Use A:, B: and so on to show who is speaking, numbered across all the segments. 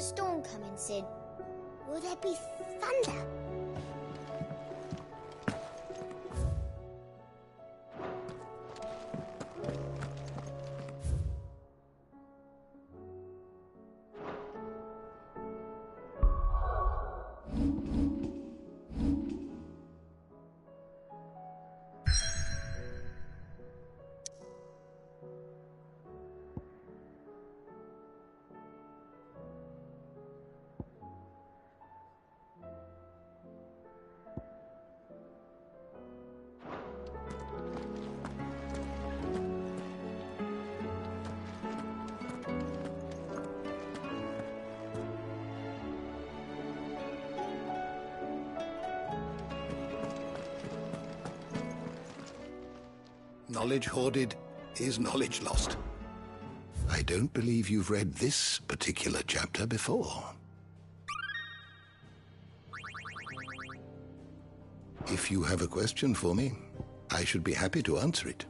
A: storm coming, Sid? Will there be thunder?
B: Knowledge hoarded is knowledge lost. I don't believe you've read this particular chapter before. If you have a question for me, I should be happy to answer it.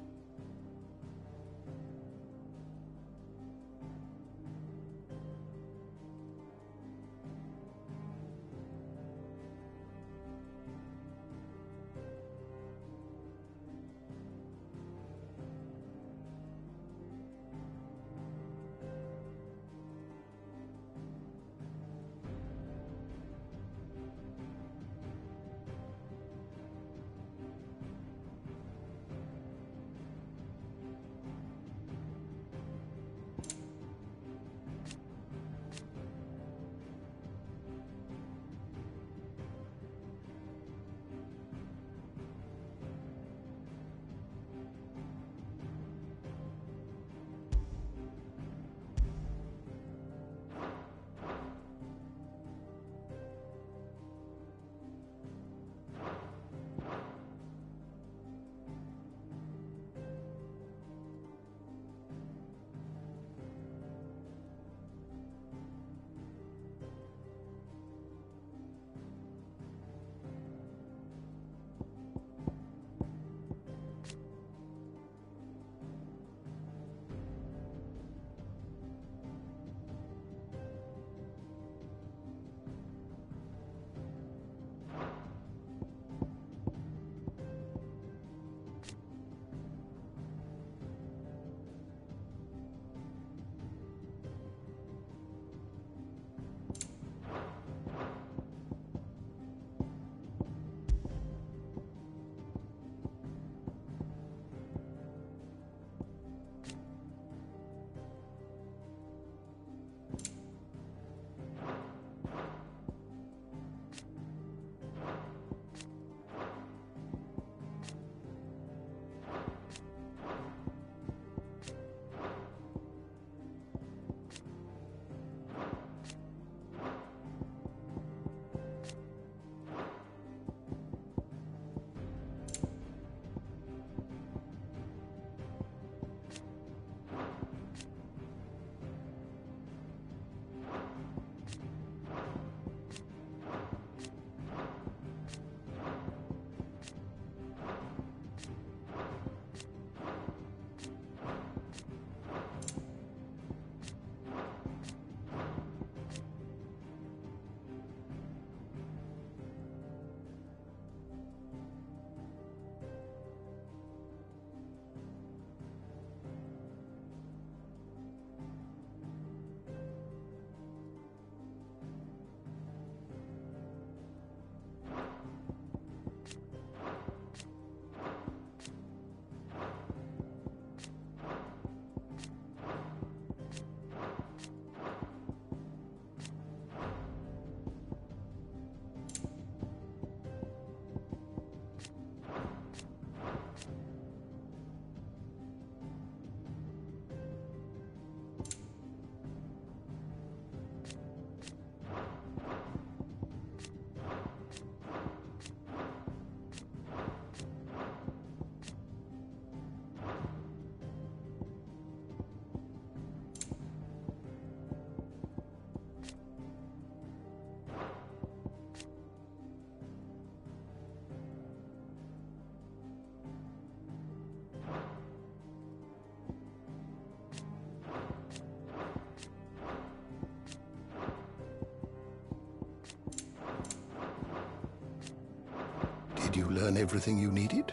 B: you learn everything you needed?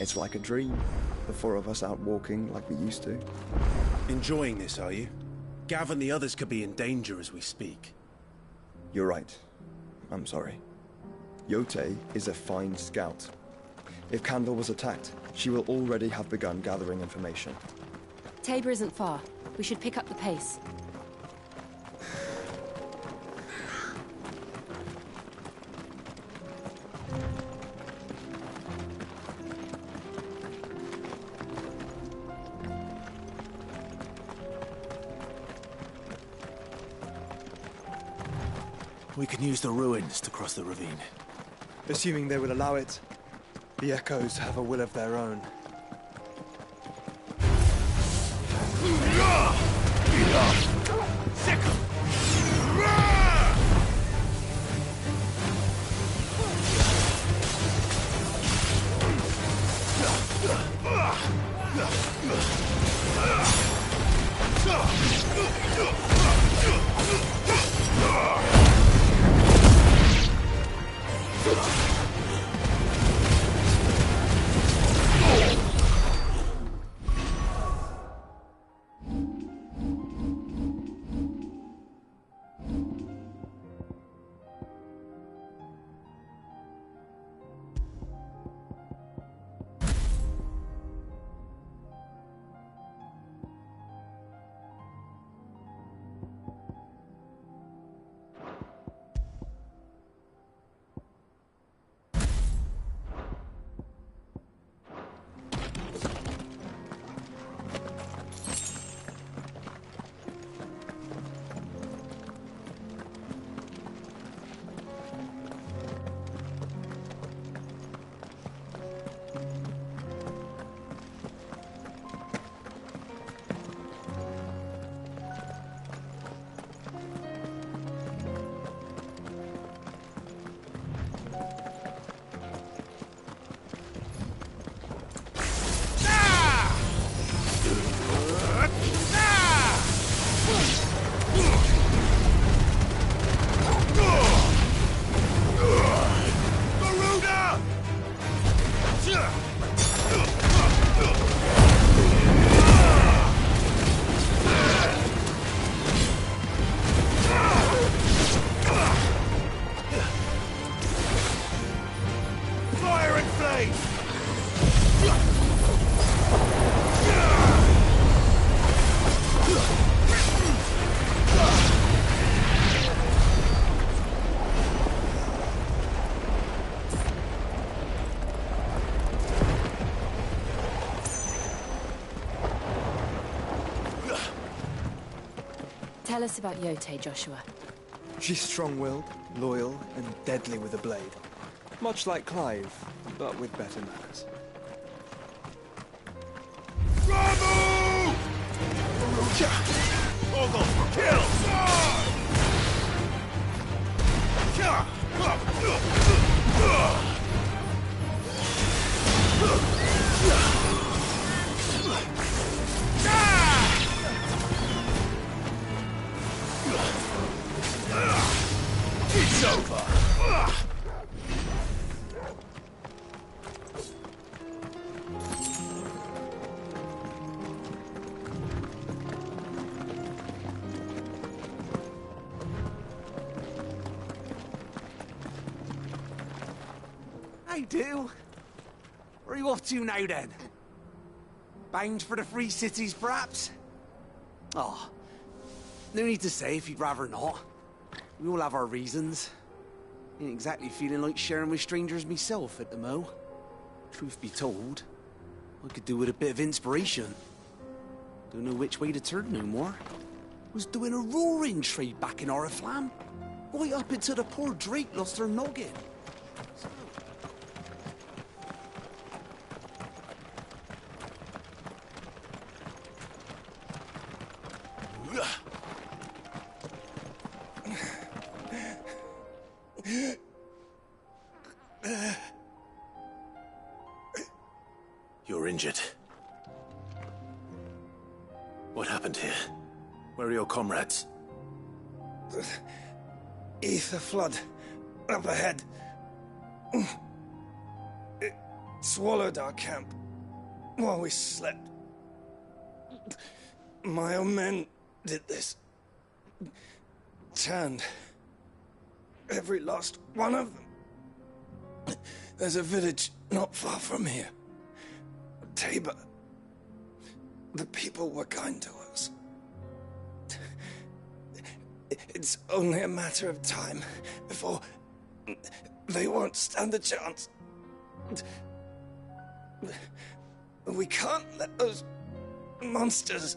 C: It's like a dream. The four of us out walking like we used to.
D: Enjoying this, are you? Gav and the others could be in danger as we speak.
C: You're right. I'm sorry. Yote is a fine scout. If Candle was attacked, she will already have begun gathering information.
E: Tabor isn't far. We should pick up the pace.
D: We can use the ruins to cross the ravine.
C: Assuming they will allow it, the Echoes have a will of their own.
E: Tell us about Yote, Joshua.
C: She's strong-willed, loyal, and deadly with a blade. Much like Clive, but with better manners.
D: Bravo! Ogle, kill! It's over!
F: I do. Where are you off to now, then? Bound for the Free Cities, perhaps? Oh, No need to say if you'd rather not. We all have our reasons. Ain't exactly feeling like sharing with strangers myself at the mo. Truth be told, I could do with a bit of inspiration. Don't know which way to turn no more. Was doing a roaring trade back in Oriflamme. Right up until the poor Drake lost her noggin.
D: You're injured. What happened here? Where are your comrades?
G: Ether flood. Up ahead. It swallowed our camp while we slept. My own men did this. Turned every last one of them. There's a village not far from here. Tabor. The people were kind to us. It's only a matter of time before they won't stand a chance. We can't let those monsters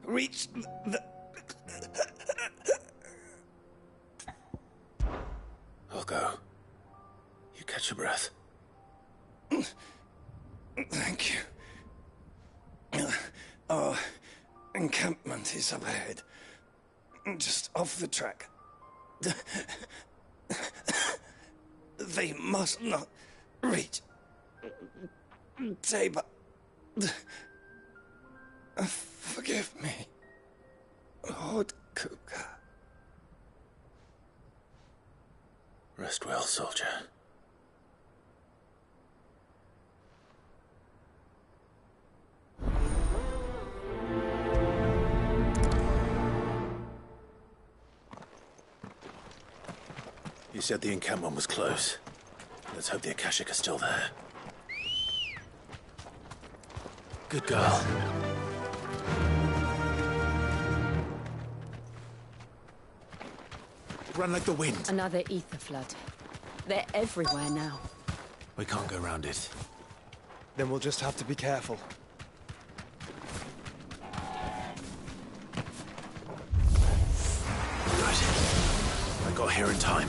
G: reach the...
D: I'll go. You catch your breath.
G: Thank you. Our encampment is up ahead. Just off the track. They must not reach Tabor. Forgive me, Lord Kuka.
D: Rest well, soldier. You said the encampment was close. Let's hope the Akashic are still there. Good girl. Run like the wind.
E: Another ether flood. They're everywhere now.
D: We can't go around it.
C: Then we'll just have to be careful.
D: Good. I got here in time.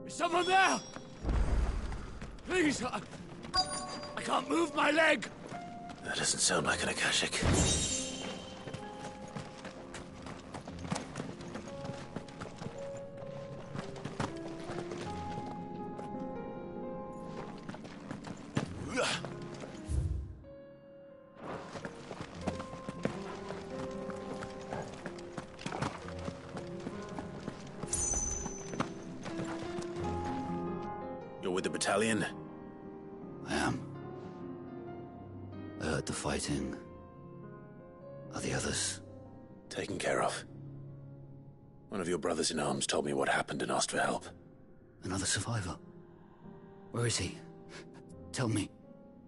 H: Is someone there? Please, I can't move my leg.
D: That doesn't sound like an Akashic. You're with the battalion?
I: I am. I heard the fighting. Are the others?
D: Taken care of. One of your brothers in arms told me what happened and asked for help.
I: Another survivor? Where is he? Tell me.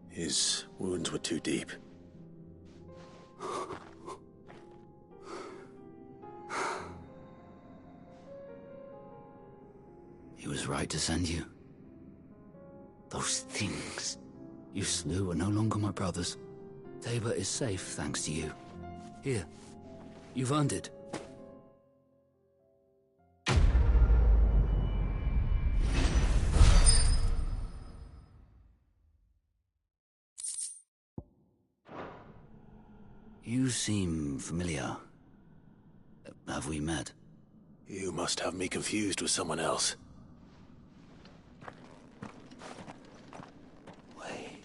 D: His wounds were too deep.
I: He was right to send you. Those things. You slew are no longer my brothers. Tabor is safe thanks to you. Here, you've earned it. You seem familiar. Have we met?
D: You must have me confused with someone else.
I: Wait.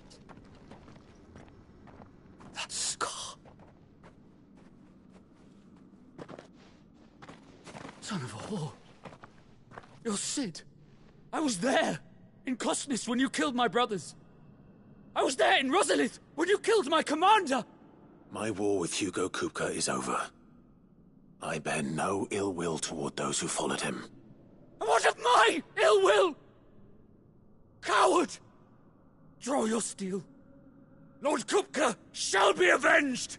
I: That scar.
H: Son of a whore. You're Sid. I was there, in Cosnes, when you killed my brothers. I was there in Rosalith, when you killed my commander!
D: My war with Hugo Kupka is over. I bear no ill will toward those who followed him.
H: And what of my ill will? Coward! Draw your steel. Lord Kupka shall be avenged!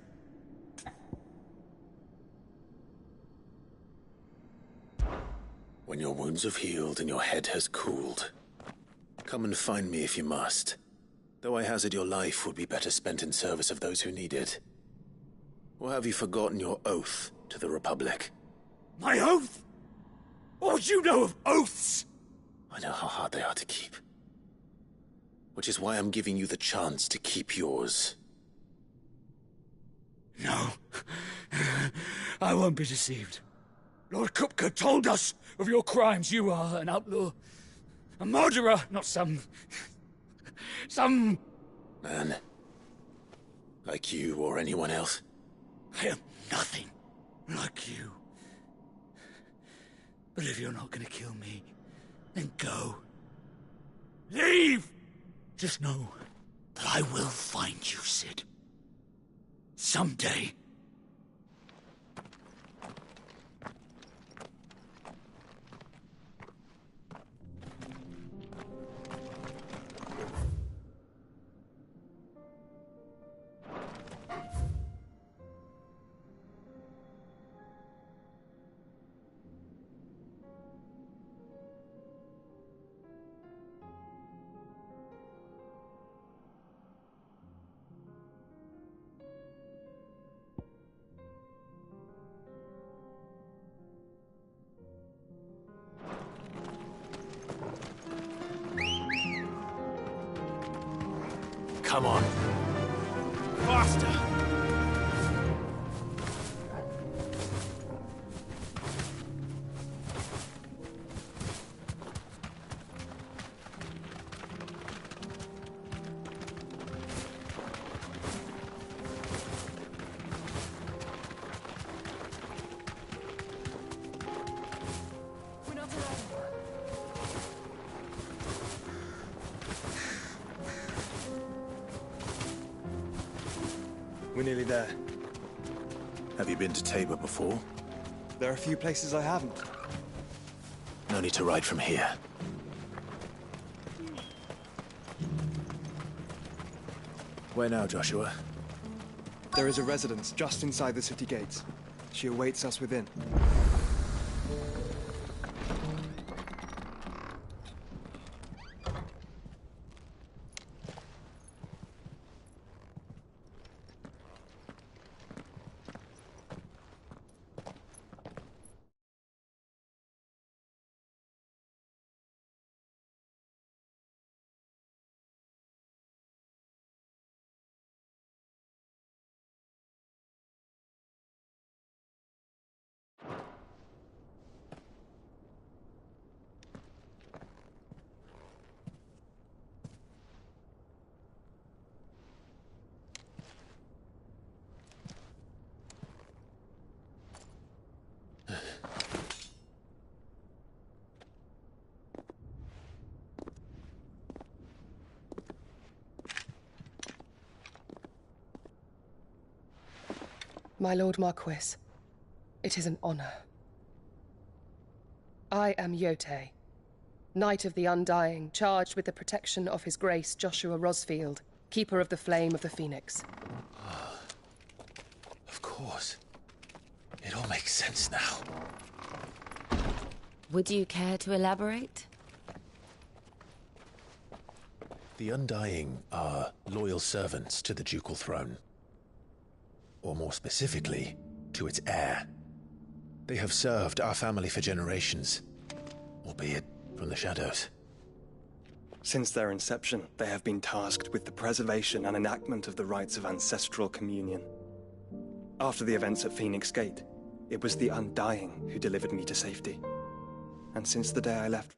D: When your wounds have healed and your head has cooled, come and find me if you must. Though I hazard your life would be better spent in service of those who need it. Or have you forgotten your oath to the Republic?
H: My oath? What would you know of oaths?
D: I know how hard they are to keep. Which is why I'm giving you the chance to keep yours.
H: No. I won't be deceived. Lord Kupka told us of your crimes. You are an outlaw. A murderer, not some...
D: Man. Like you or anyone else.
H: I am nothing like you. But if you're not gonna kill me, then go. Leave! Just know that I will find you, Sid. Someday.
D: Come on. Faster!
E: We're not alone.
C: We're nearly there.
D: Have you been to Tabor before?
C: There are a few places I haven't.
D: No need to ride from here. Where now, Joshua?
C: There is a residence just inside the city gates. She awaits us within.
J: My Lord Marquis, it is an honor. I am Yotei, Knight of the Undying, charged with the protection of His Grace Joshua Rosfield, Keeper of the Flame of the Phoenix.
D: Of course. It all makes sense now.
E: Would you care to elaborate?
D: The Undying are loyal servants to the ducal throne. Or more specifically, to its heir. They have served our family for generations, albeit from the shadows.
C: Since their inception, they have been tasked with the preservation and enactment of the rites of ancestral communion. After the events at Phoenix Gate, it was the Undying who delivered me to safety. And since the day I left...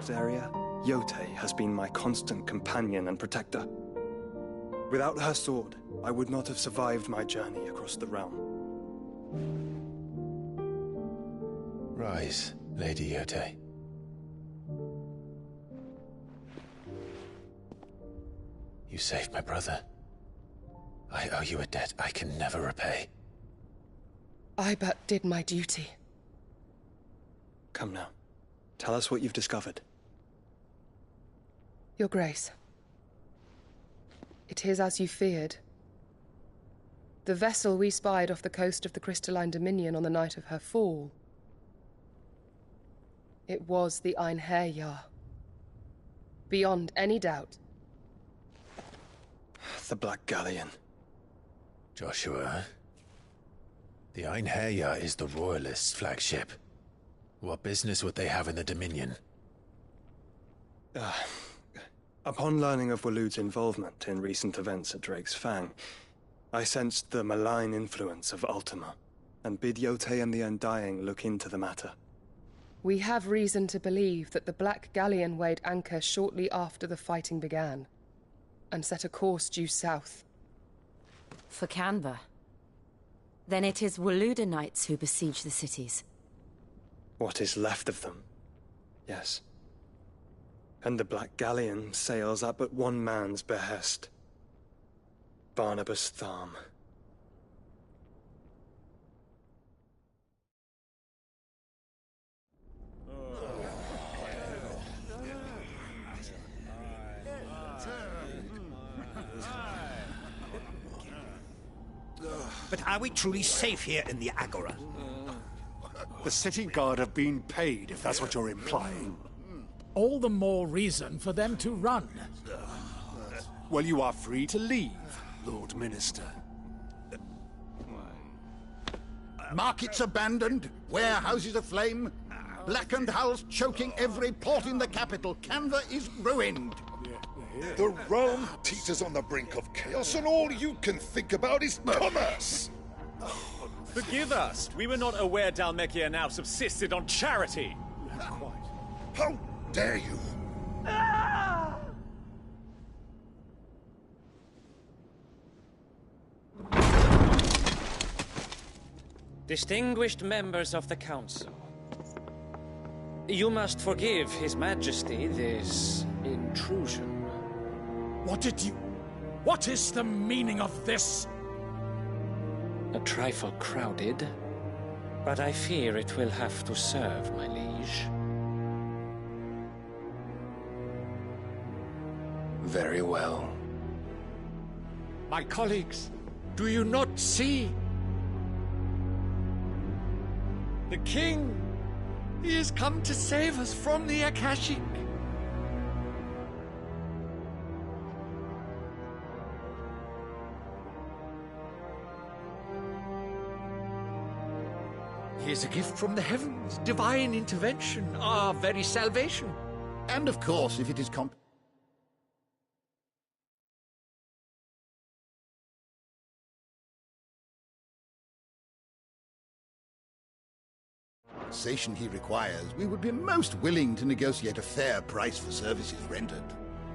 C: area, Yotei has been my constant companion and protector. Without her sword, I would not have survived my journey across the realm.
D: Rise, Lady Yotei. You saved my brother. I owe you a debt I can never repay.
J: I but did my duty.
C: Come now. Tell us what you've discovered.
J: Your Grace. It is as you feared. The vessel we spied off the coast of the Crystalline Dominion on the night of her fall. It was the Einherjar. Beyond any doubt.
C: The Black Galleon.
D: Joshua, the Einherjar is the Royalists' flagship. What business would they have in the Dominion?
C: Upon learning of Waloed's involvement in recent events at Drake's Fang, I sensed the malign influence of Ultima, and bid Yotei and the Undying look into the matter.
J: We have reason to believe that the Black Galleon weighed anchor shortly after the fighting began, and set a course due south.
E: For Canva. Then it is Waloed Knights who besiege the cities.
C: What is left of them, yes. And the Black Galleon sails at but one man's behest. Barnabas Tharm.
K: But are we truly safe here in the Agora?
L: The city guard have been paid, if that's what you're implying.
M: All the more reason for them to run.
L: Well, you are free to leave, Lord Minister.
B: Markets abandoned, warehouses aflame, blackened hulls choking every port in the capital. Canva is ruined.
N: The realm teeters on the brink of chaos, and all you can think about is commerce!
O: Forgive us! We were not aware Dhalmekia now subsisted on charity!
N: How dare you!
P: Distinguished members of the Council, you must forgive His Majesty this intrusion.
M: What is the meaning of this?
P: A trifle crowded, but I fear it will have to serve, my liege.
Q: Very well.
M: My colleagues, do you not see?
G: The king! He has come to save us from the Akashic! He is a gift from the heavens, divine intervention, our very salvation.
B: And of course, if it is compensation he requires, we would be most willing to negotiate a fair price for services rendered.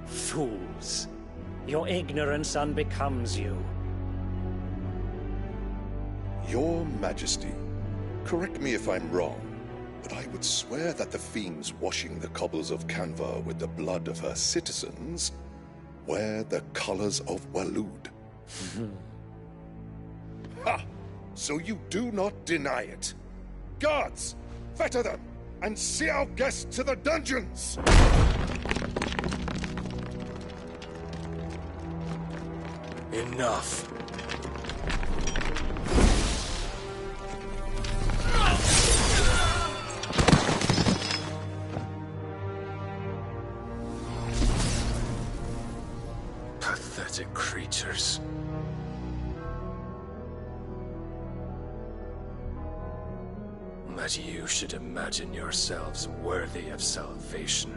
P: Fools. Your ignorance unbecomes you.
N: Your Majesty, correct me if I'm wrong, but I would swear that the fiends washing the cobbles of Canva with the blood of her citizens wear the colors of Waloed. Ha! So you do not deny it. Guards, fetter them, and see our guests to the dungeons!
G: Enough. Pathetic creatures. That you should imagine yourselves worthy of salvation.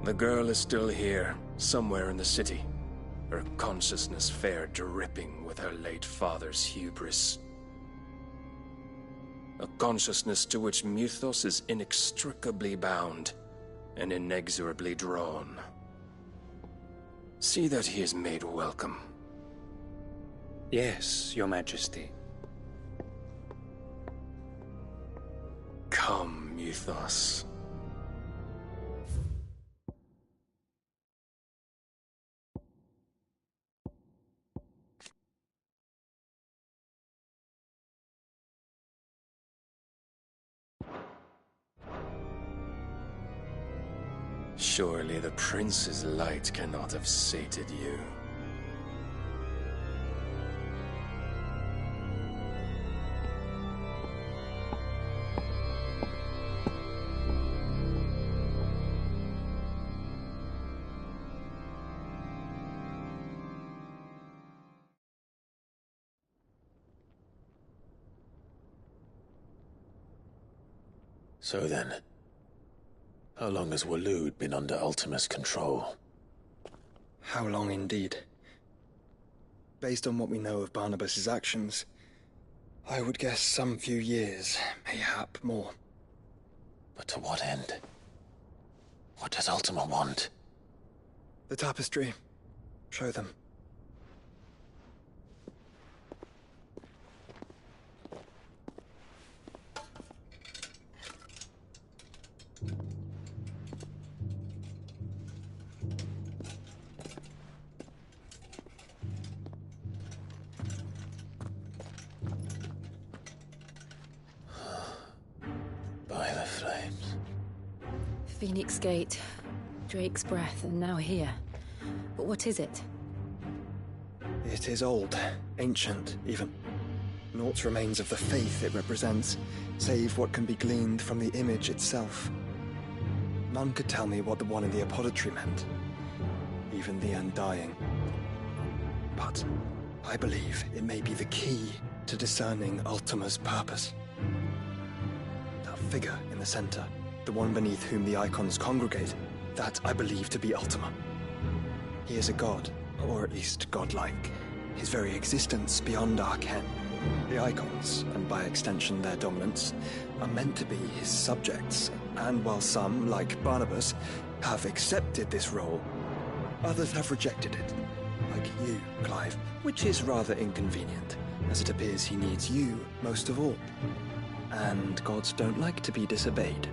G: The girl is still here, somewhere in the city, her consciousness fair dripping with her late father's hubris. A consciousness to which Mythos is inextricably bound and inexorably drawn. See that he is made welcome.
P: Yes, Your Majesty.
G: Come, Mythos. Surely the prince's light cannot have sated you.
D: So then, how long has Waloed been under Ultima's control?
C: How long indeed? Based on what we know of Barnabas's actions, I would guess some few years, mayhap more.
D: But to what end? What does Ultima want?
C: The tapestry. Show them.
D: By the flames.
E: Phoenix Gate, Drake's Breath, and now here. But what is it?
C: It is old, ancient, even. Naught remains of the faith it represents, save what can be gleaned from the image itself. None could tell me what the one in the apothecary meant, even the Undying. But I believe it may be the key to discerning Ultima's purpose. That figure in the center, the one beneath whom the icons congregate, that I believe to be Ultima. He is a god, or at least godlike, his very existence beyond our ken. The icons, and by extension their dominance, are meant to be his subjects, and while some, like Barnabas, have accepted this role, others have rejected it, like you, Clive, which is rather inconvenient, as it appears he needs you most of all. And gods don't like to be disobeyed.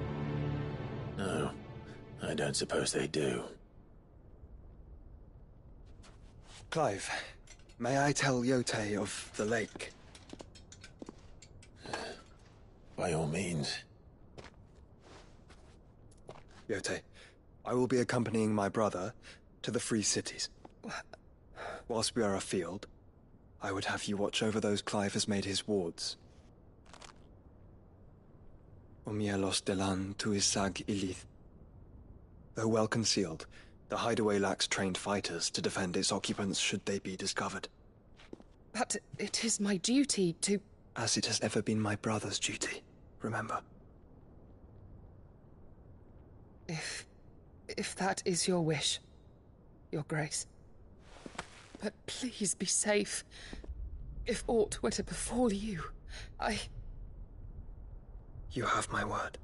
D: No, I don't suppose they do.
C: Clive, may I tell Yote of the lake?
D: By all means.
C: Yote, I will be accompanying my brother to the Free Cities. Whilst we are afield, I would have you watch over those Clive has made his wards. Omielos delan tuisag ilith. Though well concealed, the hideaway lacks trained fighters to defend its occupants should they be discovered.
J: But it is my duty to...
C: As it has ever been my brother's duty, remember.
J: If that is your wish, Your Grace. But please be safe. If aught were to befall you,
C: You have my word.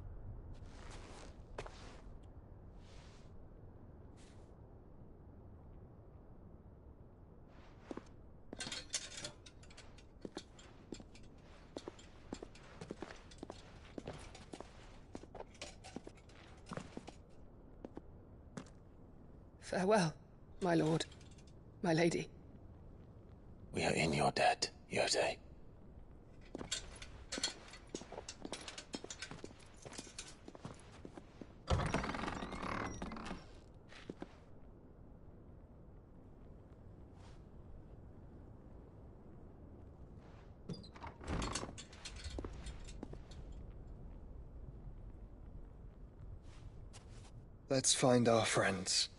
J: Farewell, my lord, my lady.
D: We are in your debt, Yode.
C: Let's find our friends.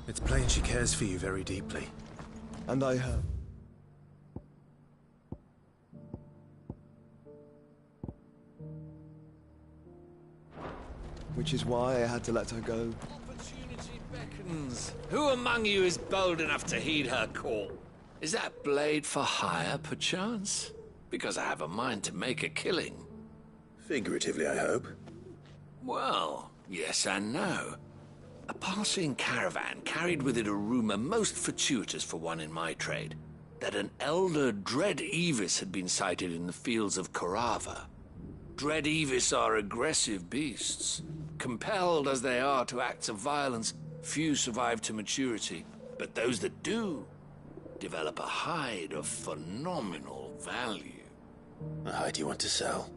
D: It's plain she cares for you very deeply.
C: And I her. Which is why I had to let her go.
K: Opportunity beckons. Who among you is bold enough to heed her call? Is that blade for hire, perchance? Because I have a mind to make a killing.
D: Figuratively, I hope.
K: Well, yes and no. A passing caravan carried with it a rumor most fortuitous for one in my trade, that an elder Dread Evis had been sighted in the fields of Korava. Dread Evis are aggressive beasts. Compelled as they are to acts of violence, few survive to maturity, but those that do develop a hide of phenomenal value.
D: A hide you want to sell?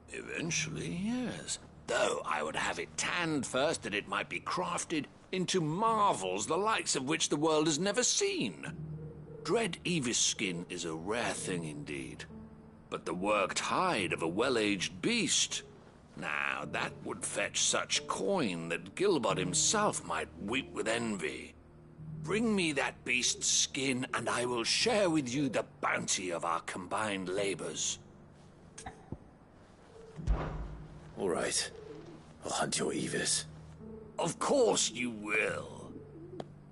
K: Eventually, yes. Though I would have it tanned first that it might be crafted into marvels the likes of which the world has never seen. Dread Evis skin is a rare thing indeed. But the worked hide of a well-aged beast, now that would fetch such coin that Gilbert himself might weep with envy. Bring me that beast's skin, and I will share with you the bounty of our combined labors.
D: All right. I'll hunt your Evis.
K: Of course you will.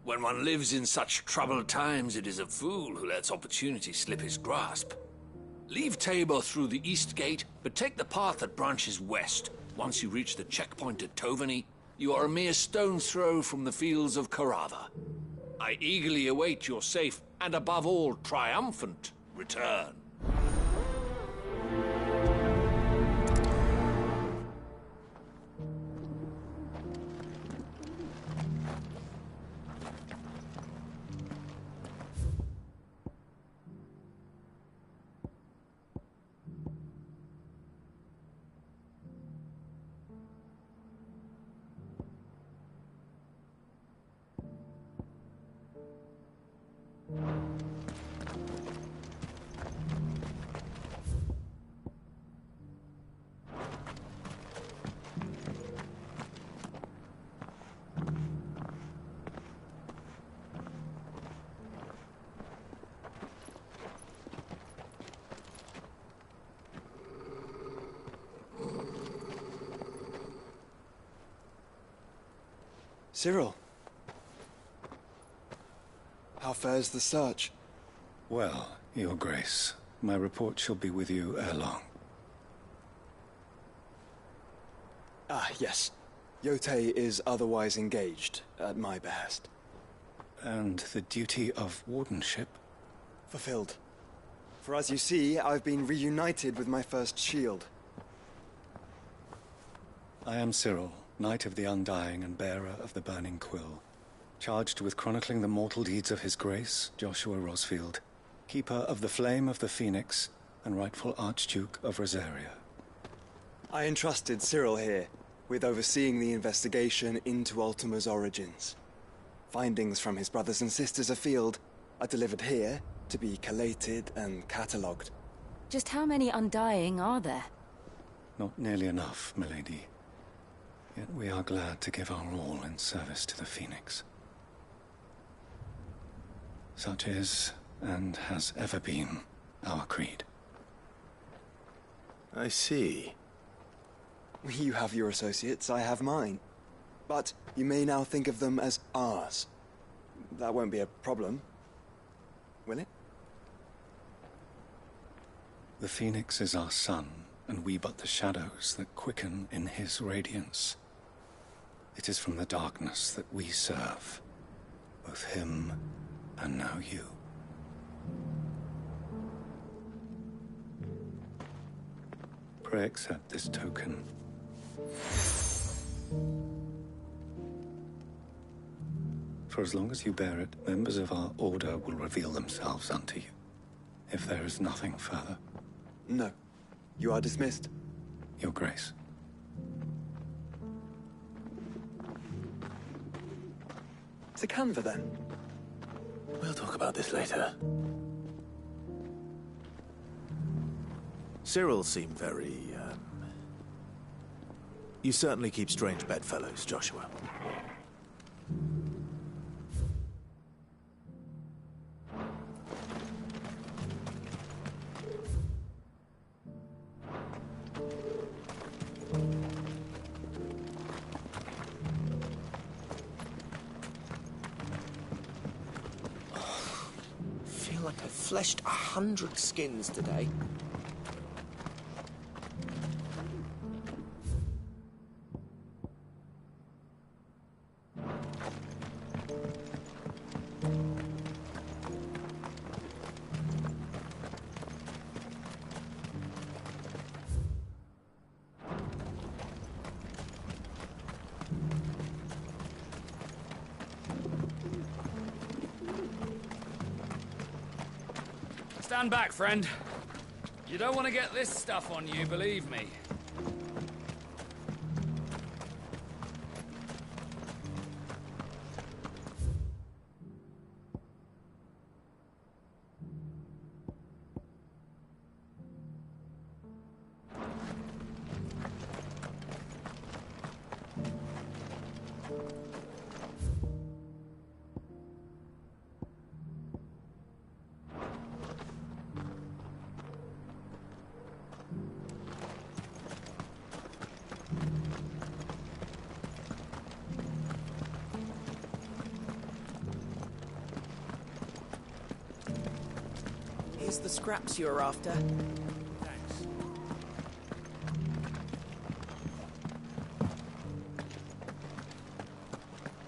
K: When one lives in such troubled times, it is a fool who lets opportunity slip his grasp. Leave Tabor through the east gate, but take the path that branches west. Once you reach the checkpoint at Tovani, you are a mere stone's throw from the fields of Korava. I eagerly await your safe, and above all, triumphant return.
C: Cyril. How fares the search?
L: Well, Your Grace, my report shall be with you ere long.
C: Ah, yes. Yotei is otherwise engaged, at my behest.
L: And the duty of wardenship?
C: Fulfilled. For as you see, I've been reunited with my first shield.
Q: I am Cyril, Knight of the Undying and bearer of the Burning Quill, charged with chronicling the mortal deeds of His Grace, Joshua Rosfield, Keeper of the Flame of the Phoenix and rightful Archduke of Rosaria.
C: I entrusted Cyril here with overseeing the investigation into Ultima's origins. Findings from his brothers and sisters afield are delivered here to be collated and catalogued.
E: Just how many Undying are there?
Q: Not nearly enough, milady. Yet we are glad to give our all in service to the Phoenix. Such is, and has ever been, our creed.
D: I see.
C: You have your associates, I have mine. But you may now think of them as ours. That won't be a problem, will it?
Q: The Phoenix is our sun, and we but the shadows that quicken in his radiance. It is from the darkness that we serve, both him and now you. Pray accept this token. For as long as you bear it, members of our order will reveal themselves unto you, if there is nothing further.
C: No. You are dismissed.
Q: Your Grace.
C: To Canva, then.
D: We'll talk about this later. Cyril seemed very, You certainly keep strange bedfellows, Joshua.
R: I feel like I've fleshed 100 skins today.
H: Stand back, friend. You don't want to get this stuff on you, believe me.
R: Here's the scraps you're after.
H: Thanks.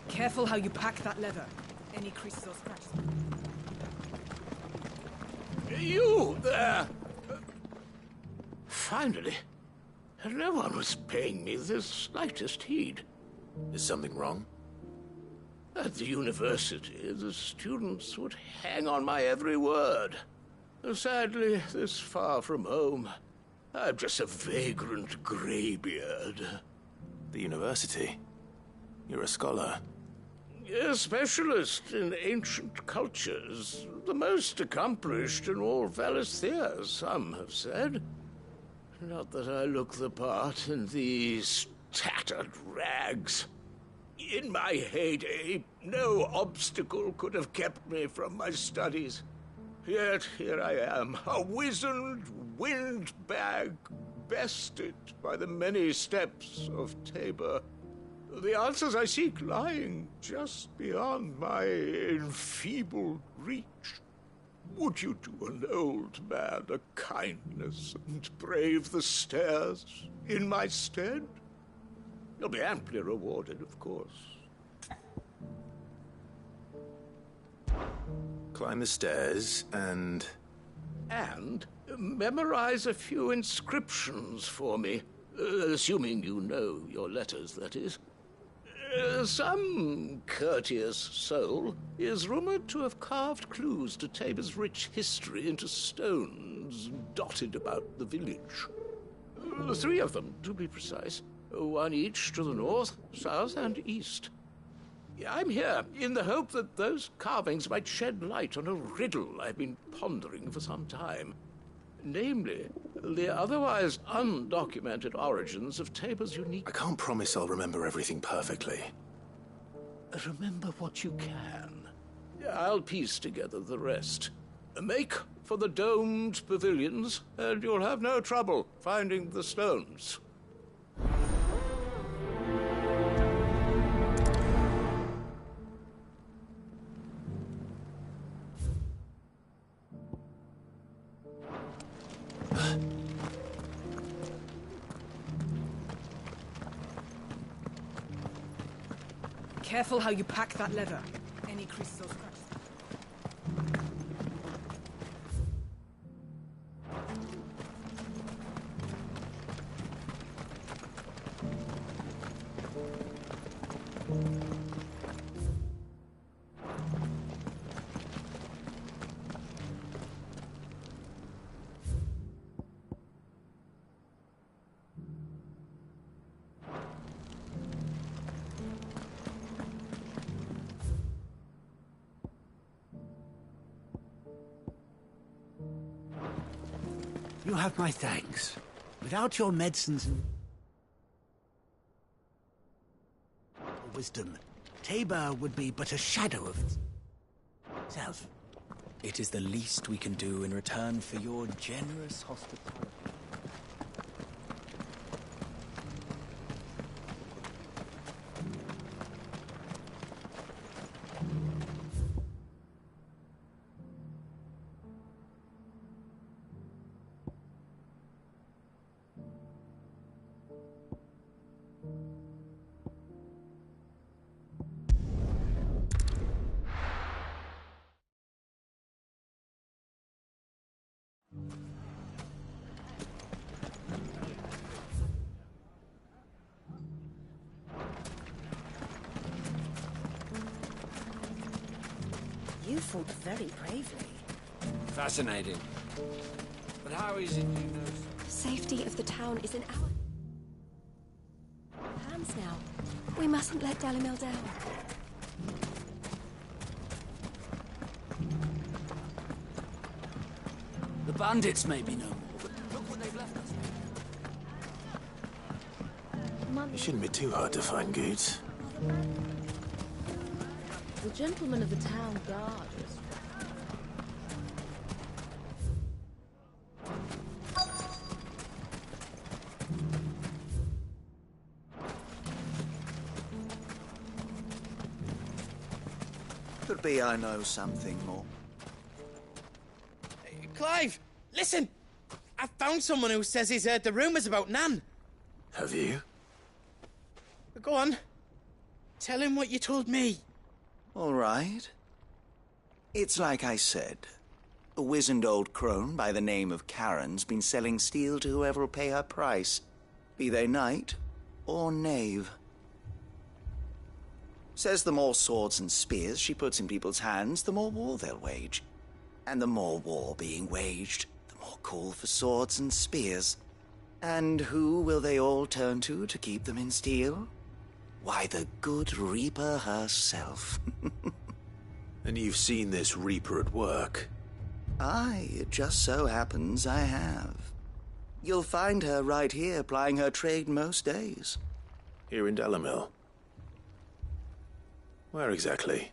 S: Careful how you pack that leather. Any creases or scratches.
K: You there! Finally. No one was paying me the slightest heed.
D: Is something wrong?
K: At the university, the students would hang on my every word. Sadly, this far from home, I'm just a vagrant greybeard.
D: The university? You're a scholar.
K: A specialist in ancient cultures. The most accomplished in all Valisthea, some have said. Not that I look the part in these tattered rags. In my heyday, no obstacle could have kept me from my studies. Yet here I am, a wizened windbag, bested by the many steps of Tabor. The answers I seek lying just beyond my enfeebled reach. Would you do an old man a kindness and brave the stairs in my stead? You'll be amply rewarded, of course.
D: Climb the stairs and
M: And memorize a few inscriptions for me, assuming you know your letters, that is. Some courteous soul is rumored to have carved clues to Tabor's rich history into stones dotted about the village. 3 of them, to be precise. 1 each to the north, south, and east. I'm here in the hope that those carvings might shed light on a riddle I've been pondering for some time. Namely, the otherwise undocumented origins of Tabor's unique...
D: I can't promise I'll remember everything perfectly.
M: Remember what you can. I'll piece together the rest. Make for the domed pavilions, and you'll have no trouble finding the stones.
S: Careful how you pack that leather. Any creases or scratches.
T: You have my thanks. Without your medicines and wisdom, Tabor would be but a shadow of itself. It is the least we can do in return for your generous hospitality.
A: You fought very bravely.
K: Fascinating. But how is it you know?
U: Safety of the town is in our hands now. We mustn't let Dalimil down.
I: The bandits may be no more, but look what they've left us.
D: You shouldn't be too hard to find, Goots.
V: The gentlemen of the town guard is...
W: Could be I know something more.
X: Clive, listen! I've found someone who says he's heard the rumours about Nan.
D: Have you?
X: Go on. Tell him what you told me.
W: All right. It's like I said. A wizened old crone by the name of Karen's been selling steel to whoever'll pay her price, be they knight or knave. Says the more swords and spears she puts in people's hands, the more war they'll wage. And the more war being waged, the more call for swords and spears. And who will they all turn to keep them in steel? Why, the good Reaper herself.
D: And you've seen this Reaper at work?
W: Aye, it just so happens I have. You'll find her right here plying her trade most days.
D: Here in Dalimil? Where exactly?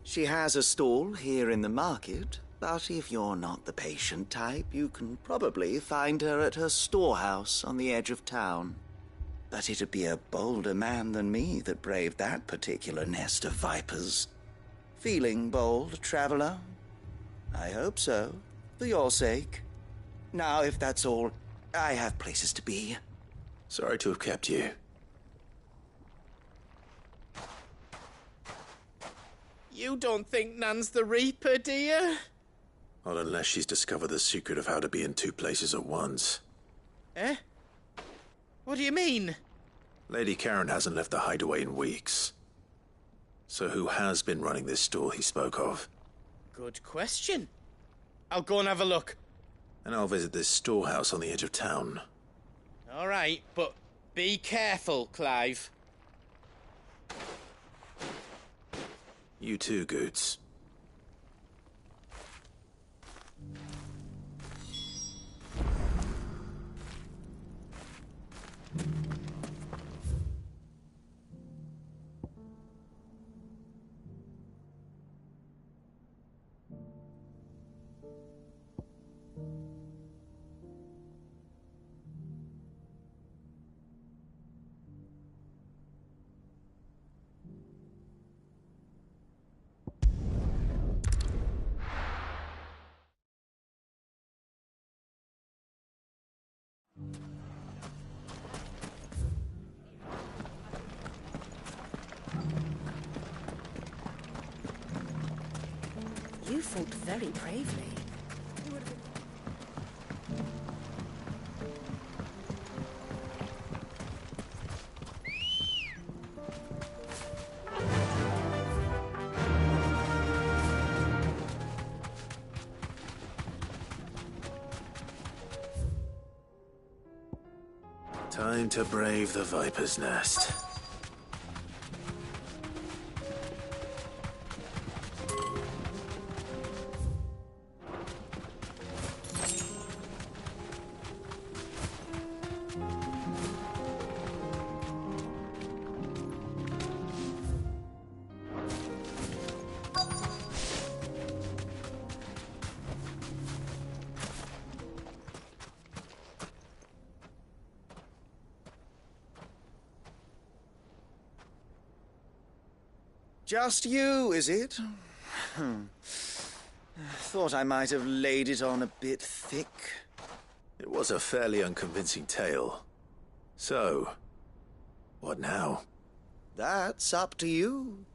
W: She has a stall here in the market, but if you're not the patient type, you can probably find her at her storehouse on the edge of town. But it'd be a bolder man than me that braved that particular nest of vipers. Feeling bold, traveler? I hope so, for your sake. Now, if that's all, I have places to be.
D: Sorry to have kept you.
X: You don't think Nan's the Reaper, do you?
D: Not unless she's discovered the secret of how to be in two places at once.
X: Eh? What do you mean?
D: Lady Karen hasn't left the hideaway in weeks. So who has been running this store he spoke of?
X: Good question. I'll go and have a look.
D: And I'll visit this storehouse on the edge of town.
X: All right, but be careful, Clive.
D: You too, Goots.
U: You fought very bravely.
D: Time to brave the Viper's Nest.
W: Just you, is it? Thought I might have laid it on a bit thick.
D: It was a fairly unconvincing tale. So, what now?
W: That's up to you.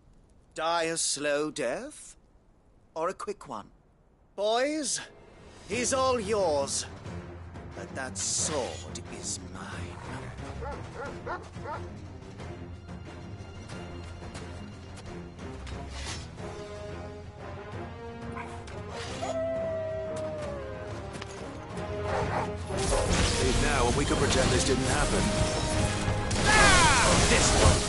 W: Die a slow death, or a quick one. Boys, he's all yours. But that sword is mine.
D: Leave now, and we could pretend this didn't happen.
X: This one.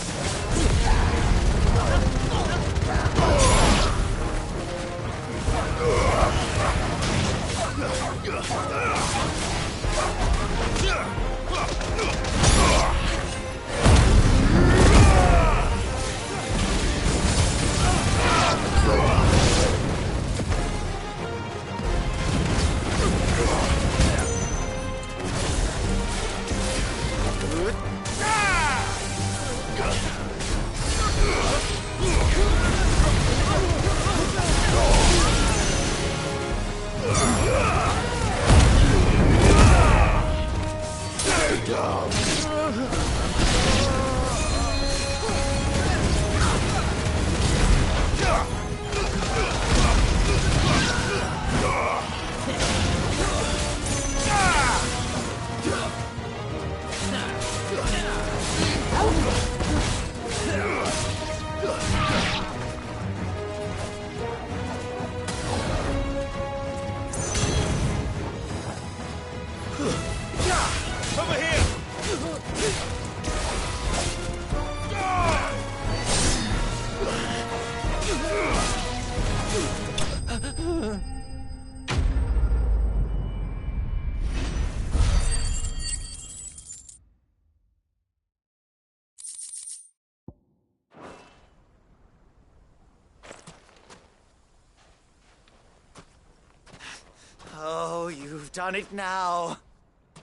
W: Oh, you've done it now.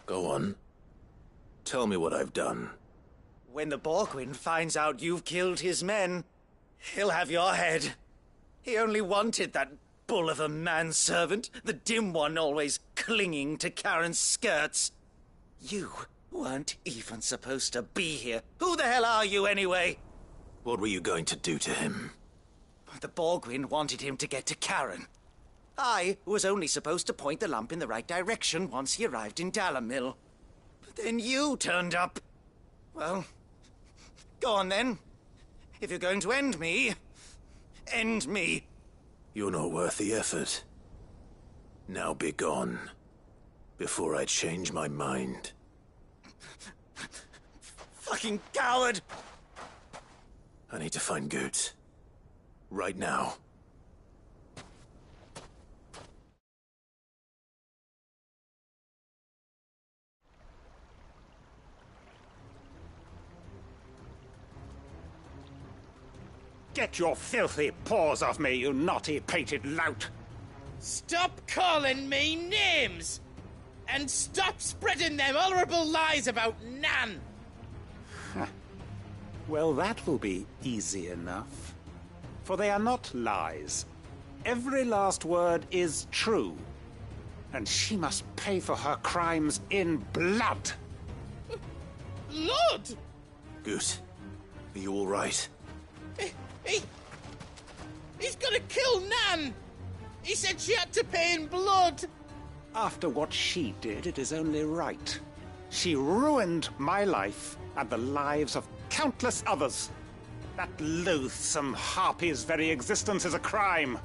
D: Go on. Tell me what I've done.
W: When the Borgwyn finds out you've killed his men, he'll have your head. He only wanted that bull of a manservant, the dim one always clinging to Karen's skirts. You weren't even supposed to be here. Who the hell are you, anyway?
D: What were you going to do to him?
W: The Borgwyn wanted him to get to Karen. I was only supposed to point the lamp in the right direction once he arrived in Dalamil. But then you turned up. Well, go on then. If you're going to end me, end me.
D: You're not worth the effort. Now be gone, before I change my mind.
W: Fucking coward!
D: I need to find Goetz. Right now.
L: Get your filthy paws off me, you naughty-pated lout!
X: Stop calling me names! And stop spreading them horrible lies about Nan!
L: Well, that will be easy enough. For they are not lies. Every last word is true. And she must pay for her crimes in blood.
X: Blood?
D: Goot, are you all right?
X: He's gonna kill Nan! He said she had to pay in blood!
L: After what she did, it is only right. She ruined my life and the lives of countless others. That loathsome harpy's very existence is a crime,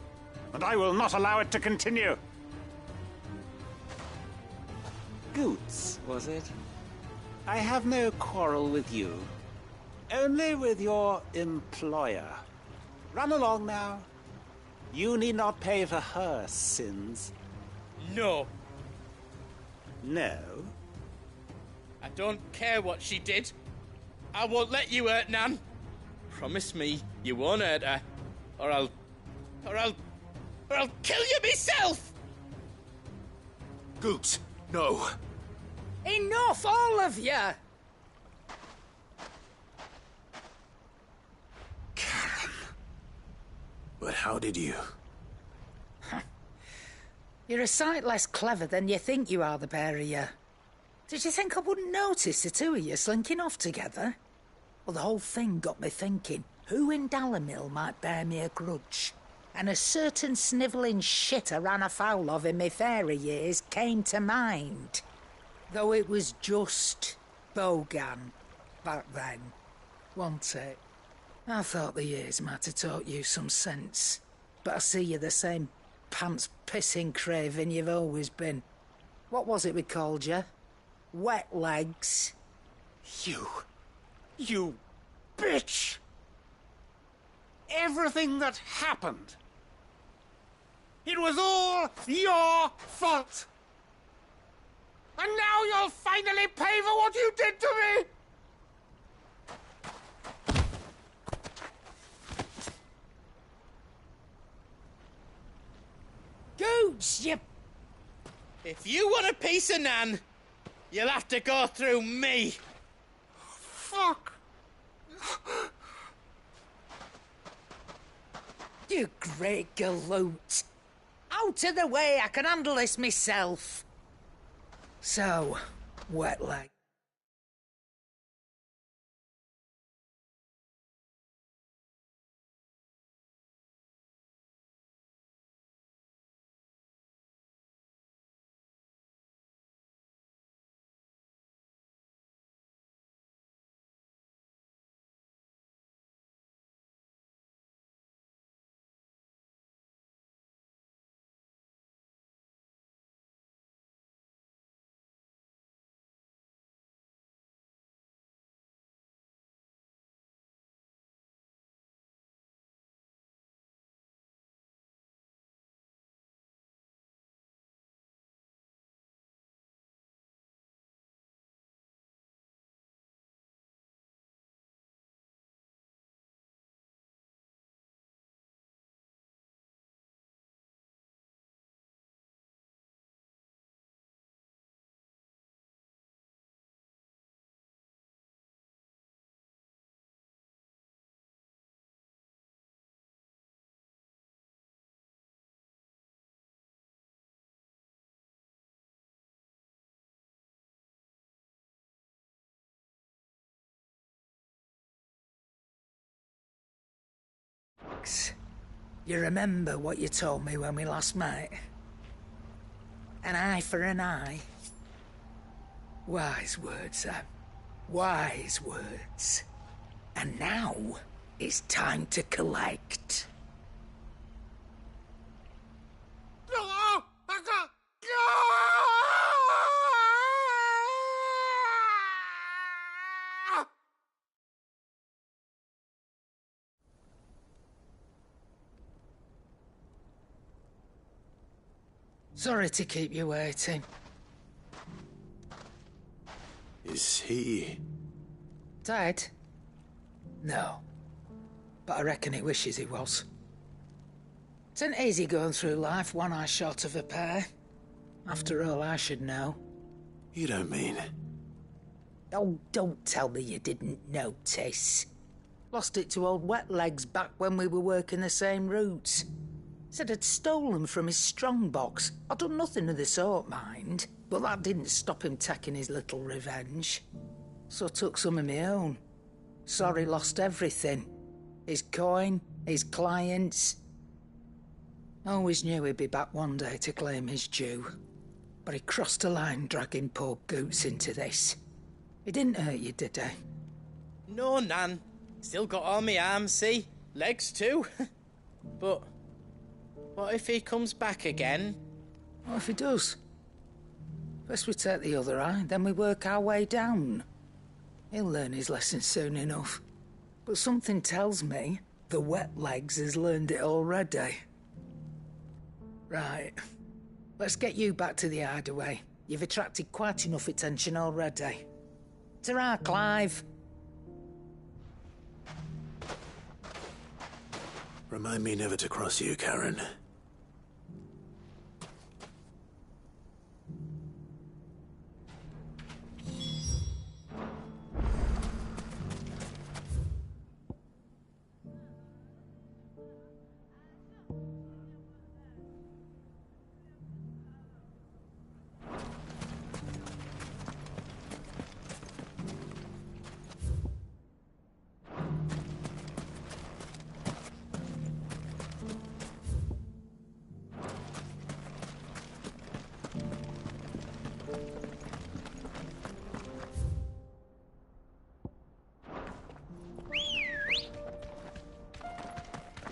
L: and I will not allow it to continue. Goetz, was it? I have no quarrel with you. Only with your employer. Run along now. You need not pay for her sins.
X: No.
L: No?
X: I don't care what she did. I won't let you hurt Nan. Promise me you won't hurt her, or I'll kill you myself!
D: Goot, no.
B: Enough, all of you!
D: But how did you?
B: You're a sight less clever than you think you are, the pair of you. Did you think I wouldn't notice the two of you slinking off together? Well, the whole thing got me thinking, who in Dalamil might bear me a grudge? And a certain snivelling shit I ran afoul of in my fairy years came to mind. Though it was just Bogan back then, wasn't it? I thought the years might have taught you some sense, but I see you're the same pants-pissing craven you've always been. What was it we called you? Wet legs?
L: You bitch! Everything that happened, it was all your fault! And now you'll finally pay for what you did to me!
B: Gooch, you...
X: If you want a piece of Nan, you'll have to go through me.
L: Fuck!
B: You great galoot. Out of the way, I can handle this myself. So, wet leg. You remember what you told me when we last met? An eye for an eye. Wise words, Sam. Wise words. And now, it's time to collect. Sorry to keep you waiting.
D: Is he...
B: Dead? No. But I reckon he wishes he was. It ain't easy going through life one eye short of a pair. After all, I should know.
D: You don't mean...
B: Oh, don't tell me you didn't notice. Lost it to old Wet Legs back when we were working the same routes. Said I'd stolen from his strongbox. I'd done nothing of the sort, mind. But that didn't stop him taking his little revenge. So I took some of my own. Sorry, lost everything. His coin, his clients. Always knew he'd be back one day to claim his due. But he crossed a line dragging poor Goots into this. He didn't hurt you, did he?
X: No, Nan. Still got all my arms, see? Legs too. But what if he comes back again?
B: What if he does? First we take the other eye, then we work our way down. He'll learn his lesson soon enough. But something tells me the Wet Legs has learned it already. Right. Let's get you back to the hideaway. You've attracted quite enough attention already. Ta-ra, Clive.
D: Remind me never to cross you, Karen.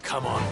D: Come on.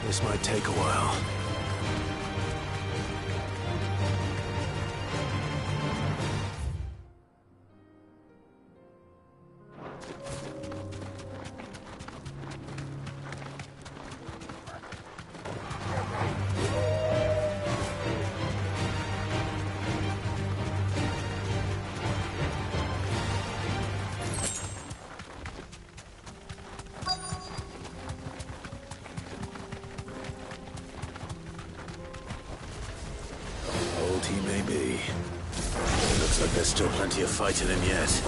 D: This might take a while. He may be. Looks like there's still plenty of fight in him yet.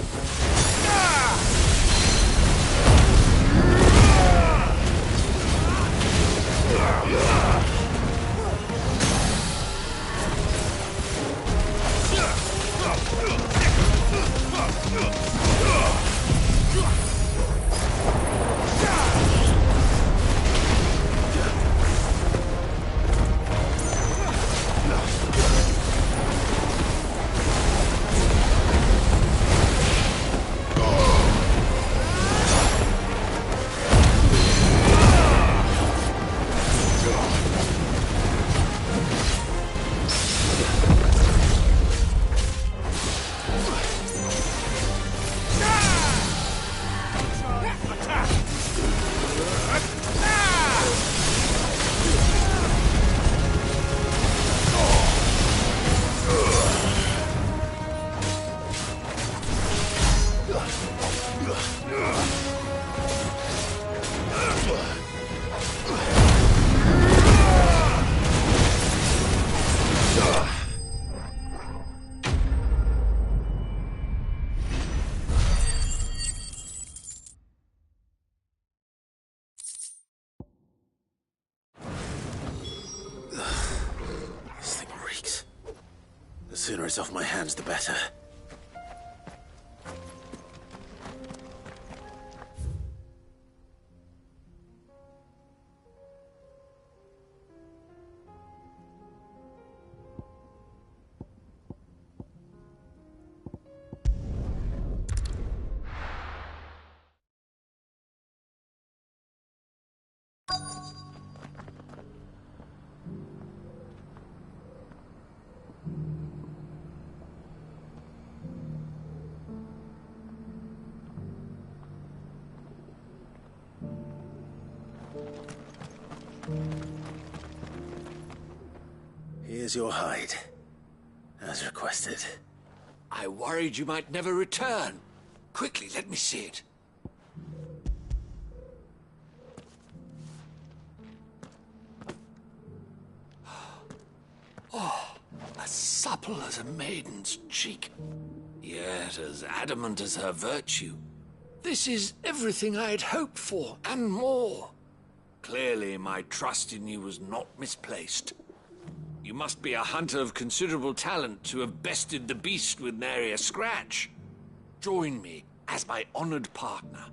D: Sooner it's off my hands, the better. Here's your hide, as requested.
K: I worried you might never return. Quickly, let me see it. Oh, as supple as a maiden's cheek, yet as adamant as her virtue. This is everything I had hoped for, and more. Clearly, my trust in you was not misplaced. You must be a hunter of considerable talent to have bested the beast with nary a scratch. Join me as my honored partner.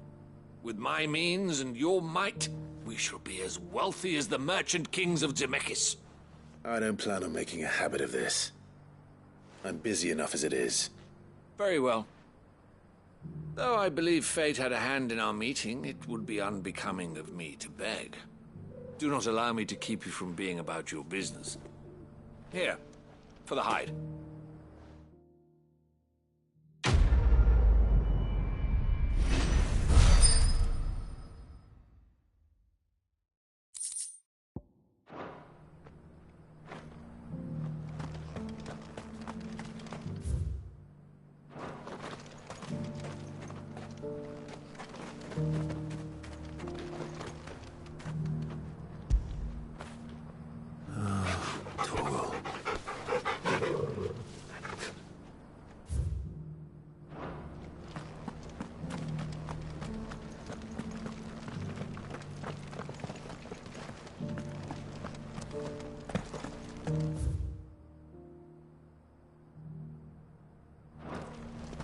K: With my means and your might, we shall be as wealthy as the merchant kings of Zemeckis.
D: I don't plan on making a habit of this. I'm busy enough as it is.
K: Very well. Though I believe fate had a hand in our meeting, it would be unbecoming of me to beg. Do not allow me to keep you from being about your business. Here, for the hide.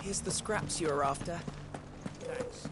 S: Here's the scraps you were after.
K: Thanks.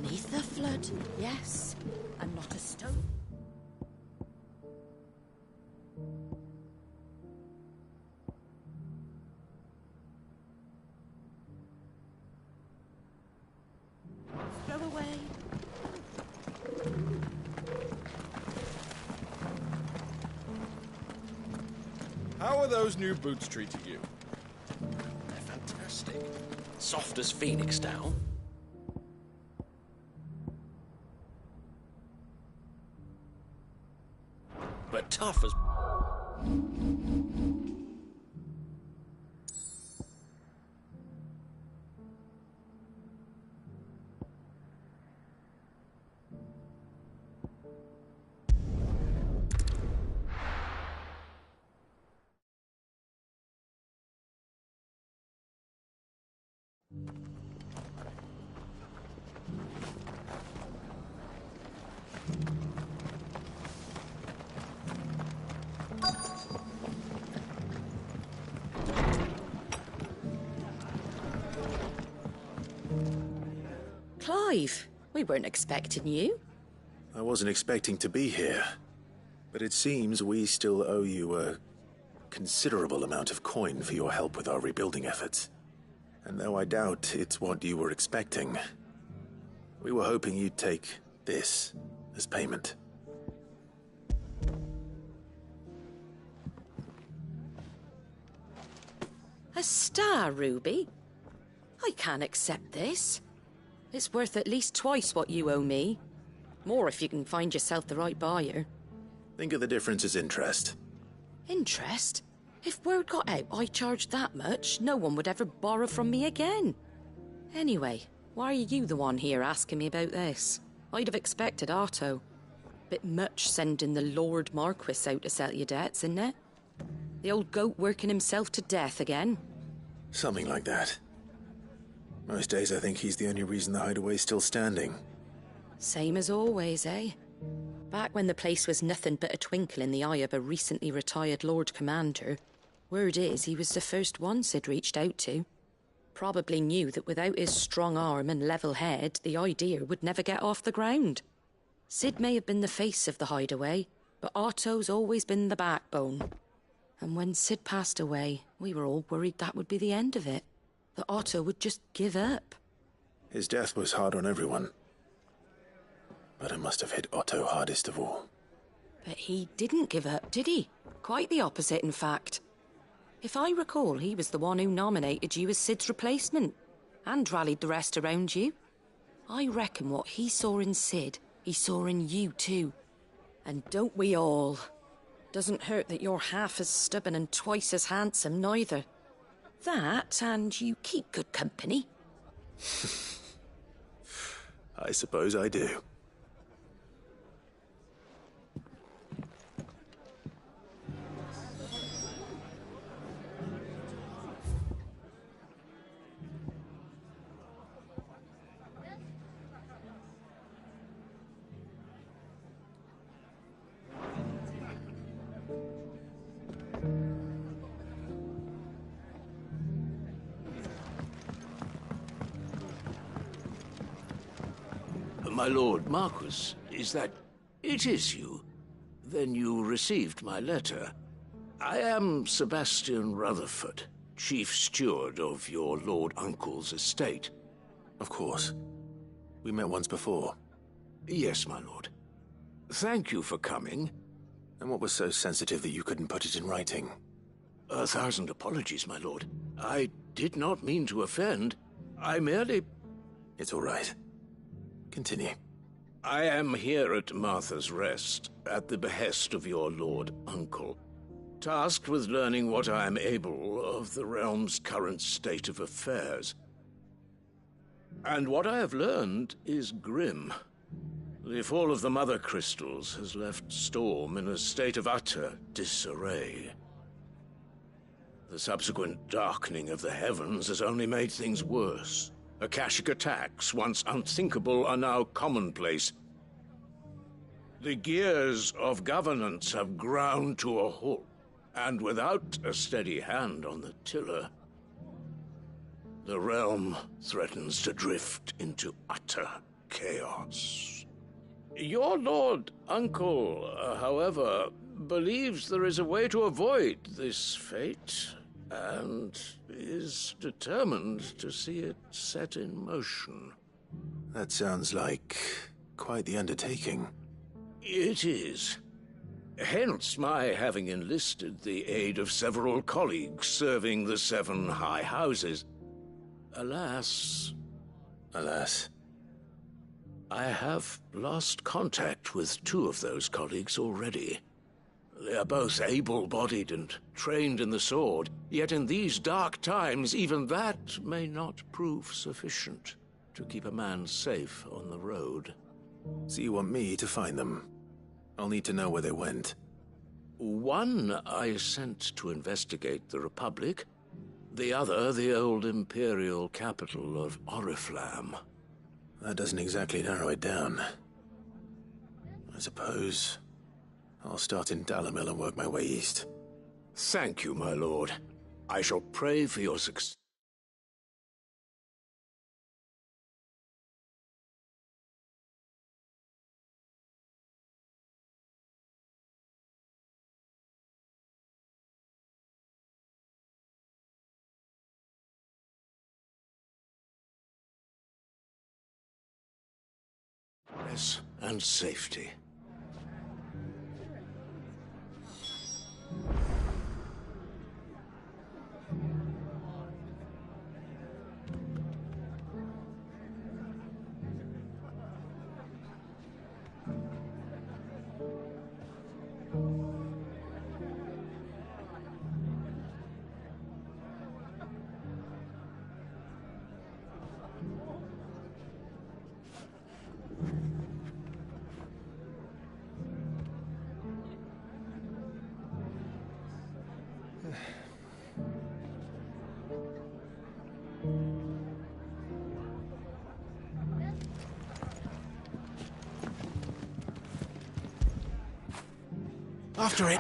E: Beneath the flood, yes, and not a stone. Throw away.
F: How are those new boots treating you?
M: They're fantastic. Soft as phoenix down. But tough as...
E: Clive, we weren't expecting you.
D: I wasn't expecting to be here, but it seems we still owe you a considerable amount of coin for your help with our rebuilding efforts. And though I doubt it's what you were expecting, we were hoping you'd take this as payment.
E: A star ruby? I can't accept this. It's worth at least twice what you owe me. More if you can find yourself the right buyer.
D: Think of the difference as interest.
E: Interest? If word got out I charged that much, no one would ever borrow from me again. Anyway, why are you the one here asking me about this? I'd have expected Otto. Bit much sending the Lord Marquis out to settle your debts, isn't it? The old goat working himself to death again.
D: Something like that. Most days I think he's the only reason the hideaway's still standing.
E: Same as always, eh? Back when the place was nothing but a twinkle in the eye of a recently retired Lord Commander, word is he was the first one Sid reached out to. Probably knew that without his strong arm and level head, the idea would never get off the ground. Sid may have been the face of the hideaway, but Otto's always been the backbone. And when Sid passed away, we were all worried that would be the end of it. That Otto would just give up.
D: His death was hard on everyone. But it must have hit Otto hardest of all.
E: But he didn't give up, did he? Quite the opposite, in fact. If I recall, he was the one who nominated you as Sid's replacement, and rallied the rest around you. I reckon what he saw in Sid, he saw in you too. And don't we all? Doesn't hurt that you're half as stubborn and twice as handsome, neither. That, and you keep good company.
D: I suppose I do.
M: My Lord Marquis, is that... It is you. Then you received my letter. I am Sebastian Rutherford, Chief Steward of your Lord Uncle's estate.
D: Of course. We met once before.
M: Yes, my lord. Thank you for coming.
D: And what was so sensitive that you couldn't put it in writing?
M: 1,000 apologies, my lord. I did not mean to offend. I merely...
D: It's all right. Continue.
M: I am here at Martha's Rest, at the behest of your Lord Uncle, tasked with learning what I am able of the realm's current state of affairs. And what I have learned is grim. The fall of the Mother Crystals has left Storm in a state of utter disarray. The subsequent darkening of the heavens has only made things worse. Akashic attacks, once unthinkable, are now commonplace. The gears of governance have ground to a halt, and without a steady hand on the tiller, the realm threatens to drift into utter chaos. Your Lord Uncle, however, believes there is a way to avoid this fate, and is determined to see it set in motion.
D: That sounds like quite the undertaking.
M: It is. Hence my having enlisted the aid of several colleagues serving the 7 high houses. Alas, I have lost contact with 2 of those colleagues already. They are both able-bodied and trained in the sword, yet in these dark times even that may not prove sufficient to keep a man safe on the road.
D: So you want me to find them? I'll need to know where they went.
M: One I sent to investigate the Republic, the other the old Imperial capital of Oriflamme.
D: That doesn't exactly narrow it down. I suppose I'll start in Dalamil and work my way east.
M: Thank you, my lord. I shall pray for your success. And safety.
X: After it.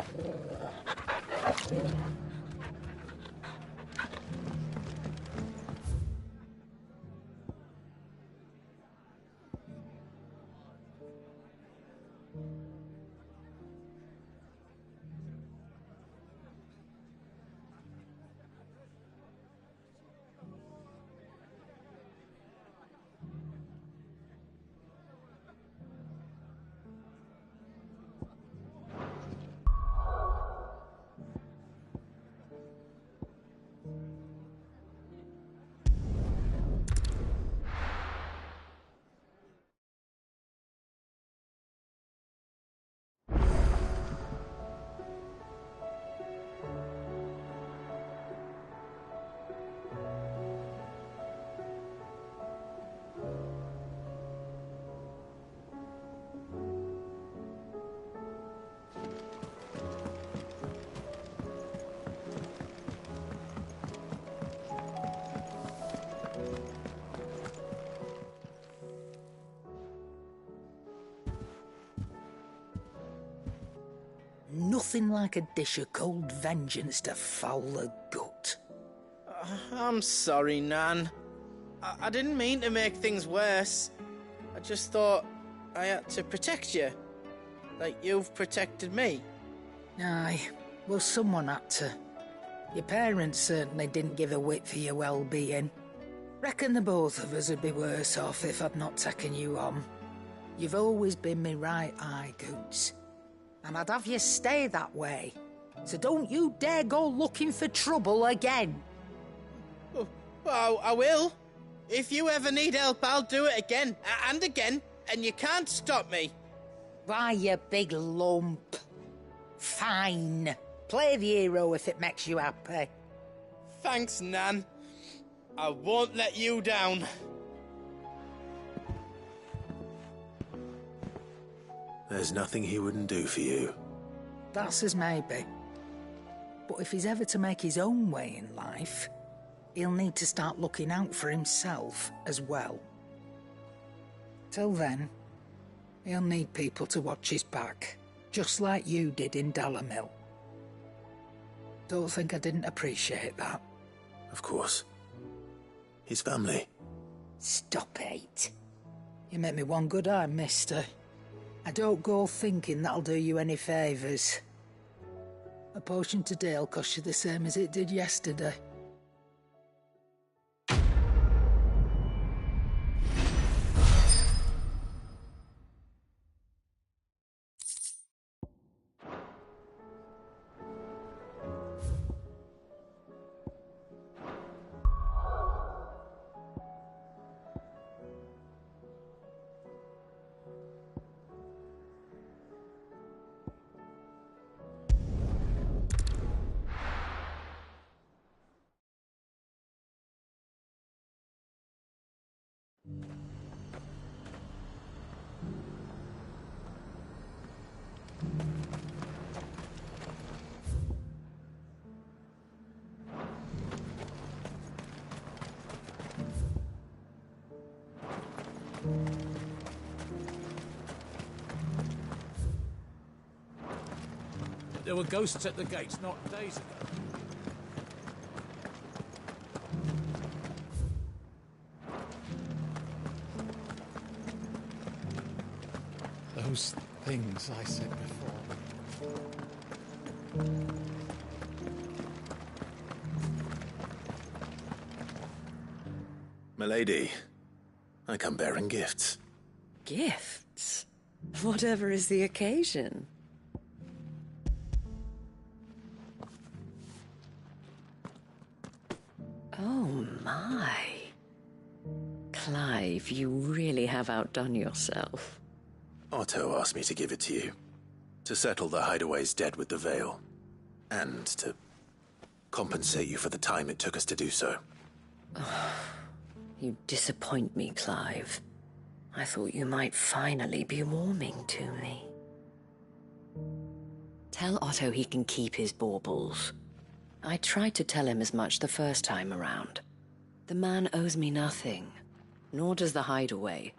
B: Nothing like a dish of cold vengeance to foul the gut.
X: I'm sorry, Nan. I didn't mean to make things worse. I just thought I had to protect you. Like you've protected me.
B: Aye, well, someone had to. Your parents certainly didn't give a whit for your well-being. Reckon the both of us would be worse off if I'd not taken you on. You've always been me right eye, Goots. And I'd have you stay that way. So don't you dare go looking for trouble again.
X: Well, I will. If you ever need help, I'll do it again and again, and you can't stop me.
B: Why, you big lump. Fine. Play the hero if it makes you happy.
X: Thanks, Nan. I won't let you down.
D: There's nothing he wouldn't do for you.
B: That's as maybe. But if he's ever to make his own way in life, he'll need to start looking out for himself as well. Till then, he'll need people to watch his back, just like you did in Dalamil. Don't think I didn't appreciate that.
D: Of course. His family.
B: Stop it. You make me one good eye, mister. I don't go thinking that'll do you any favours. A potion today'll cost you the same as it did yesterday.
M: There were ghosts at the gates not days ago.
F: Those things I said before.
D: Milady, I come bearing gifts.
E: Gifts? Whatever is the occasion. Oh my. Clive, you really have outdone yourself.
D: Otto asked me to give it to you. To settle the Hideaway's debt with the Veil. And to compensate you for the time it took us to do so.
E: You disappoint me, Clive. I thought you might finally be warming to me. Tell Otto he can keep his baubles. I tried to tell him as much the first time around. The man owes me nothing, nor does the Hideaway.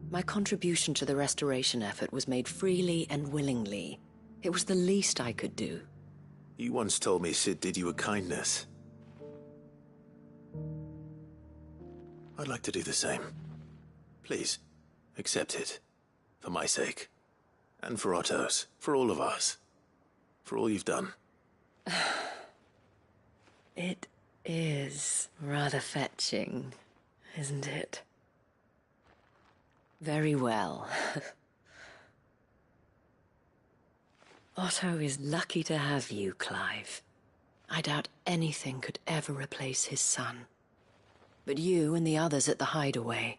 E: My contribution to the restoration effort was made freely and willingly. It was the least I could do.
D: You once told me Cid did you a kindness. I'd like to do the same. Please, accept it. For my sake. And for Otto's. For all of us. For all you've done.
E: It is rather fetching, isn't it? Very well. Otto is lucky to have you, Clive. I doubt anything could ever replace his son. But you and the others at the hideaway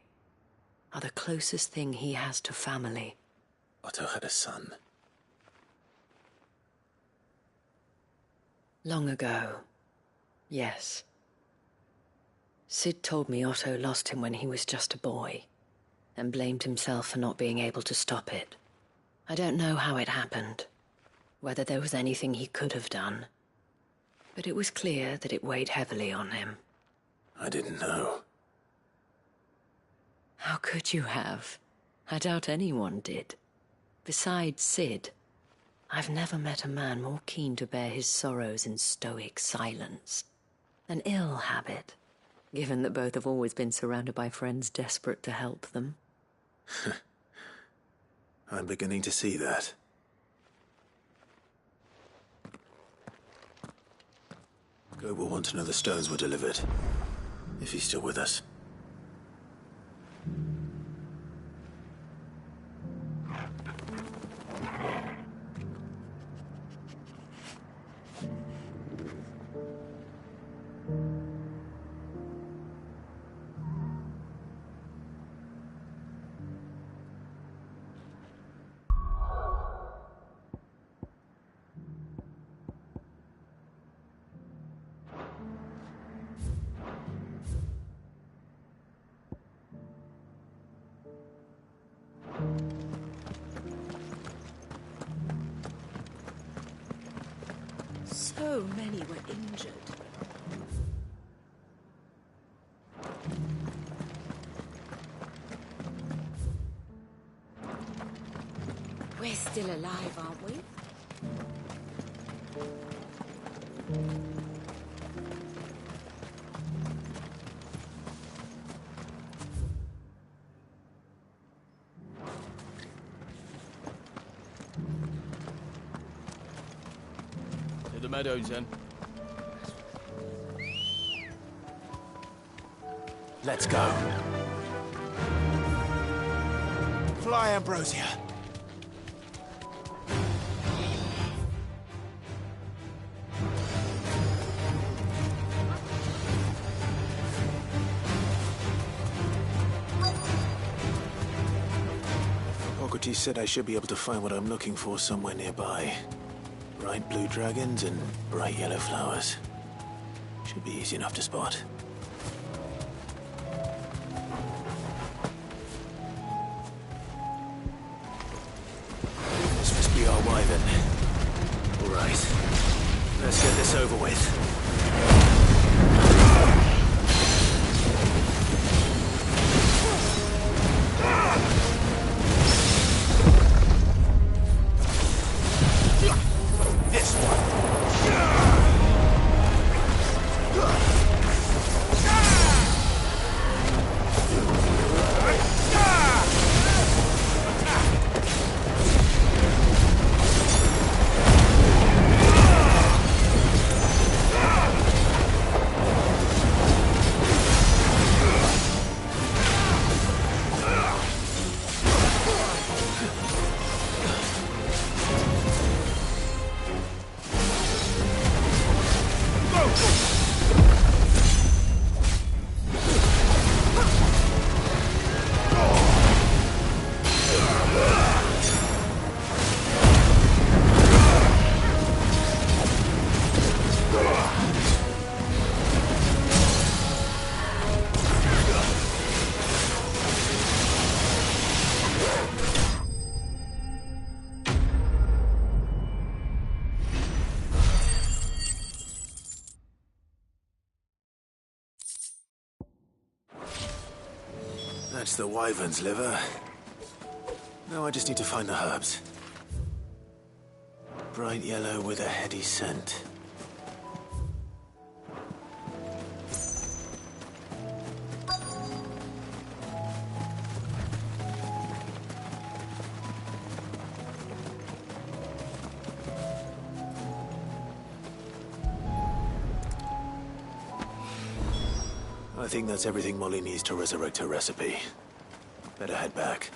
E: are the closest thing he has to family.
D: Otto had a son.
E: Long ago, yes. Cid told me Otto lost him when he was just a boy, and blamed himself for not being able to stop it. I don't know how it happened, whether there was anything he could have done, but it was clear that it weighed heavily on him.
D: I didn't know.
E: How could you have? I doubt anyone did. Besides Cid, I've never met a man more keen to bear his sorrows in stoic silence. An ill habit, given that both have always been surrounded by friends desperate to help them.
D: I'm beginning to see that. Gob will want to know the stones were delivered, if he's still with us.
U: So many were injured. We're still alive, aren't we?
H: To the meadows, then.
D: Let's go. Fly, Ambrosia. Ogety said I should be able to find what I'm looking for somewhere nearby. Bright blue dragons and bright yellow flowers. Should be easy enough to spot. This must be our wyvern. All right. Let's get this over with. This one. That's the wyvern's liver. Now I just need to find the herbs. bright yellow with a heady scent. I think that's everything Molly needs to resurrect her recipe. Better head back.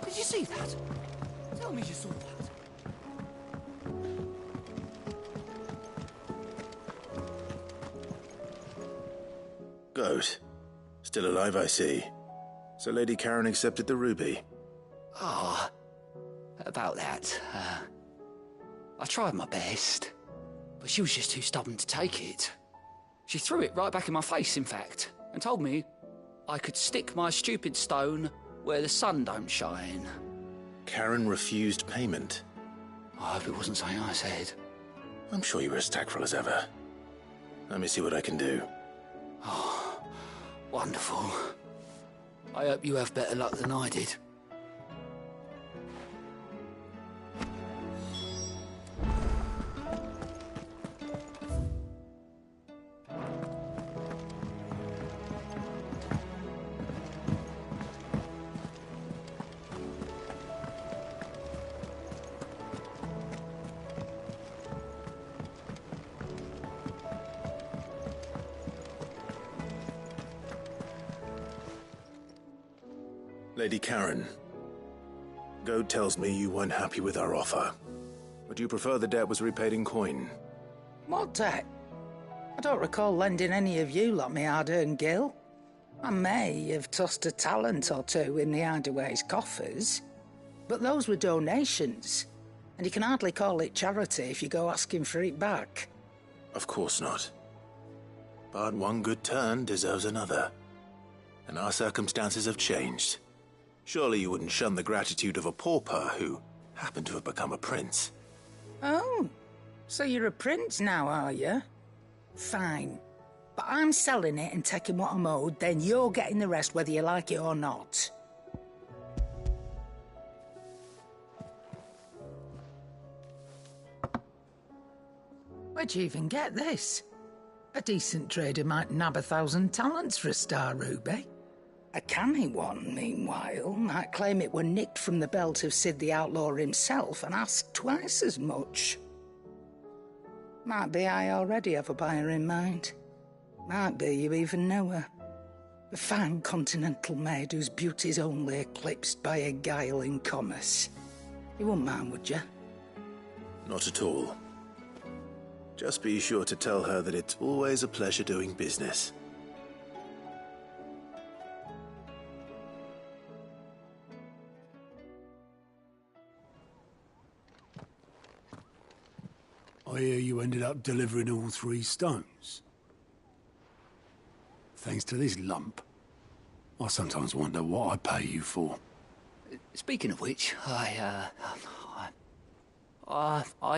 T: Did you see that? Tell me you saw that.
D: Goat. Still alive, I see. So Lady Karen accepted the ruby.
I: Ah, about that. I tried my best, but she was just too stubborn to take it. She threw it right back in my face, in fact, and told me I could stick my stupid stone where the sun don't shine.
D: Karen refused payment.
I: I hope it wasn't something I said.
D: I'm sure you were as tactful as ever. Let me see what I can do.
I: Oh, wonderful. I hope you have better luck than I did.
D: Lady Karen, Goad tells me you weren't happy with our offer. Would you prefer the debt was repaid in coin?
B: What debt? I don't recall lending any of you lot me hard-earned gil. I may have tossed a talent or two in the Hideaway's coffers, but those were donations, and you can hardly call it charity if you go asking for it back.
D: Of course not. But one good turn deserves another. And our circumstances have changed. Surely you wouldn't shun the gratitude of a pauper who happened to have become a prince.
B: Oh, so you're a prince now, are you? Fine. But I'm selling it and taking what I'm owed, then you're getting the rest whether you like it or not. Where'd you even get this? A decent trader might nab 1,000 talents for a star ruby. A canny one, meanwhile, might claim it were nicked from the belt of Sid the Outlaw himself and ask twice as much. Might be I already have a buyer in mind. Might be you even know her. A fine continental maid whose beauty's only eclipsed by a guile in commerce. You wouldn't mind, would you?
D: Not at all. Just be sure to tell her that it's always a pleasure doing business.
G: I hear you ended up delivering all 3 stones. Thanks to this lump. I sometimes wonder what I pay you for.
I: Speaking of which, I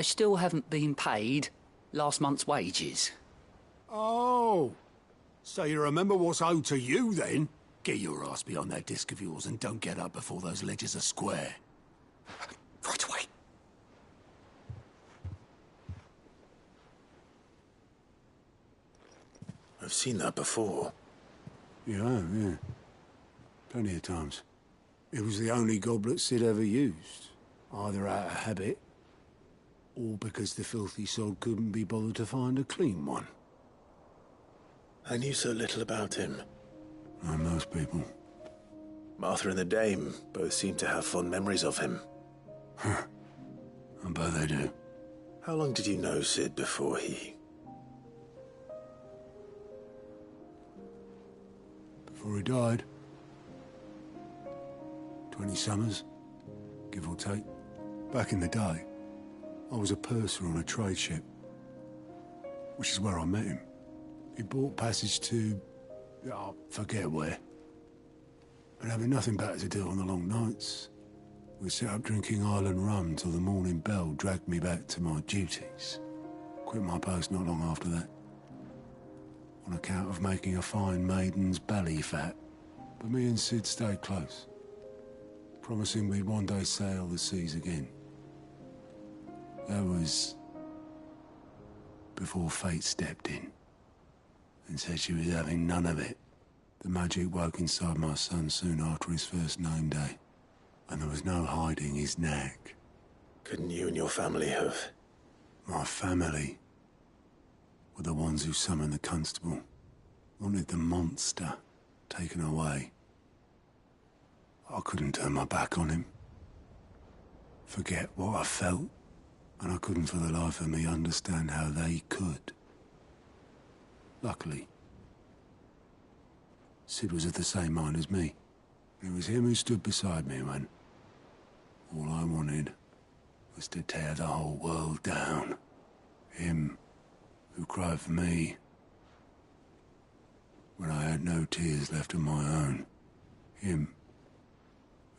I: still haven't been paid last month's wages.
G: Oh, so you remember what's owed to you then? Get your ass behind that disc of yours and don't get up before those ledgers are square.
I: Right away.
D: I've seen that before.
G: You have, yeah. Plenty of times. It was the only goblet Sid ever used. Either out of habit, or because the filthy sod couldn't be bothered to find a clean one.
D: I knew so little about him.
G: Like most people.
D: Martha and the Dame both seem to have fond memories of him.
G: I bet they do.
D: How long did you know Sid before he...
G: Before he died. 20 summers, give or take. Back in the day, I was a purser on a trade ship, which is where I met him. He bought passage to... I forget where. And having nothing better to do on the long nights, we set up drinking island rum till the morning bell dragged me back to my duties. Quit my post not long after that, on account of making a fine maiden's belly fat. But me and Sid stayed close, promising we'd one day sail the seas again. That was before fate stepped in and said she was having none of it. The magic woke inside my son soon after his first name day, and there was no hiding his knack.
D: Couldn't you and your family have?
G: My family were the ones who summoned the constable, wanted the monster taken away. I couldn't turn my back on him, forget what I felt, and I couldn't for the life of me understand how they could. Luckily, Sid was of the same mind as me. It was him who stood beside me when all I wanted was to tear the whole world down. Him who cried for me when I had no tears left of my own. Him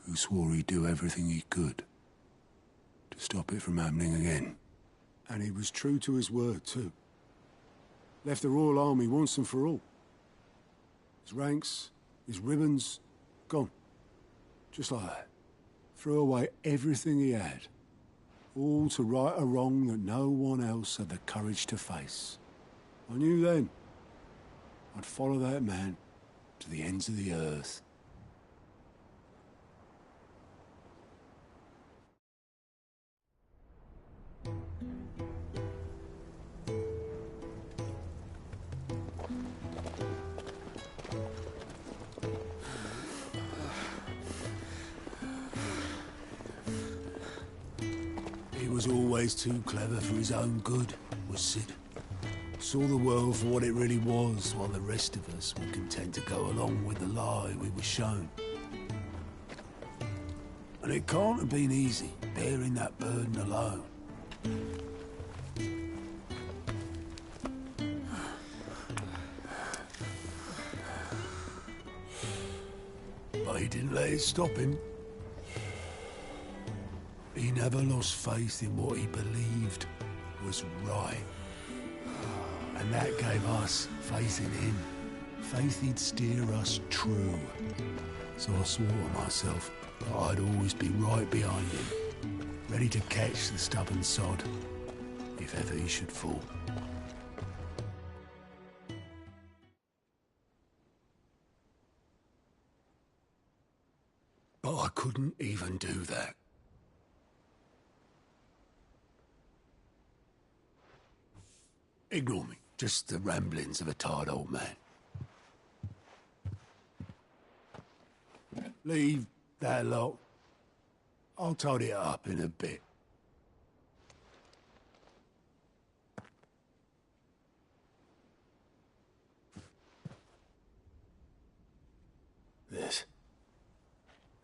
G: who swore he'd do everything he could to stop it from happening again. And he was true to his word, too. Left the Royal Army once and for all. His ranks, his ribbons, gone. Just like that. Threw away everything he had. All to right a wrong that no one else had the courage to face. I knew then I'd follow that man to the ends of the earth. He was always too clever for his own good, was Sid. Saw the world for what it really was, while the rest of us were content to go along with the lie we were shown. And it can't have been easy, bearing that burden alone. But he didn't let it stop him. He never lost faith in what he believed was right. And that gave us faith in him. Faith he'd steer us true. So I swore to myself that I'd always be right behind him, ready to catch the stubborn sod, if ever he should fall. But I couldn't even do that. Ignore me. Just the ramblings of a tired old man. Leave that lot. I'll tidy it up in a bit.
D: This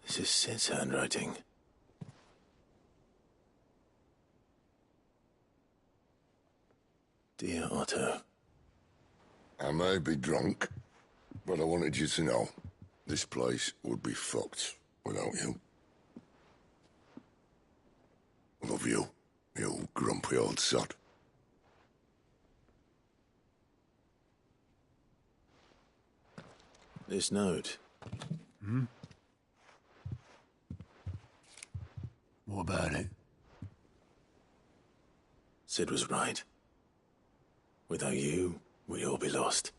D: is Sid's handwriting. Dear Otto.
J: I may be drunk, but I wanted you to know this place would be fucked without you. Love you, you grumpy old sod.
D: This note.
G: Hmm? What about it?
D: Sid was right. Without you, we'd all be lost.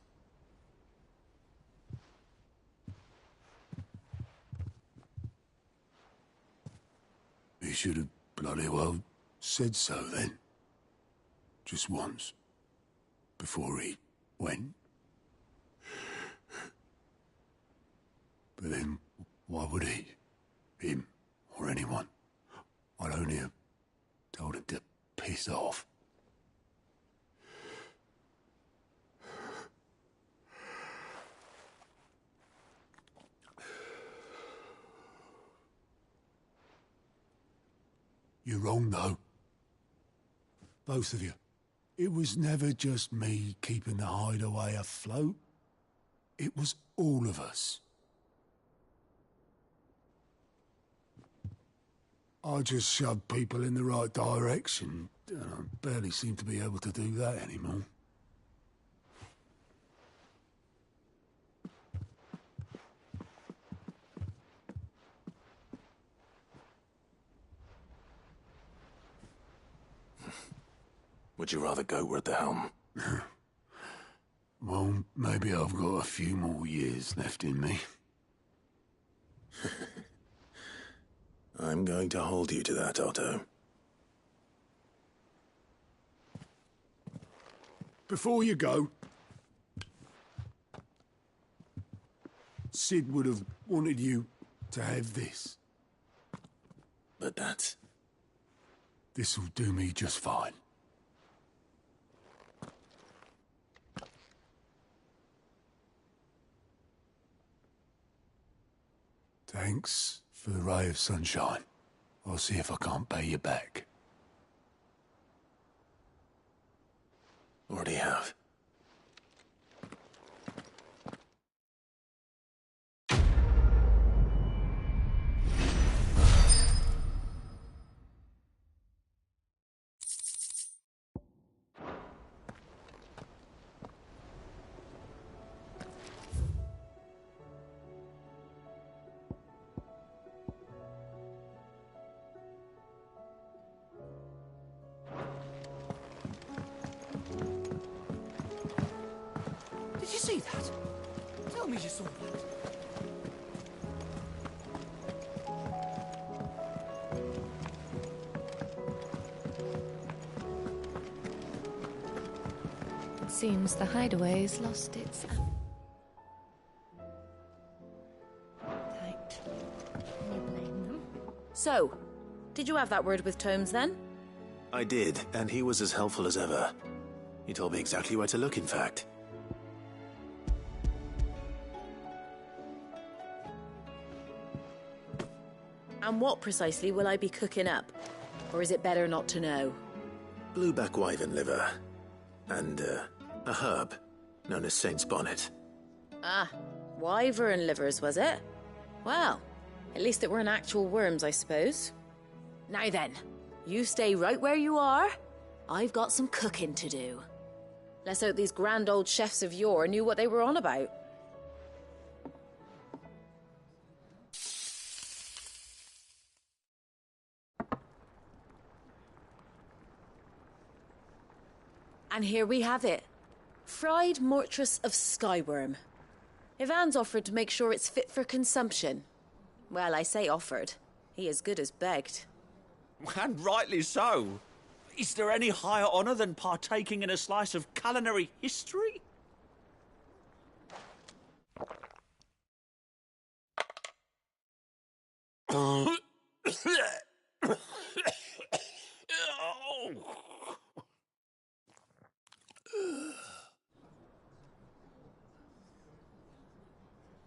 G: He should have bloody well said so then. Just once. Before he went. But then, why would he? Him, or anyone? I'd only have told him to piss off. You're wrong, though. Both of you. It was never just me keeping the hideaway afloat. It was all of us. I just shoved people in the right direction, and I barely seem to be able to do that anymore.
D: Would you rather go at the helm?
G: Well, maybe I've got a few more years left in me.
D: I'm going to hold you to that, Otto.
G: Before you go, Sid would have wanted you to have this.
D: But that's...
G: This'll do me just fine. Thanks for the ray of sunshine. I'll see if I can't pay you back.
D: Already have.
I: Did you see that? Tell me you saw that.
N: It seems the hideaway's lost its appetite. Can you blame them?
E: So, did you have that word with Tomes then?
D: I did, and he was as helpful as ever. He told me exactly where to look, in fact.
E: And what precisely will I be cooking up? Or is it better not to know?
D: Blueback wyvern liver. And, a herb known as Saint's Bonnet.
E: Ah, wyvern livers, was it? Well, at least it weren't actual worms, I suppose. Now then, you stay right where you are. I've got some cooking to do. Let's hope these grand old chefs of yore knew what they were on about. And here we have it. Fried mortress of skyworm. Ivan's offered to make sure it's fit for consumption. Well, I say offered. He as good as begged.
O: And rightly so. Is there any higher honour than partaking in a slice of culinary history?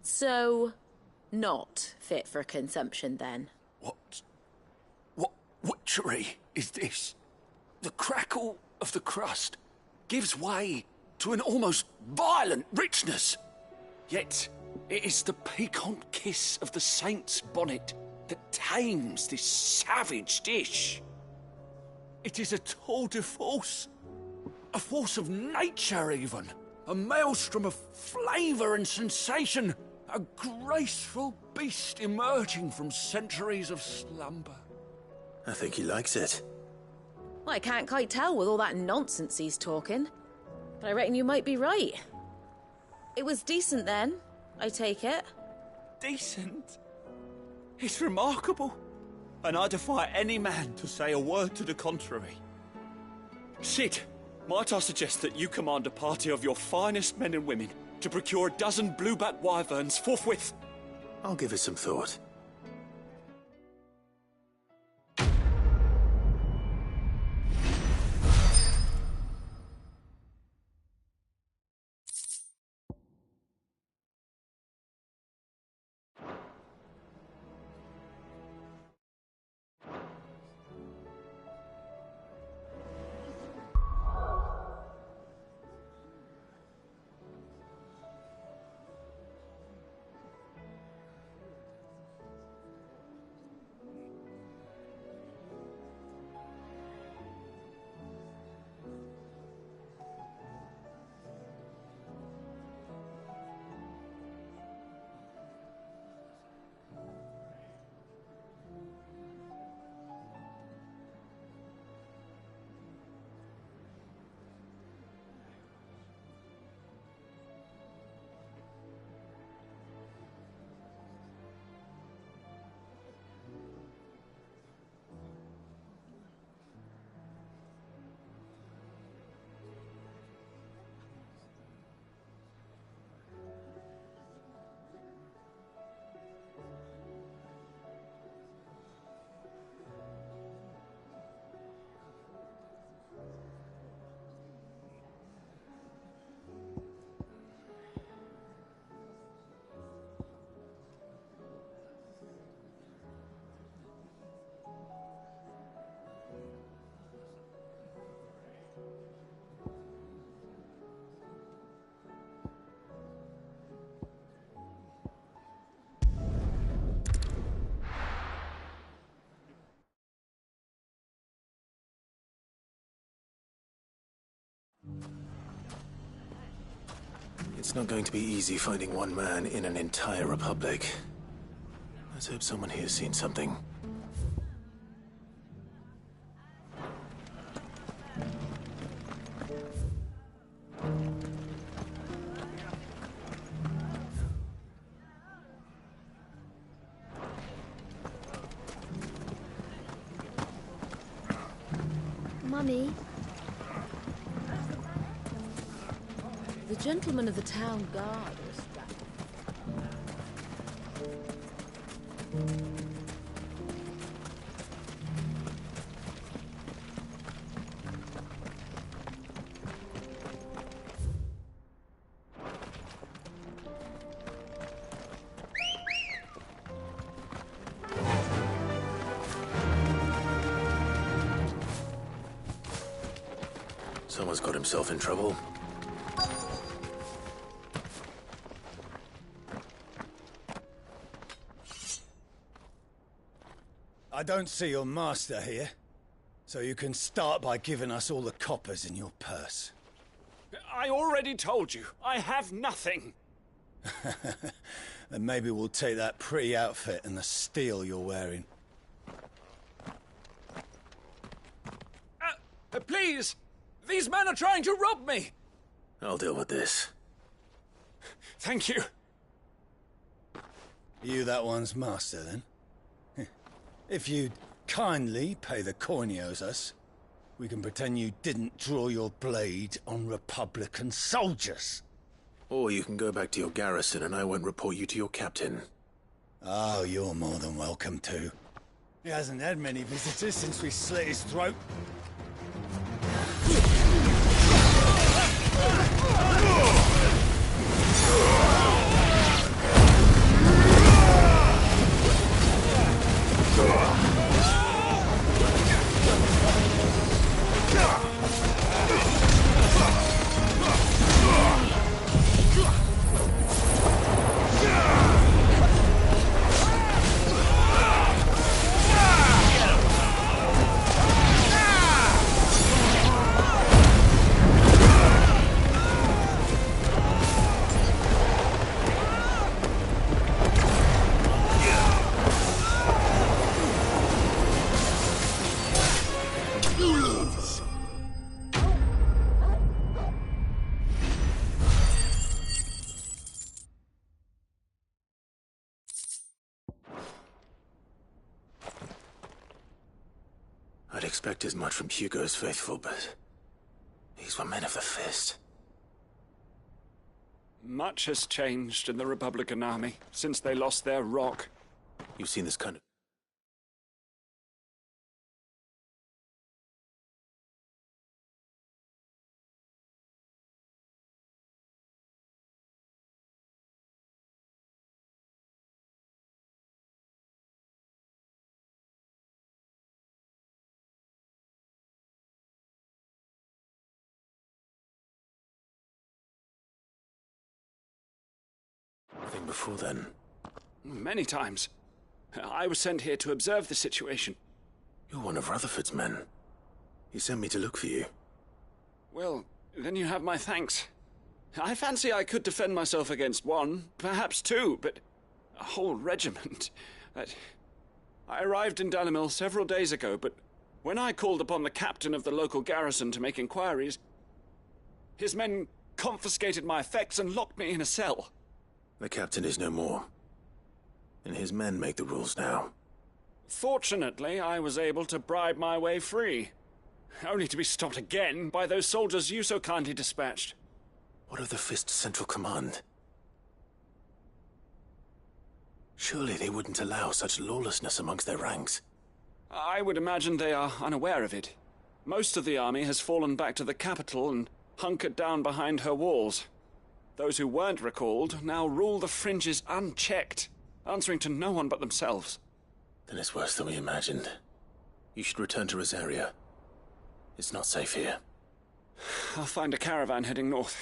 E: So, not fit for consumption then?
K: What witchery is this? The crackle of the crust gives way to an almost violent richness. Yet, it is the piquant kiss of the saint's bonnet that tames this savage dish. It is a tour de force. A force of nature, even. A maelstrom of flavour and sensation. A graceful beast emerging from centuries of slumber.
D: I think he likes it.
E: Well, I can't quite tell with all that nonsense he's talking. But I reckon you might be right. It was decent then, I take it.
O: Decent? It's remarkable. And I defy any man to say a word to the contrary. Sid, might I suggest that you command a party of your finest men and women to procure a dozen blueback wyverns forthwith?
D: I'll give it some thought. It's not going to be easy finding one man in an entire republic. Let's hope someone here's seen something.
V: Mummy? The gentleman of the town guard was
D: Someone's got himself in trouble.
G: I don't see your master here, so you can start by giving us all the coppers in your purse.
O: I already told you, I have nothing.
G: Then maybe we'll take that pretty outfit and the steel you're wearing.
O: Please! These men are trying to rob me!
D: I'll deal with this.
O: Thank you.
G: You that one's master, then? If you'd kindly pay the coin he owes us, we can pretend you didn't draw your blade on Republican soldiers.
D: Or you can go back to your garrison and I won't report you to your captain.
G: Oh, you're more than welcome to. He hasn't had many visitors since we slit his throat.
D: I'd expect as much from Hugo's faithful, but these were men of the fist.
O: Much has changed in the Republican army since they lost their rock.
D: You've seen this kind of... thing before then?
O: Many times. I was sent here to observe the situation.
D: You're one of Rutherford's men. He sent me to look for you.
O: Well, then you have my thanks. I fancy I could defend myself against one, perhaps two, but a whole regiment. I arrived in Dalimil several days ago, but when I called upon the captain of the local garrison to make inquiries, his men confiscated my effects and locked me in a cell.
D: The captain is no more, and his men make the rules now.
O: Fortunately, I was able to bribe my way free, only to be stopped again by those soldiers you so kindly dispatched.
D: What of the Fist's Central Command? Surely they wouldn't allow such lawlessness amongst their ranks.
O: I would imagine they are unaware of it. Most of the army has fallen back to the capital and hunkered down behind her walls. Those who weren't recalled now rule the fringes unchecked, answering to no one but themselves.
D: Then it's worse than we imagined. You should return to Rosaria. It's not safe here.
O: I'll find a caravan heading north.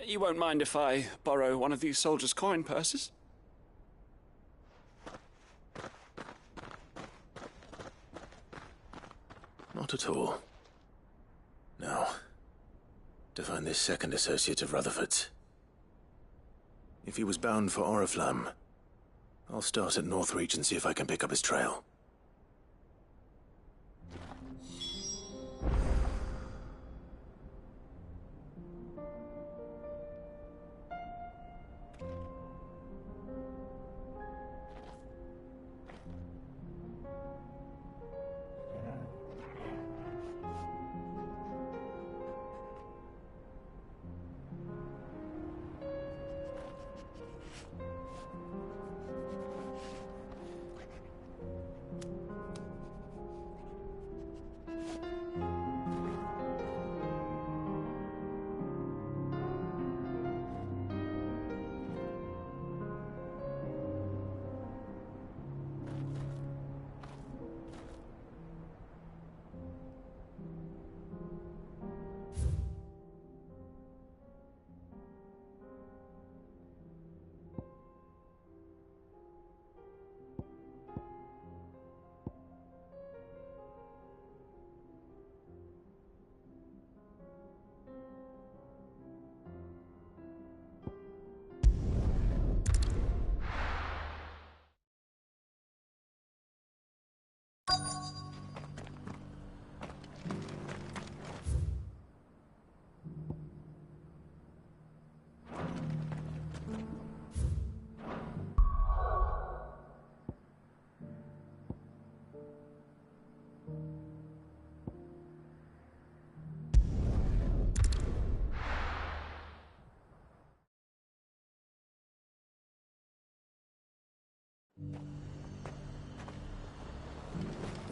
O: You won't mind if I borrow one of these soldiers' coin purses?
D: Not at all. Now, to find this second associate of Rutherford's. If he was bound for Oriflamme, I'll start at Northreach and see if I can pick up his trail.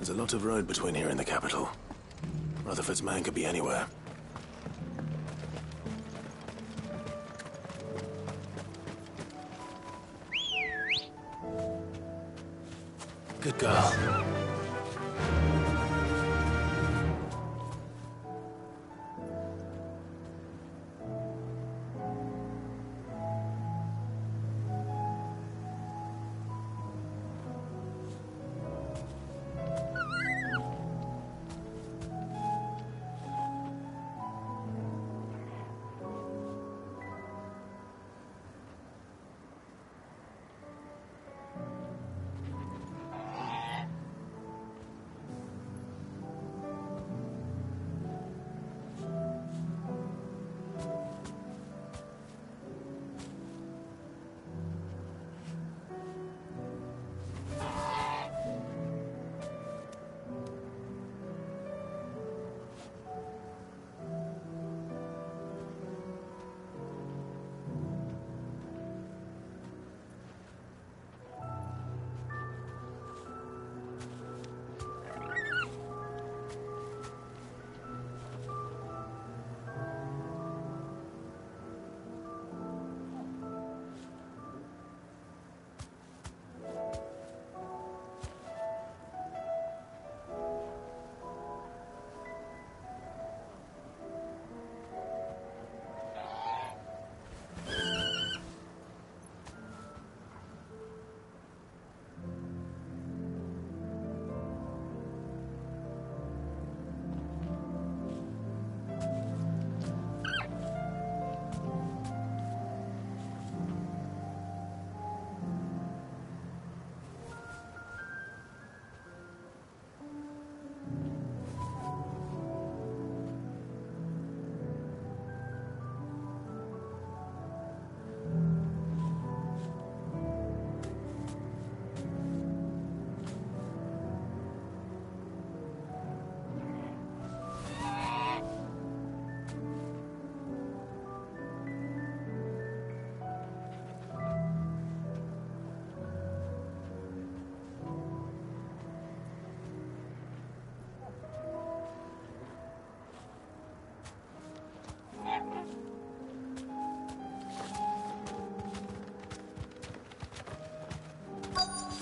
D: There's a lot of road between here and the capital. Rutherford's man could be anywhere. Good girl.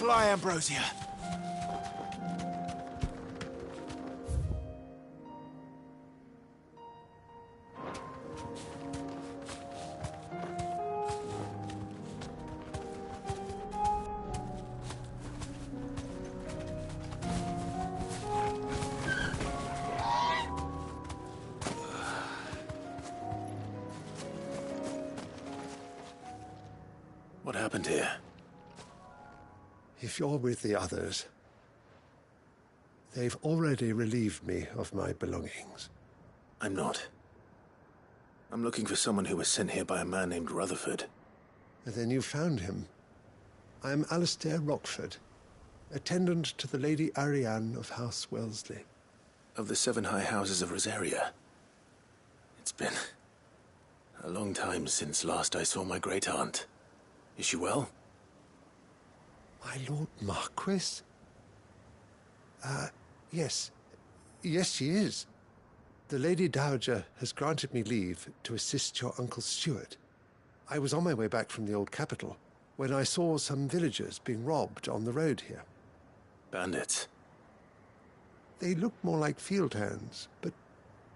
C: Fly, Ambrosia.
D: happened here?
C: If you're with the others, they've already relieved me of my belongings.
D: I'm not. I'm looking for someone who was sent here by a man named Rutherford.
C: Then you found him. I am Alistair Rockford, attendant to the Lady Ariane of House Wellesley.
D: Of the 7 high houses of Rosaria. It's been a long time since last I saw my great-aunt. Is she well?
C: My Lord Marquis? Yes. Yes, she is. The Lady Dowager has granted me leave to assist your Uncle Stuart. I was on my way back from the old capital when I saw some villagers being robbed on the road here.
D: Bandits?
C: They looked more like field hands, but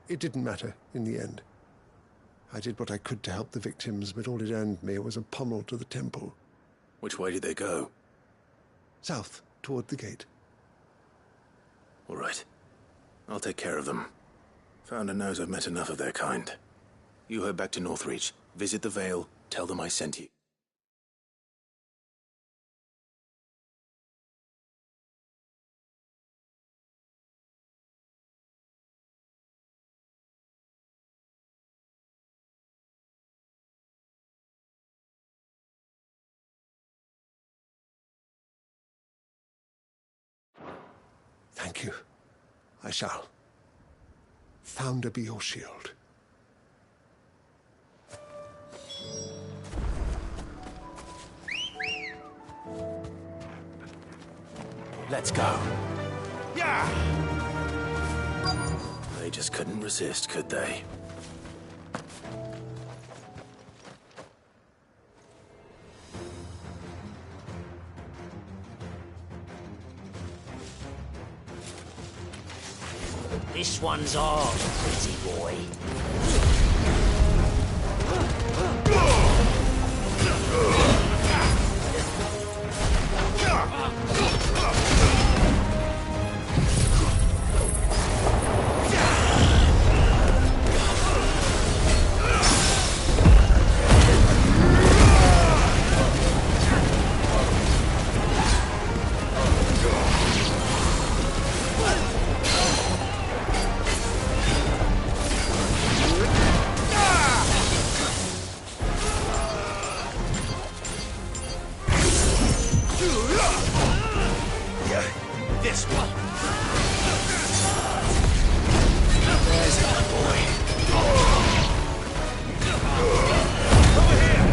C: it didn't matter in the end. I did what I could to help the victims, but all it earned me was a pommel to the temple.
D: Which way did they go?
C: South, toward the gate.
D: All right. I'll take care of them. Founder knows I've met enough of their kind. You head back to Northreach, visit the Vale, tell them I sent you.
C: Thank you. I shall. Founder be your shield.
T: Let's go.
D: Yeah! They just couldn't resist, could they?
T: This one's ours, pretty boy. This one. There's that boy. Over here.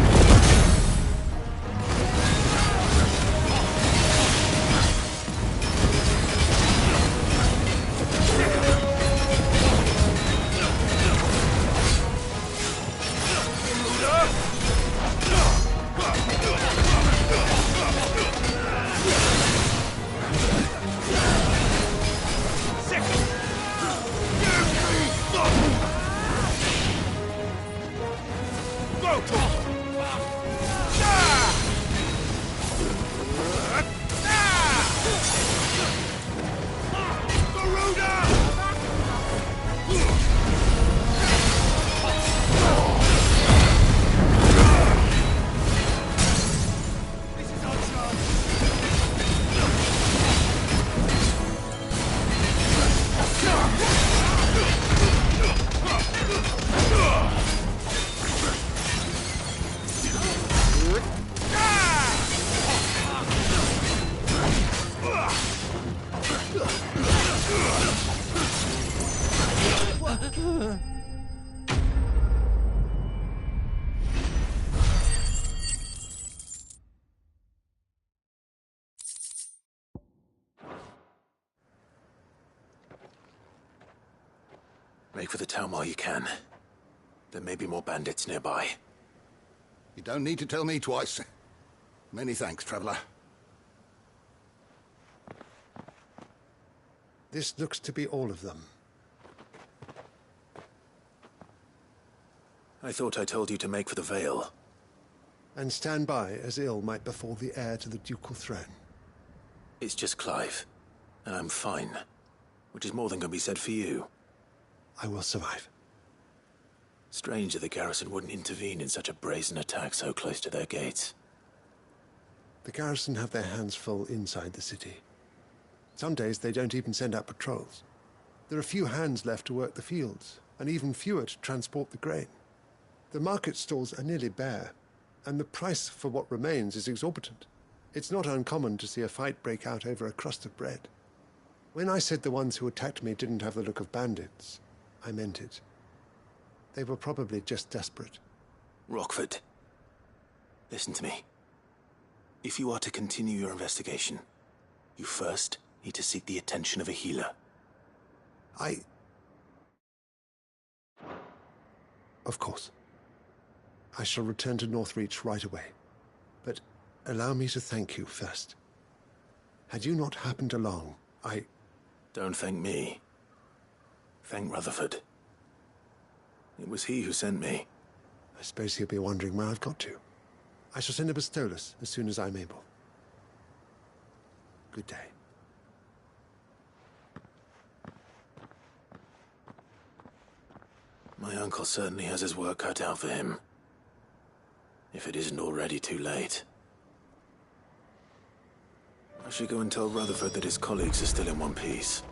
D: Make for the town while you can. There may be more bandits nearby.
P: You don't need to tell me twice. Many thanks, traveler.
C: This looks to be all of them.
D: I thought I told you to make for the Vale.
C: And stand by as ill might befall the heir to the ducal throne.
D: It's just Clive, and I'm fine. Which is more than can be said for you.
C: I will survive.
D: Strange that the garrison wouldn't intervene in such a brazen attack so close to their gates.
C: The garrison have their hands full inside the city. Some days they don't even send out patrols. There are few hands left to work the fields, and even fewer to transport the grain. The market stalls are nearly bare, and the price for what remains is exorbitant. It's not uncommon to see a fight break out over a crust of bread. When I said the ones who attacked me didn't have the look of bandits, I meant it. They were probably just desperate.
D: Rockford, listen to me. If you are to continue your investigation, you first need to seek the attention of a healer.
C: Of course. I shall return to Northreach right away. But allow me to thank you first. Had you not happened along,
D: Don't thank me. Thank Rutherford. It was he who sent me.
C: I suppose he'll be wondering where I've got to. I shall send him a stolus as soon as I'm able. Good day.
D: My uncle certainly has his work cut out for him. If it isn't already too late. I should go and tell Rutherford that his colleagues are still in one piece.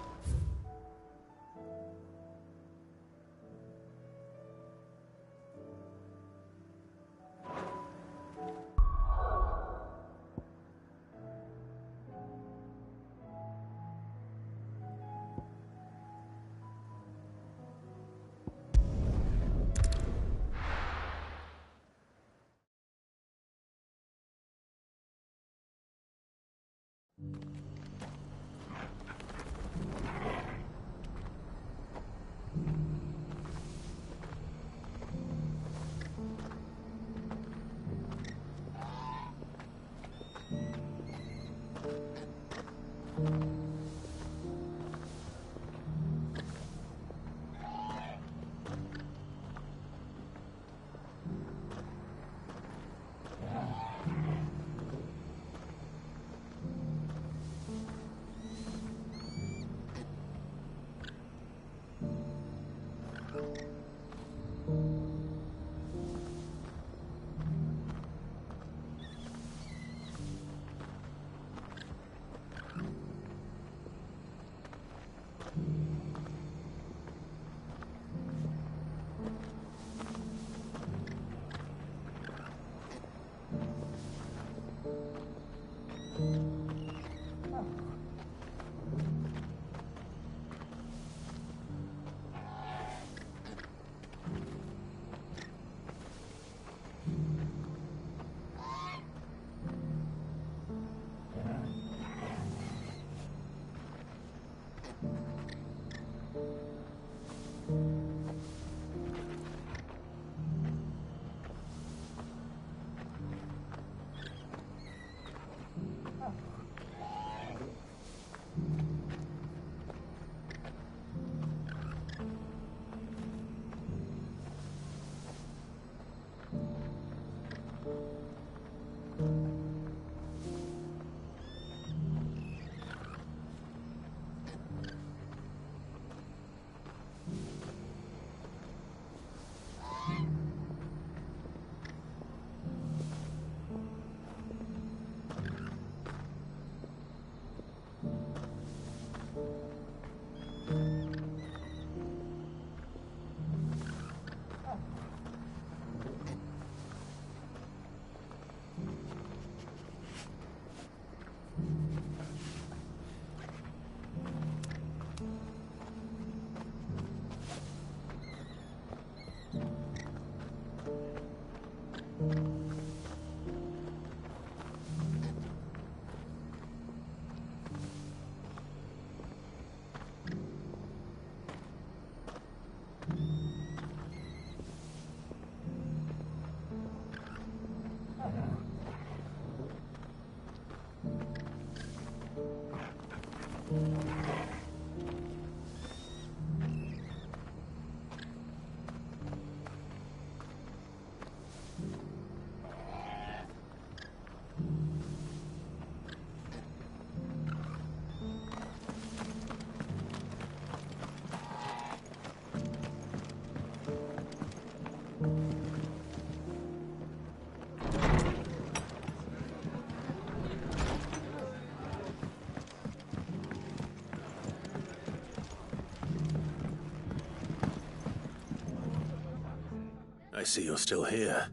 D: I see you're still here.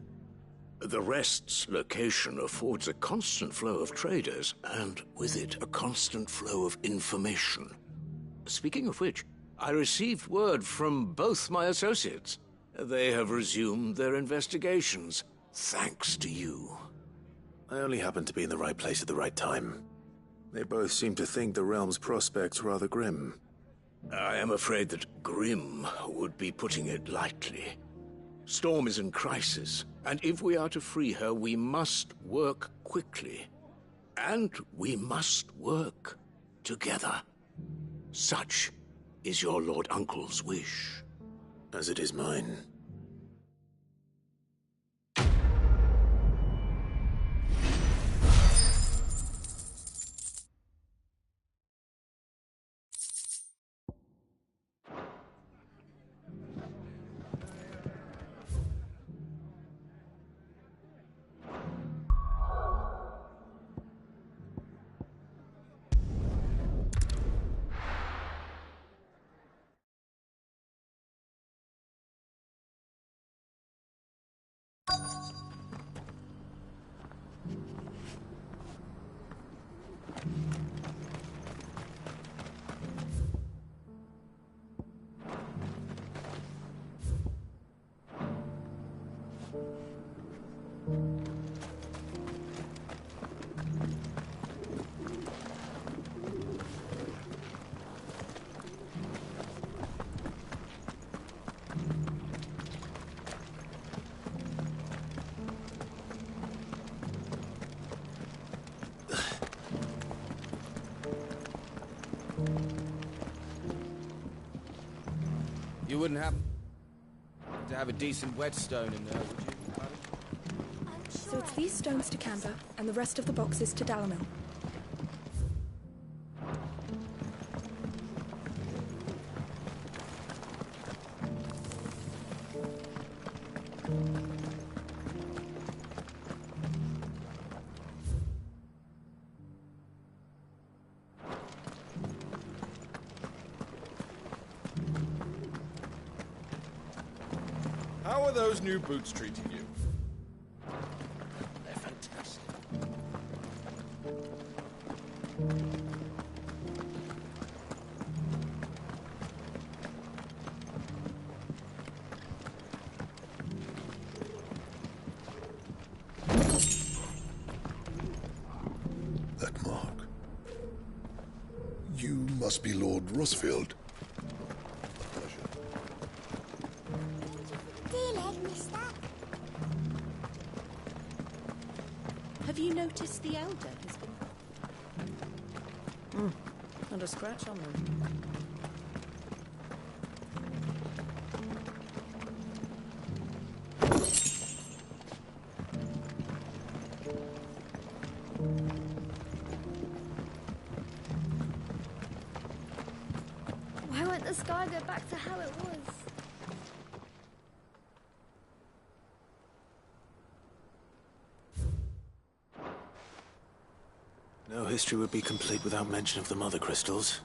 K: The Rest's location affords a constant flow of traders, and with it, a constant flow of information. Speaking of which, I received word from both my associates. They have resumed their investigations, thanks to you.
D: I only happened to be in the right place at the right time. They both seem to think the realm's prospects rather grim.
K: I am afraid that grim would be putting it lightly. Storm is in crisis, and if we are to free her, we must work quickly. And we must work together. Such is your Lord Uncle's wish.
D: As it is mine.
A: You wouldn't happen to have a decent whetstone in there, would you?
Q: So it's these stones to Canberra, and the rest of the boxes to Dalamil.
F: How are those new boots treating you?
T: They're fantastic.
J: That mark. You must be Lord Rosfield.
E: Have you noticed the elder has been... Not a scratch on them.
R: Why won't the sky go back to how it was?
D: No history would be complete without mention of the mother crystals.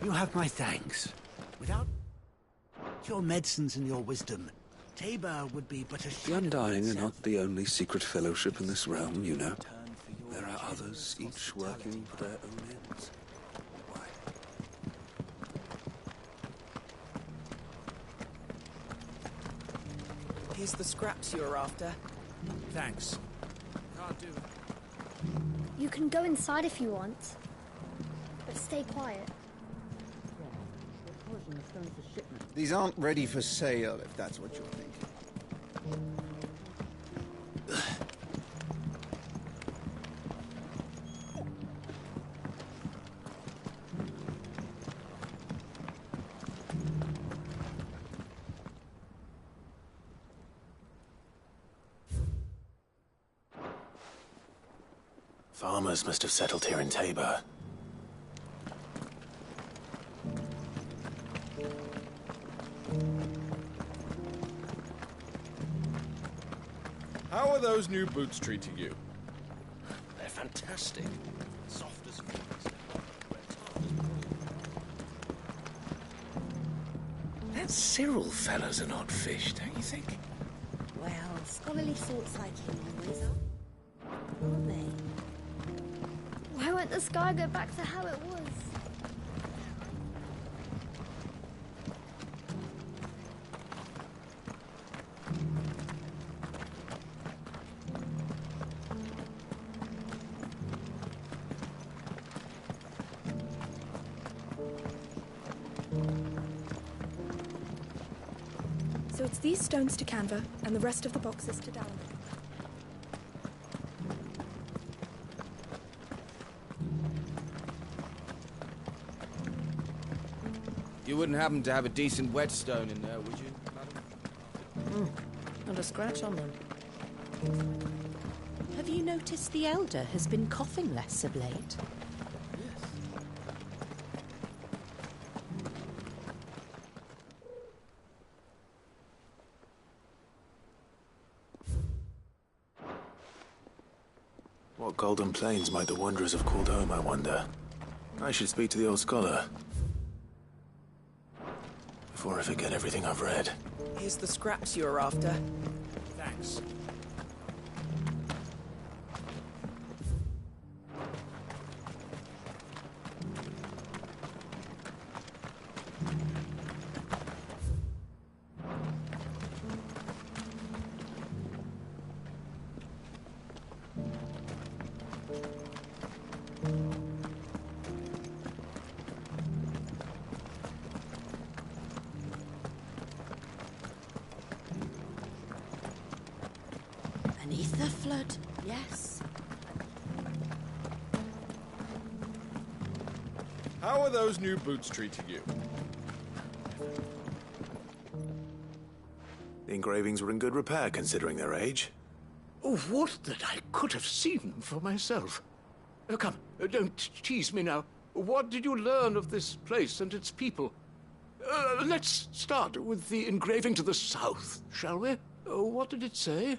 G: You have my thanks. Without your medicines and your wisdom, Tabor would be but a...
W: The Undying are not the only secret fellowship in this realm, you know. There are others, each working for their own ends.
S: Here's the scraps you were after.
G: Thanks.
S: Can't do.
R: You can go inside if you want. but stay quiet.
L: These aren't ready for sale, if that's what you're thinking.
D: Farmers must have settled here in Tabor.
F: How are those new boots treating you? They're fantastic. Soft as
K: That Cyril fellow's an odd fish, don't you think?
M: Well, scholarly sorts like him always are, aren't they?
R: Why won't the sky go back to how it was?
Q: So it's these stones to Canva, and the rest of the boxes to Dallas.
A: You wouldn't happen to have a decent whetstone in there, would you, madam?
E: Not a scratch on them. Have you noticed the elder has been coughing less of late?
D: What golden plains might the wanderers have called home, I wonder? I should speak to the old scholar. Before I forget everything I've read.
S: Here's the scraps you were after.
F: Thanks.
E: Beneath the flood, yes.
F: How are those new boots treating you?
D: The engravings were in good repair, considering their age.
K: Oh, would that I could have seen them for myself. Come, don't tease me now. What did you learn of this place and its people? Let's start with the engraving to the south, shall we? What did it say?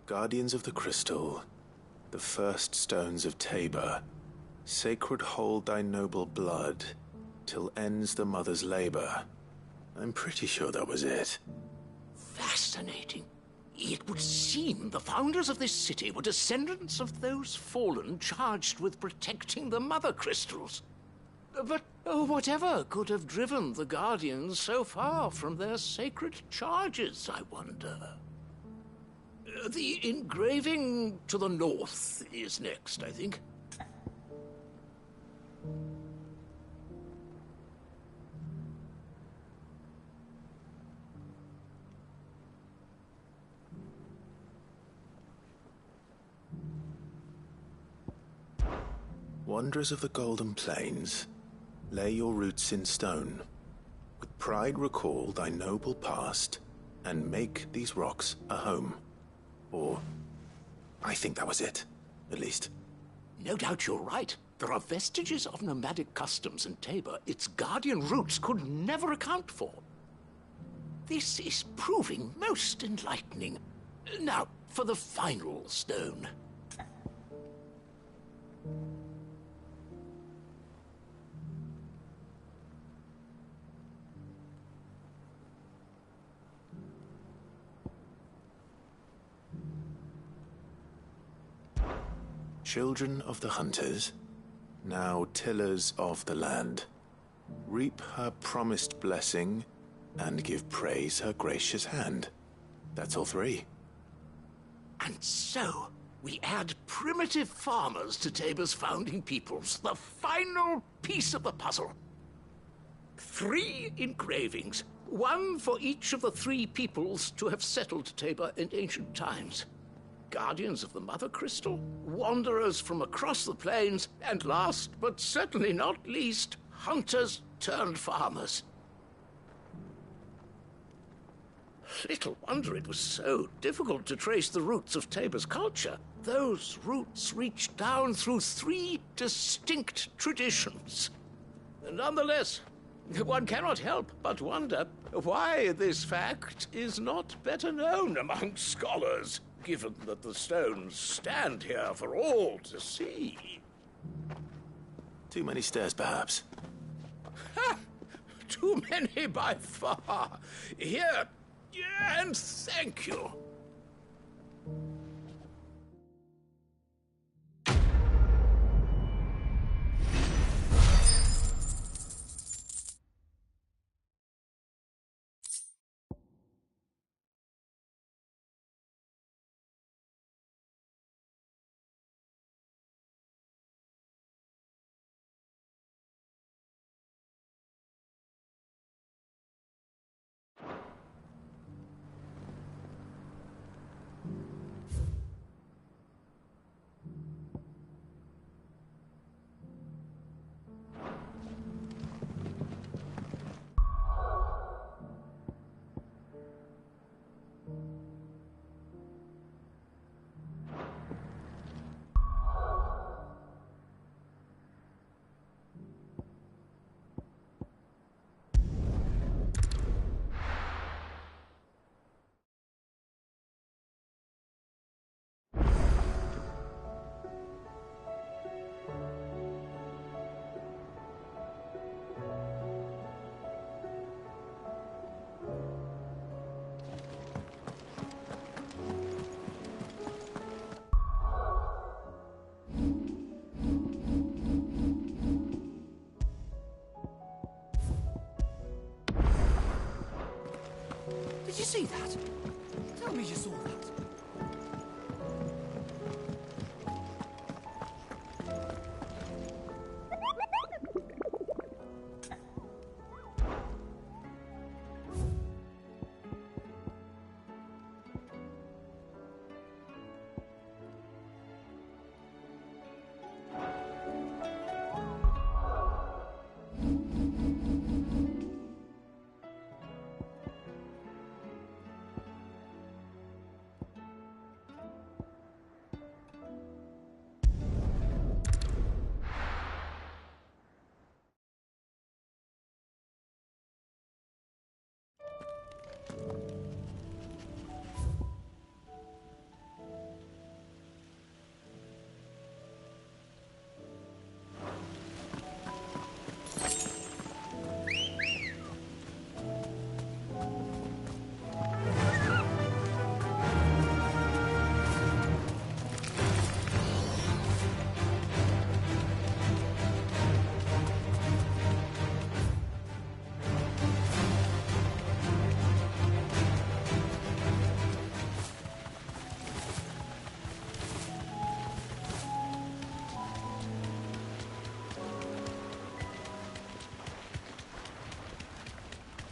D: Guardians of the Crystal, the first stones of Tabor, sacred hold thy noble blood, till ends the mother's labor. I'm pretty sure that was it.
K: Fascinating. It would seem the founders of this city were descendants of those fallen charged with protecting the mother crystals. But whatever could have driven the Guardians so far from their sacred charges, I wonder? The engraving to the north is next, I think.
D: Wanderers of the Golden Plains, lay your roots in stone. With pride recall thy noble past, and make these rocks a home. Or, I think that was it, at least.
K: No doubt you're right. There are vestiges of nomadic customs in Tabor its guardian roots could never account for. This is proving most enlightening. Now, for the final stone.
D: Children of the hunters, now tillers of the land, reap her promised blessing and give praise her gracious hand. That's all three.
K: And so, we add primitive farmers to Tabor's founding peoples, the final piece of the puzzle. 3 engravings, one for each of the 3 peoples to have settled Tabor in ancient times. Guardians of the Mother Crystal, wanderers from across the plains, and last but certainly not least, hunters turned farmers. Little wonder it was so difficult to trace the roots of Tabor's culture. Those roots reach down through 3 distinct traditions. Nonetheless, one cannot help but wonder why this fact is not better known among scholars, given that the stones stand here for all to see.
D: Too many stairs, perhaps.
K: Ha! Too many by far. Here, and thank you.
I: Did you see that? Tell me you saw that.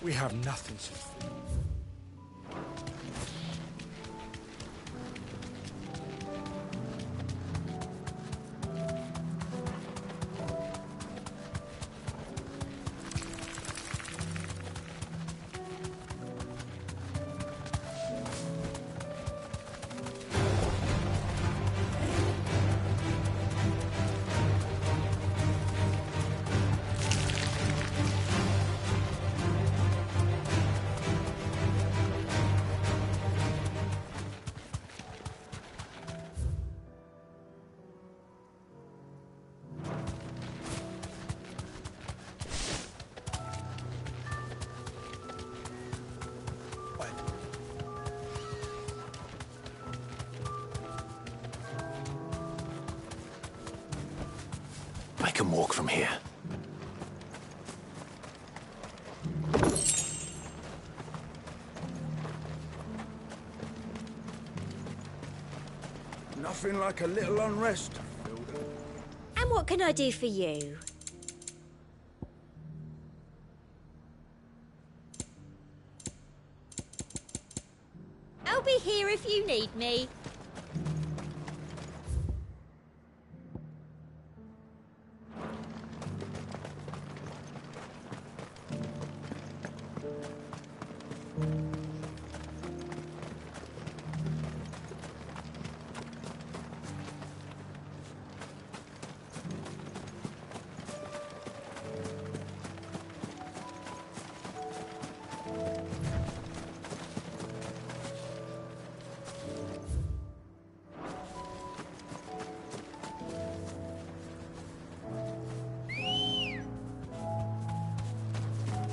B: We have nothing to fear.
D: can walk from here.
B: Nothing like a little unrest.
M: And what can I do for you? I'll be here if you need me.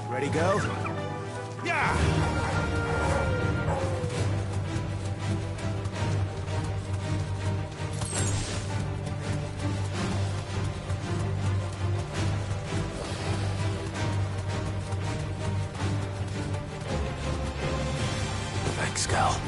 B: Ready, go? Yeah!
D: Thanks, Gal.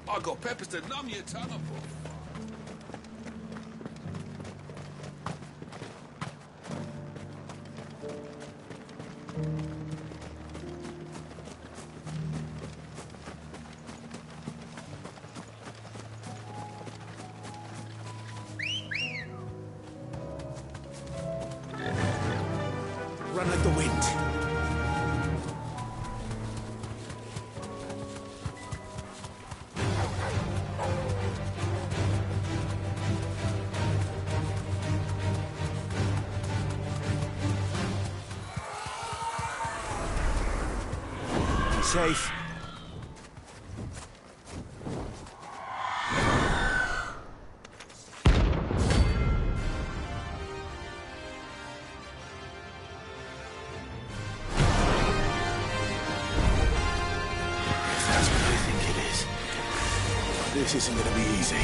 K: I got peppers to numb your tongue up.
B: Run like the wind. Safe.
D: This isn't gonna be easy.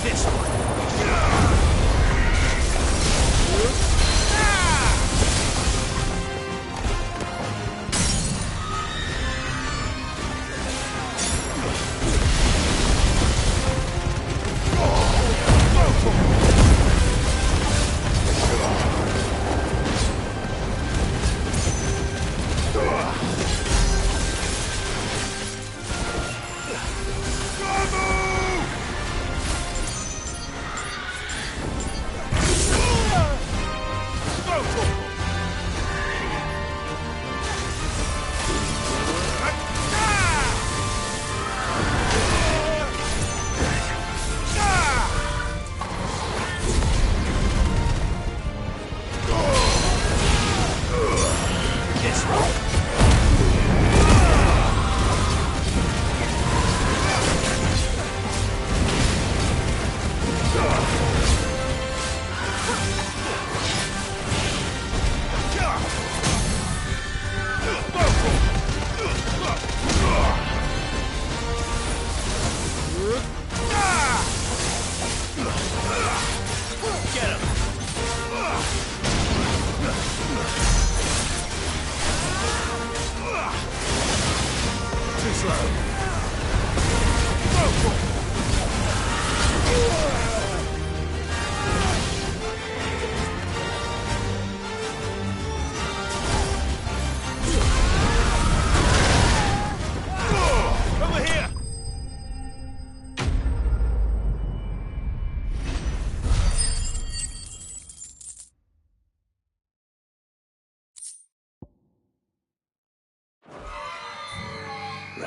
B: This one.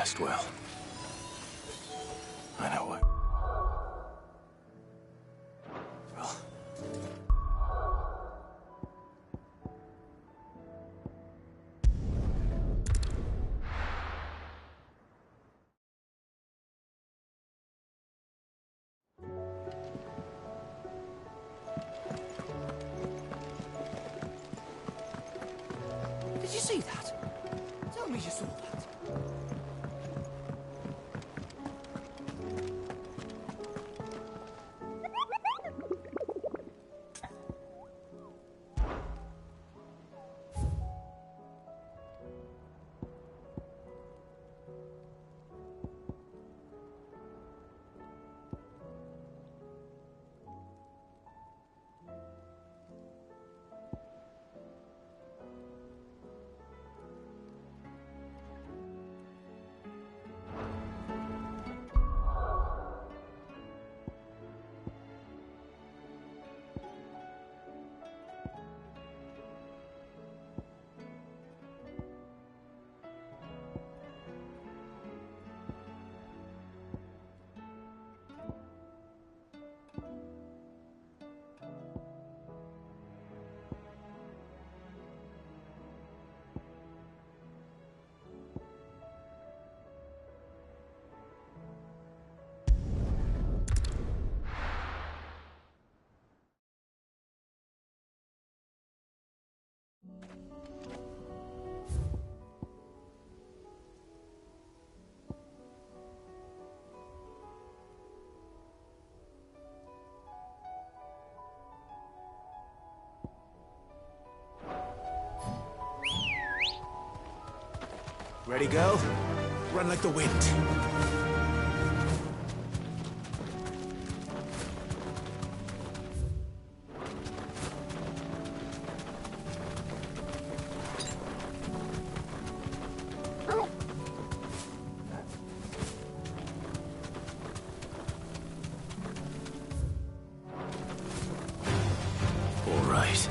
D: rest well. I know what. Well.
I: Did you see that? Tell me you saw that.
B: Ready, go? Run like the wind.
D: All right.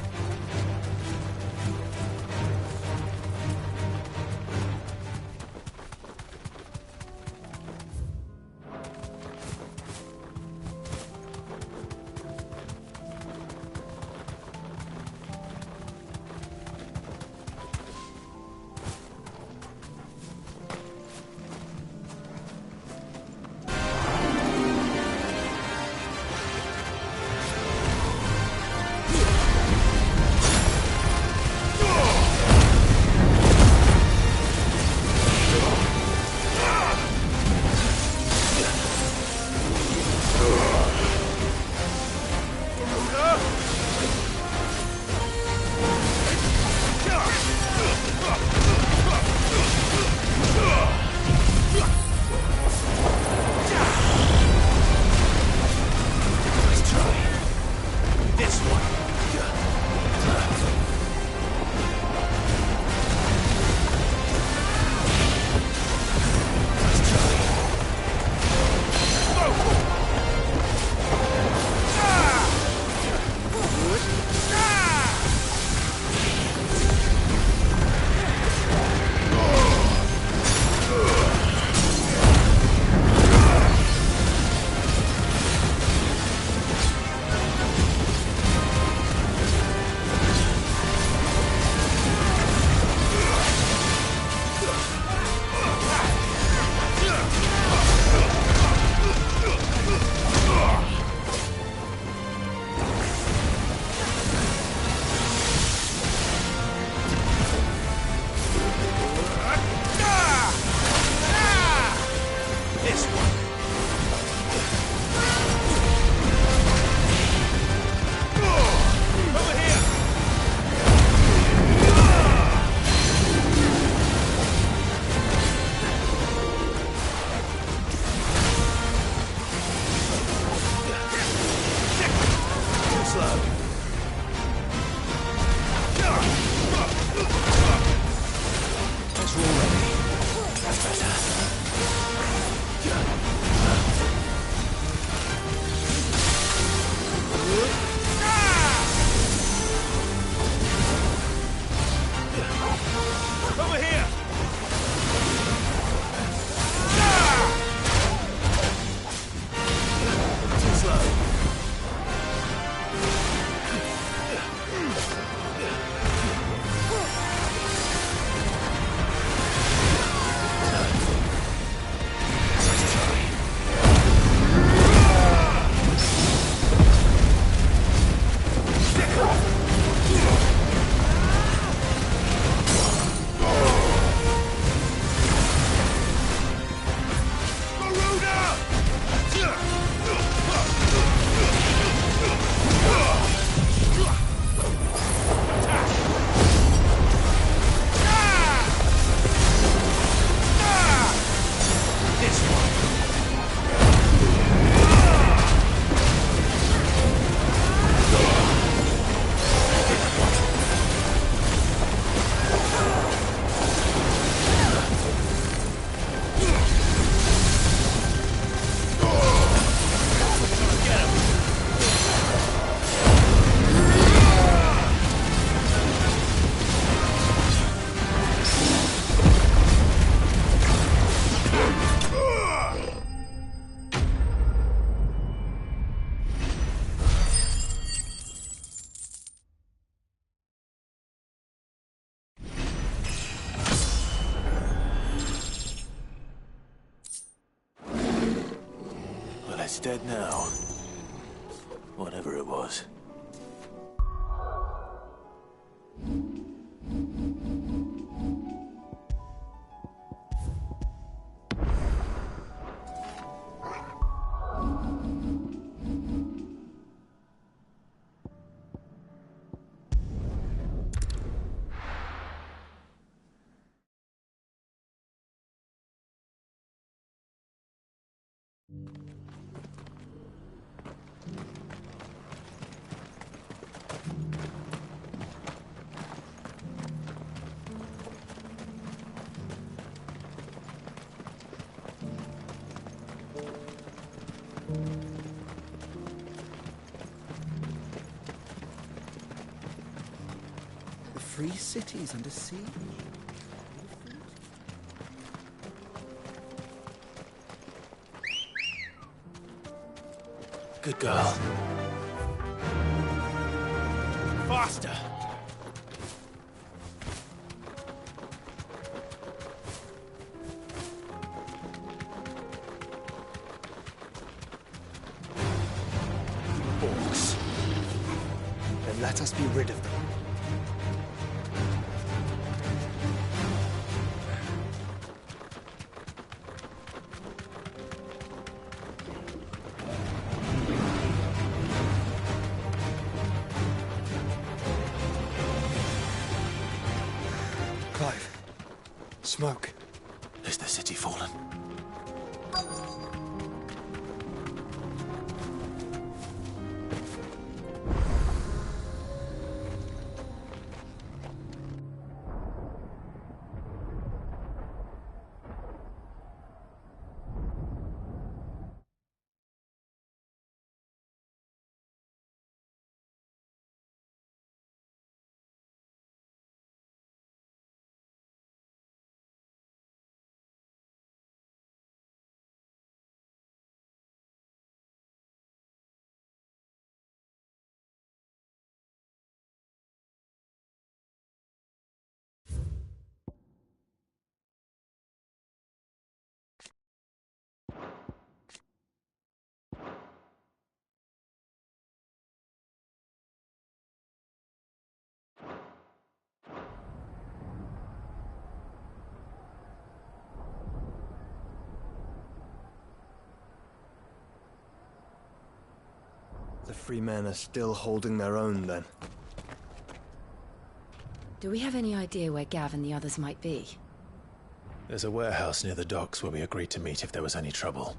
D: It's dead now. Whatever it was.
L: The free city's under siege.
D: Good girl.
B: Faster!
C: Orcs. Then let us be rid of them. Clive. Smoke.
D: Is the city fallen?
H: The free men are still holding their own, then.
V: Do we have any idea where Gav and the others might be?
D: There's a warehouse near the docks where we agreed to meet if there was any trouble.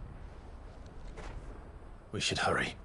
D: We should hurry.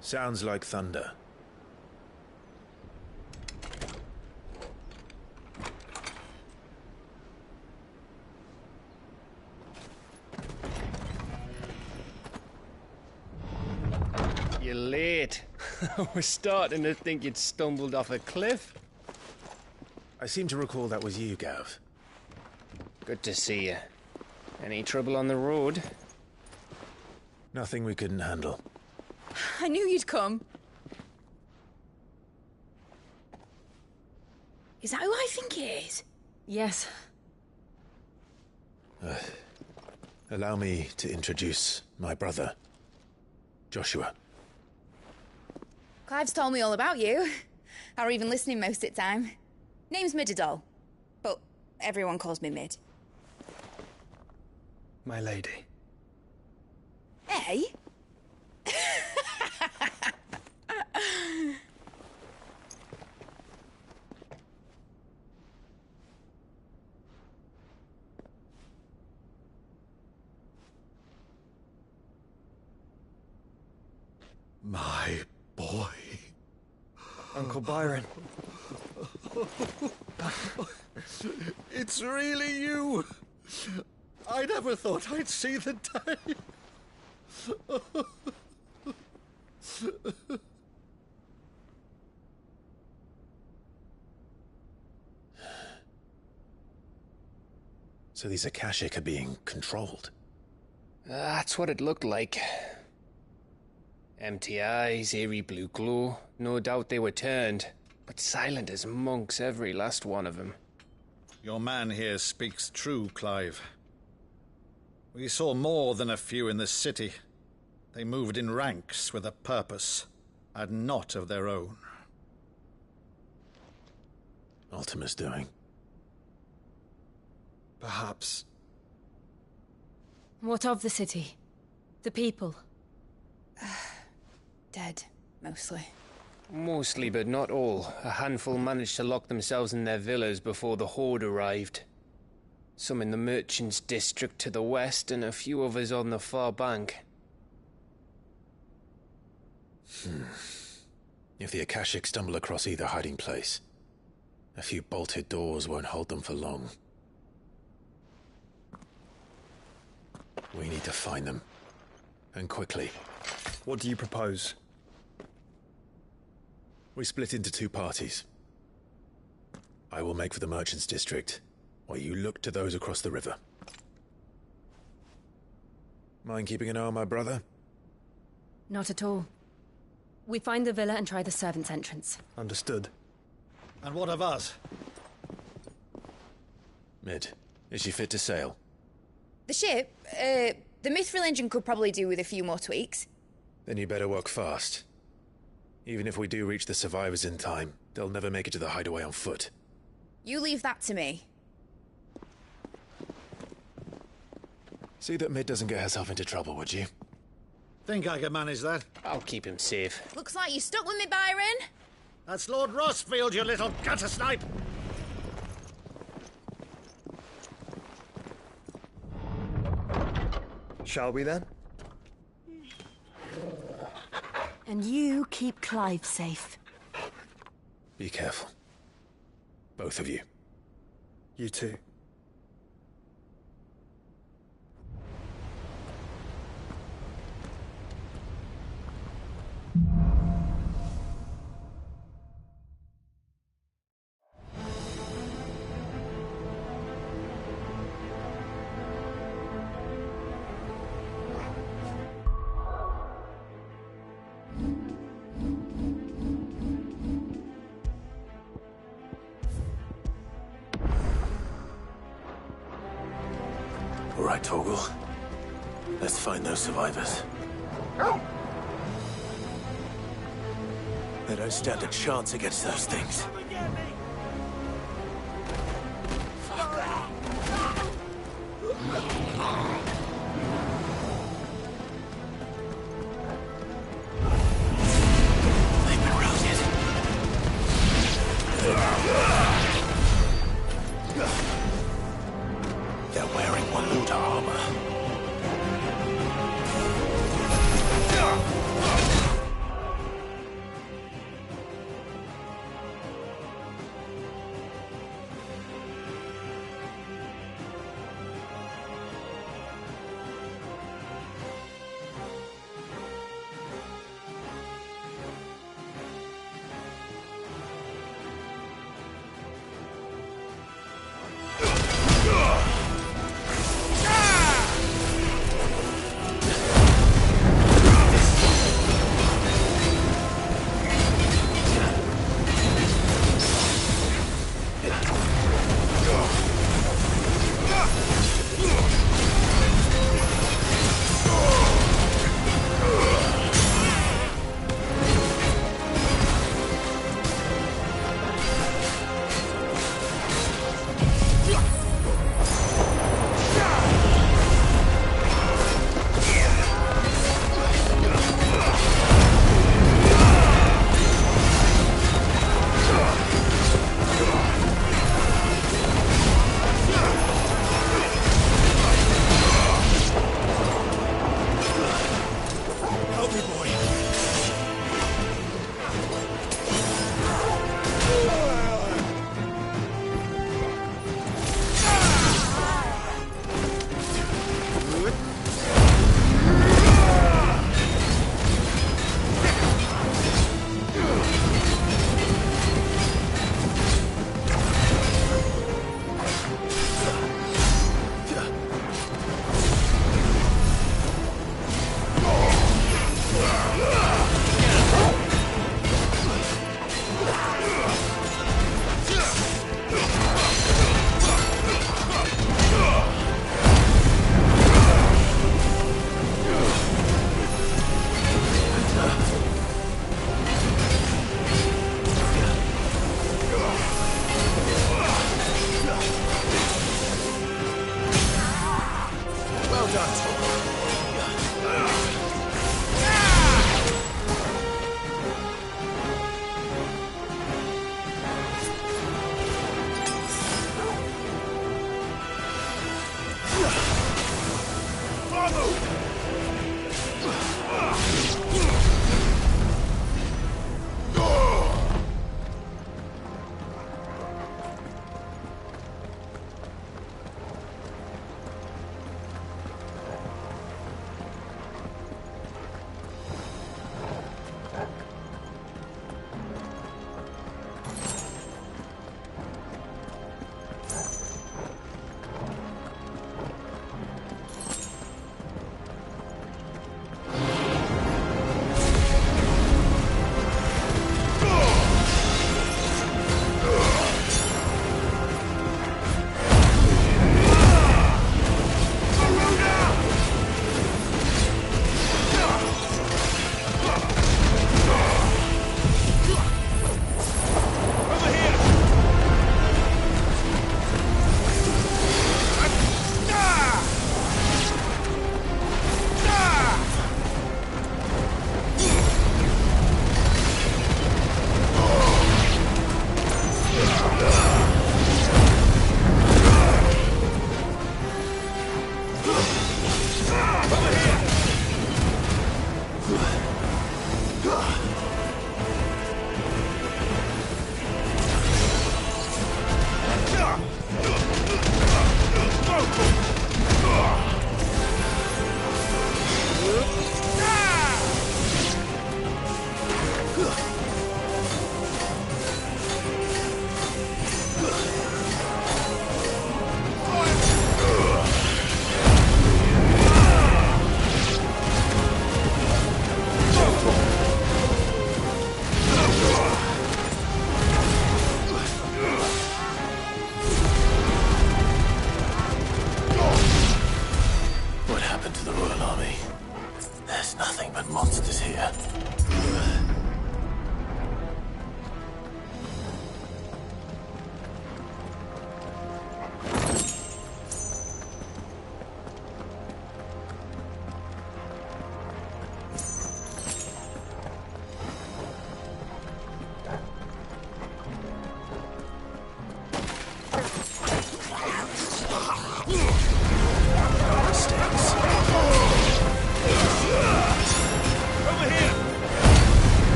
D: Sounds like thunder.
N: You're late. I was starting to think you'd stumbled off a cliff.
D: I seem to recall that was you, Gav.
N: Good to see you. Any trouble on the road?
D: Nothing we couldn't handle.
S: I knew you'd come. Is that who I think it is?
V: Yes.
D: Allow me to introduce my brother, Joshua.
O: Clive's told me all about you. Or even listening most of the time. Name's Midadol, but everyone calls me Mid.
H: My lady.
O: Eh?
B: My boy.
H: Uncle Byron.
B: It's really you. I never thought I'd see the day.
D: So these Akashic are being controlled?
N: That's what it looked like. Empty eyes, eerie blue glow. No doubt they were turned, but silent as monks, every last one of them.
B: Your man here speaks true, Clive. We saw more than a few in this city. They moved in ranks with a purpose, and not of their own.
D: Ultima's doing.
H: Perhaps.
V: What of the city? The people?
O: Dead, mostly.
N: Mostly, but not all. A handful managed to lock themselves in their villas before the Horde arrived. Some in the merchants' district to the west, and a few others on the far bank.
D: If the Akashic stumble across either hiding place, a few bolted doors won't hold them for long. We need to find them. And quickly.
H: What do you propose?
D: We split into two parties. I will make for the merchants' district, while you look to those across the river. Mind keeping an eye on my brother?
V: Not at all. We find the villa and try the servants' entrance.
H: Understood.
B: And what of us?
D: Mid, is she fit to sail?
O: The ship, the Mithril engine could probably do with a few more tweaks.
D: Then you better work fast. Even if we do reach the survivors in time, they'll never make it to the hideaway on foot.
O: You leave that to me.
D: See that Mid doesn't get herself into trouble, would you?
B: Think I can manage that?
N: I'll keep him safe.
O: Looks like you stuck with me, Byron.
B: That's Lord Rossfield, you little gutter snipe!
H: Shall we then?
V: And you keep Clive safe.
D: Be careful. Both of you.
H: You too.
D: All right, Torgal. Let's find those survivors. They don't stand a chance against those things. They've been routed. They're wearing Waluta armor.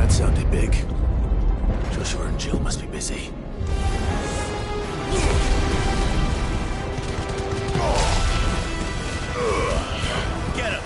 D: Sounded big. Joshua and Jill must be busy. Get him!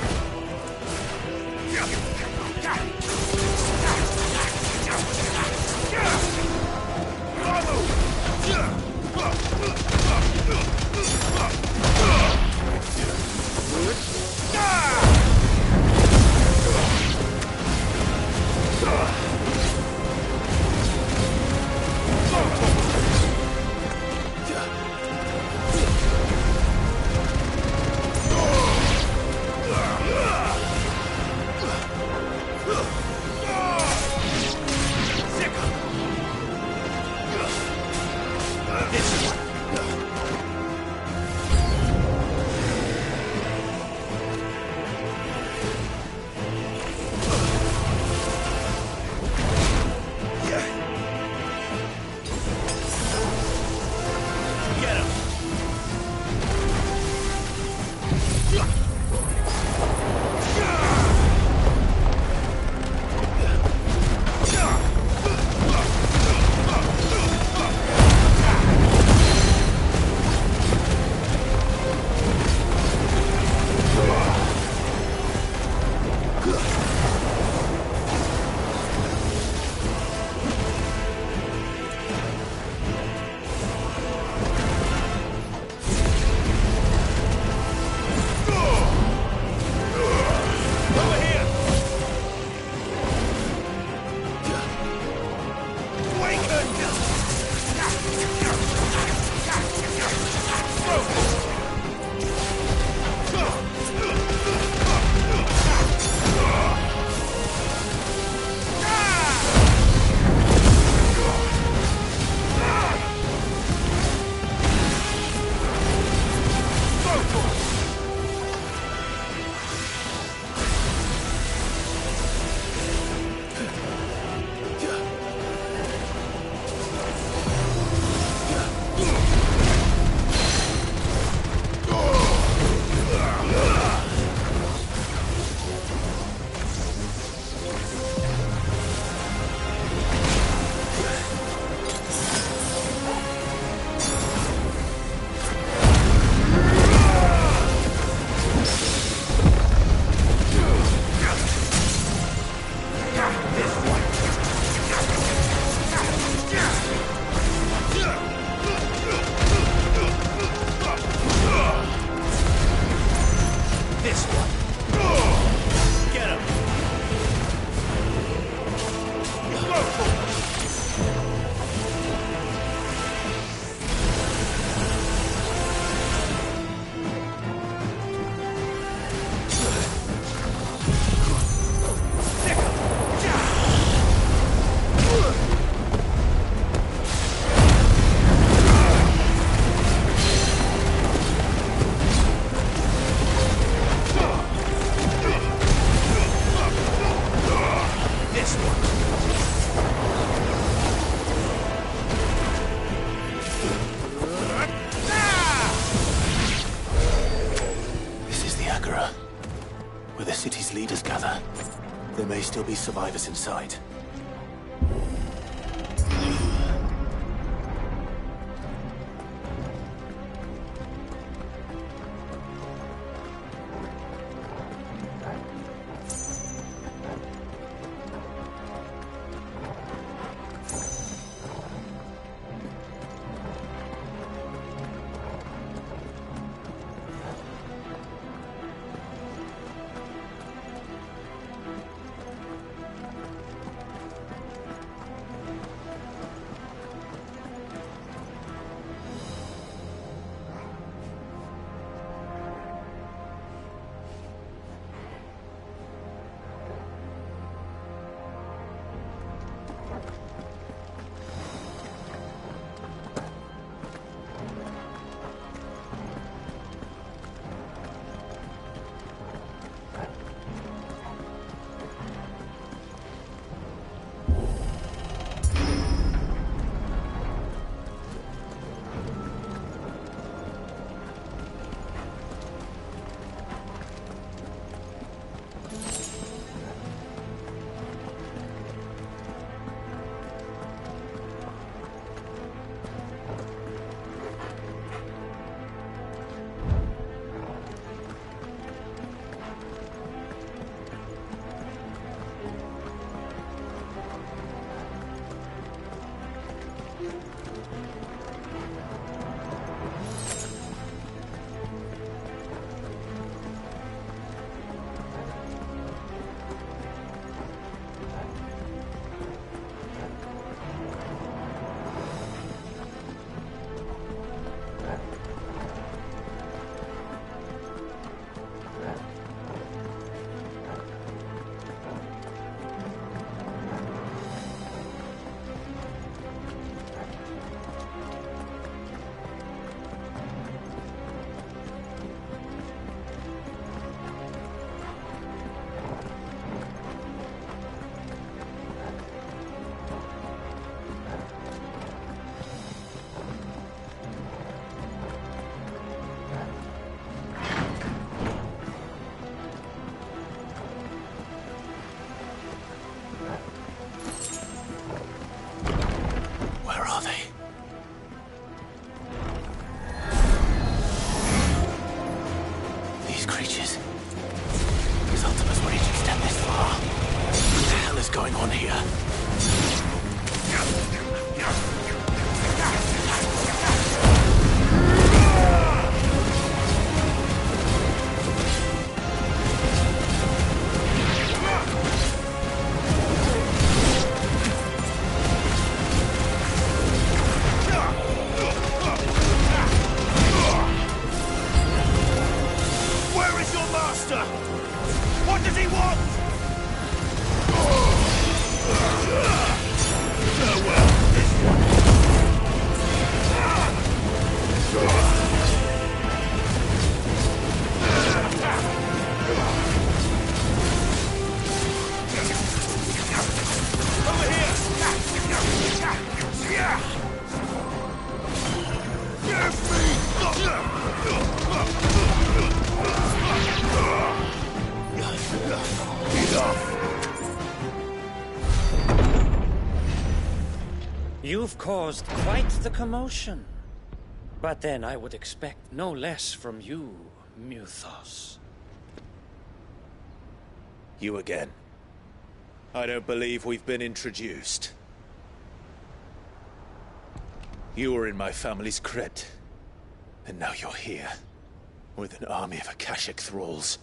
D: its leaders gather, there may still be survivors inside.
P: You've caused quite the commotion. But then I would expect no less from you, Muthos.
K: You again. I don't believe we've been introduced. You were in my family's crypt, and now you're here, with an army of Akashic thralls.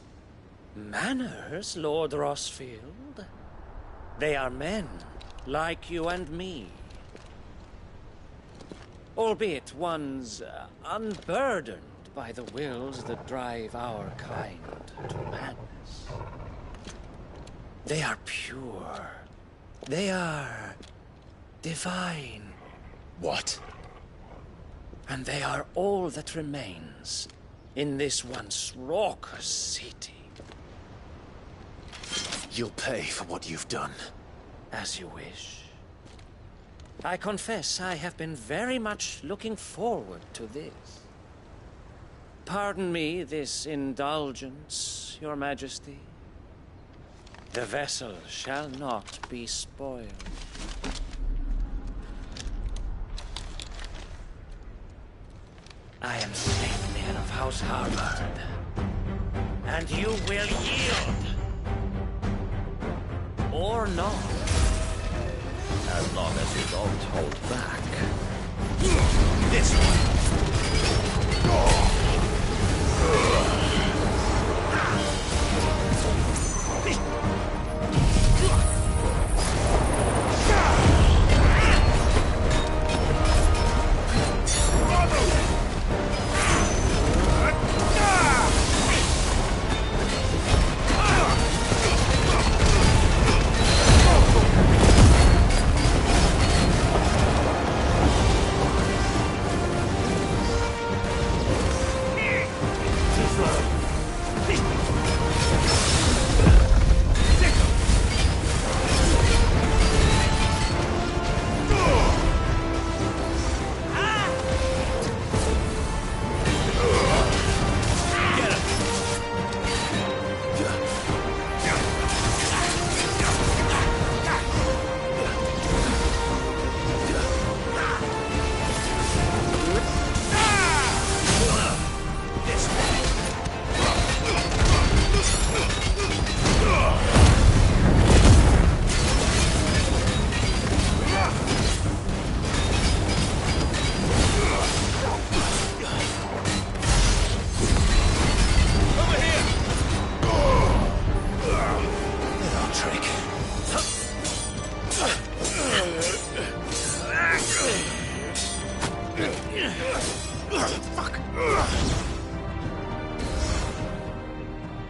P: Manners, Lord Rossfield? They are men, like you and me. Albeit ones unburdened by the wills that drive our kind to madness. They are pure. They are divine.
K: What?
P: And they are all that remains in this once raucous city.
K: You'll pay for what you've done.
P: As you wish. I confess I have been very much looking forward to this. Pardon me this indulgence, Your Majesty. The vessel shall not be spoiled. I am Sleipnir of House Harvard, and you will yield. Or not.
K: As long as you don't hold back.
P: This one.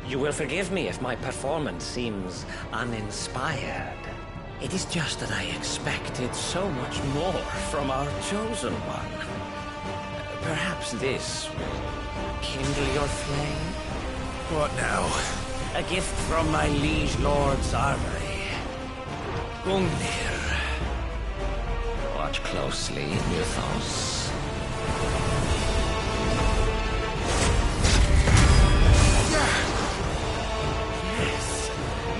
P: You will forgive me if my performance seems uninspired. It is just that I expected so much more from our chosen one. Perhaps this will kindle your flame?
K: What now?
P: A gift from my liege lord's armory. Gungnir. Watch closely, Mythos.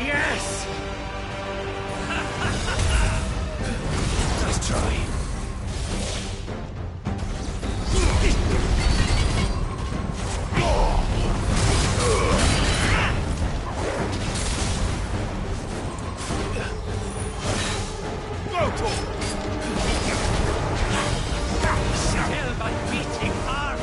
P: Yes!
K: Nice try.
P: Still my beating heart!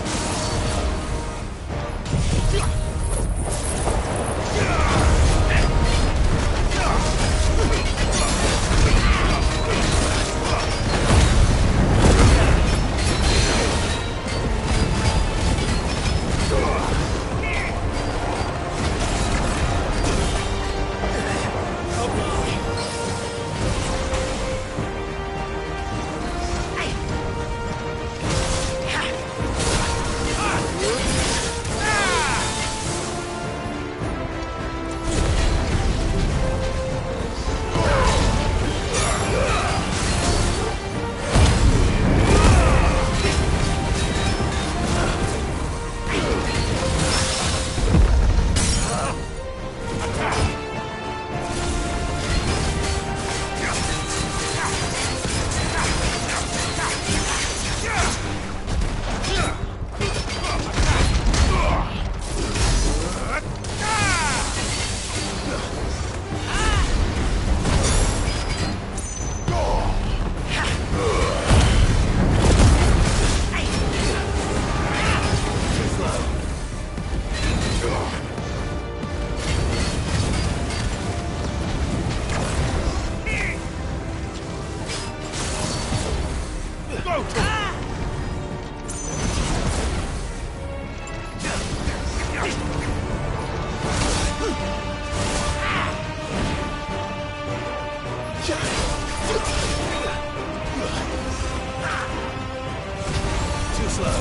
K: Too slow.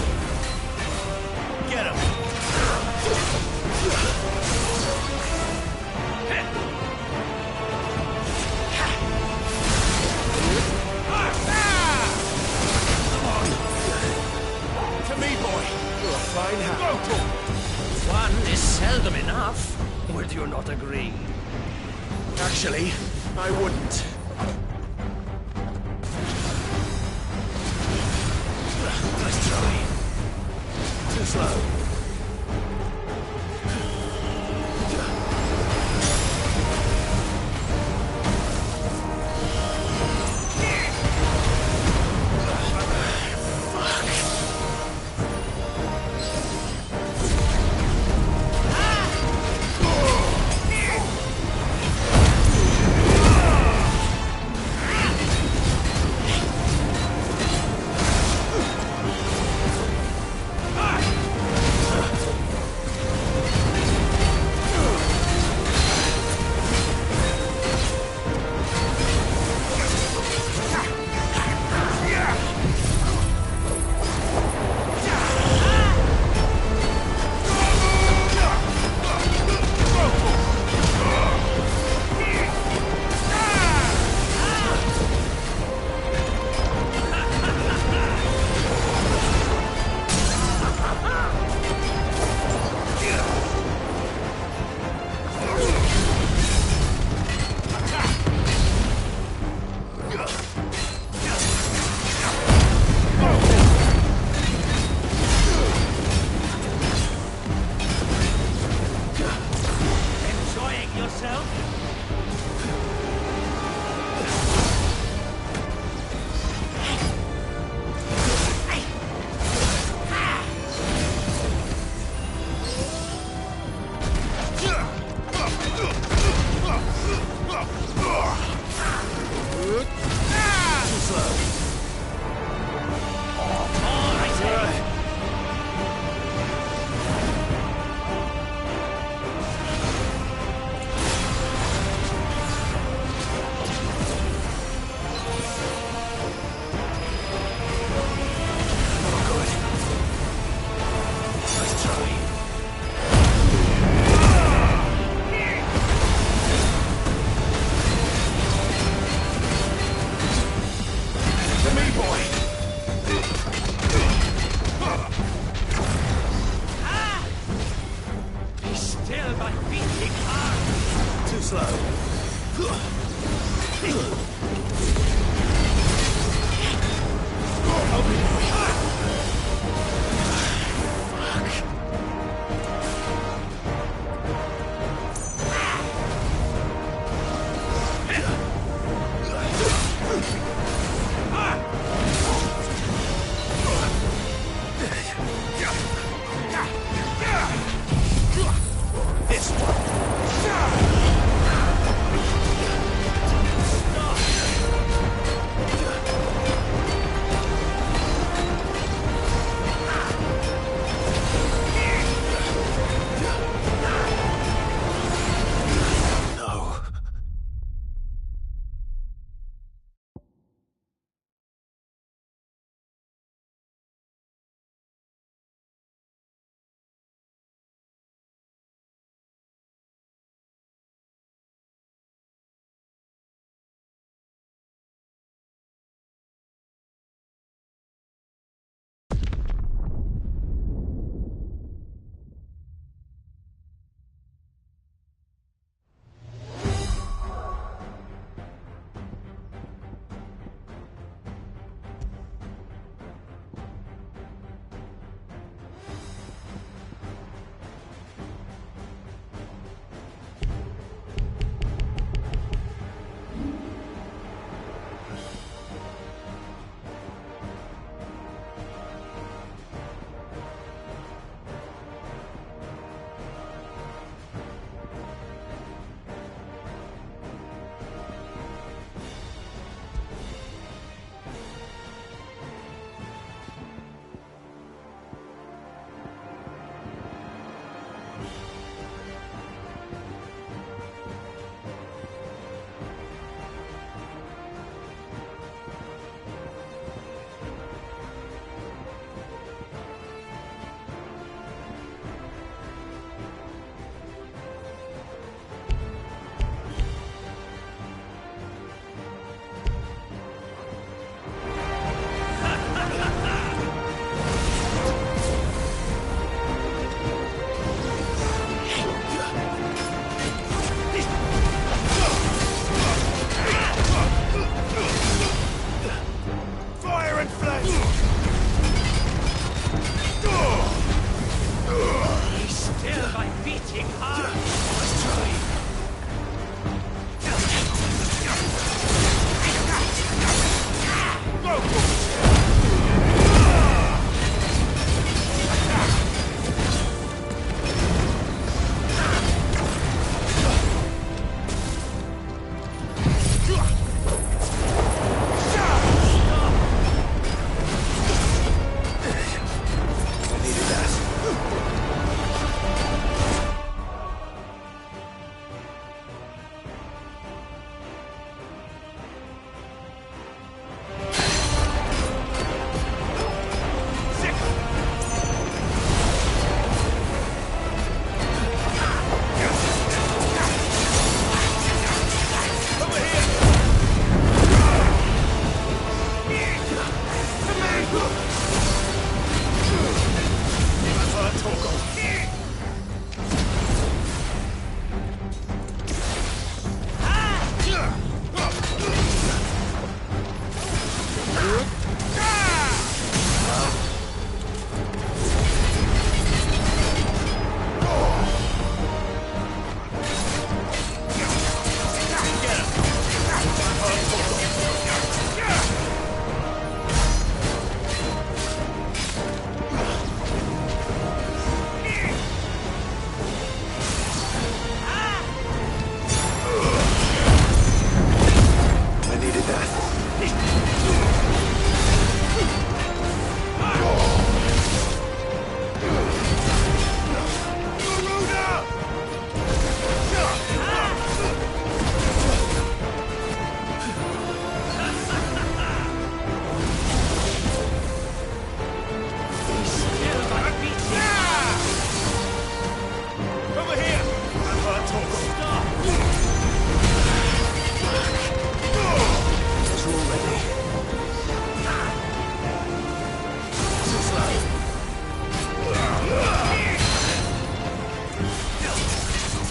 K: Get him.
P: To me, boy!
K: You're a fine hand.
P: One is seldom enough. Would you not agree?
F: Actually, I wouldn't. Nice try. Too slow.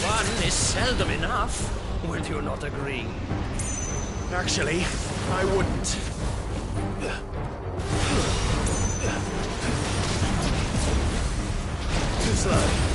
P: One is seldom enough. Would you not agree?
F: Actually, I wouldn't. Too slow.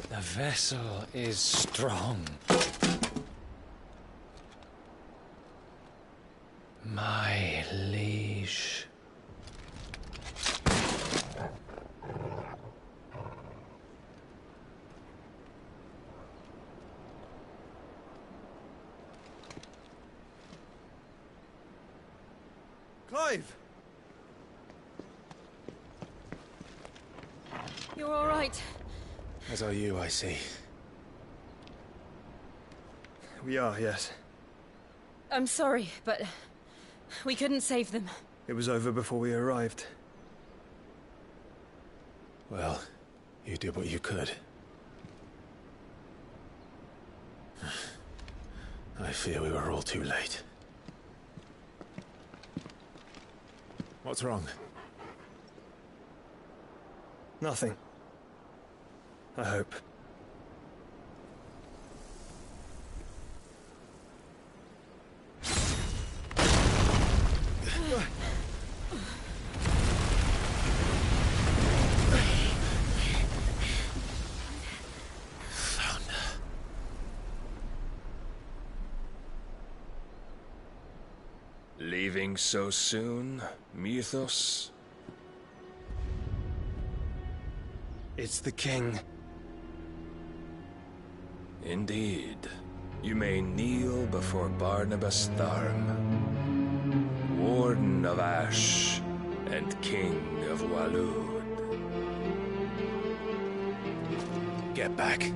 N: The vessel is strong. My liege.
C: Clive!
V: You're all right.
H: As are you, I see. We are, yes.
V: I'm sorry, but we couldn't save them.
H: It was over before we arrived.
D: Well, you did what you could. I fear we were all too late. What's wrong?
H: Nothing. I hope.
F: Leaving so soon, Mythos?
H: It's the king.
F: Indeed. You may kneel before Barnabas Tharm, Warden of Ash and King of Walud.
D: Get back.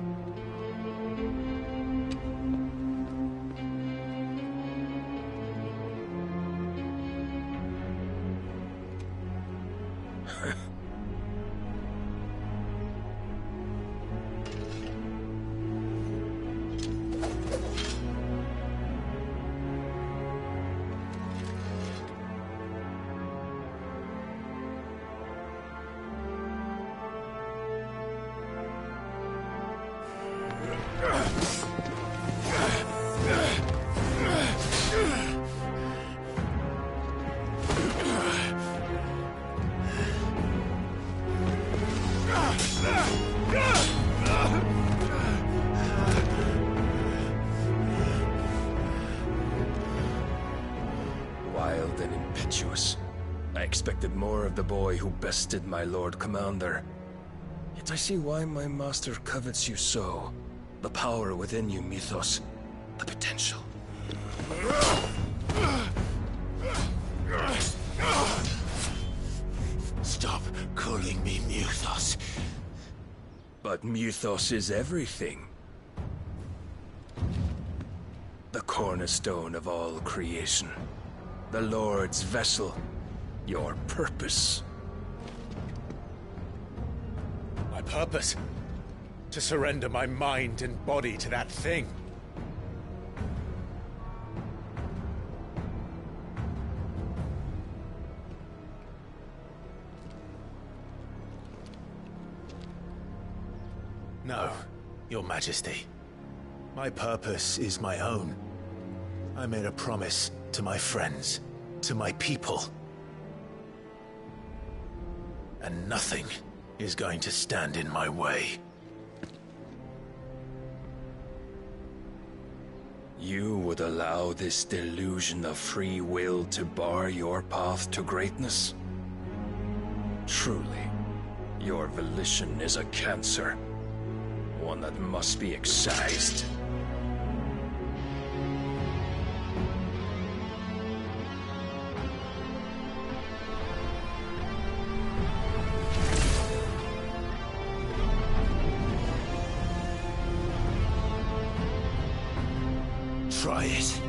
F: Wild and impetuous. I expected more of the boy who bested my Lord Commander. Yet I see why my master covets you so. The power within you, Mythos. The potential.
D: Stop calling me Mythos.
F: But Mythos is everything. The cornerstone of all creation. The Lord's vessel. Your purpose.
D: My purpose? To surrender my mind and body to that thing. No, Your Majesty. My purpose is my own. I made a promise to my friends, to my people. And nothing is going to stand in my way.
F: You would allow this delusion of free will to bar your path to greatness? Truly, your volition is a cancer. One that must be excised.
D: Try it.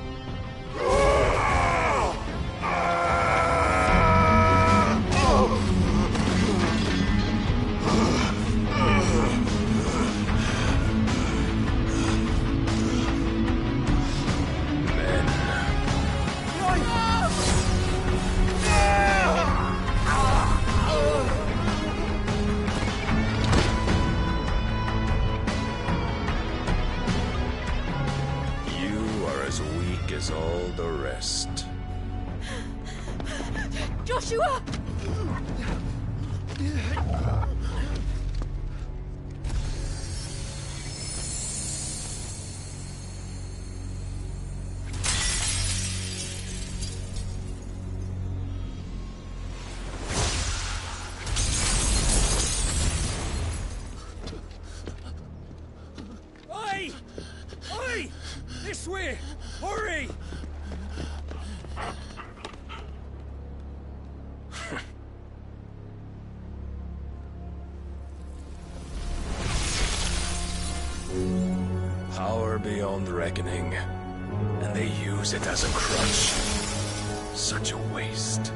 F: As all the rest.
V: Joshua!
F: Ffxvi! Hurry! Power beyond reckoning, and they use it as a crutch. Such a waste.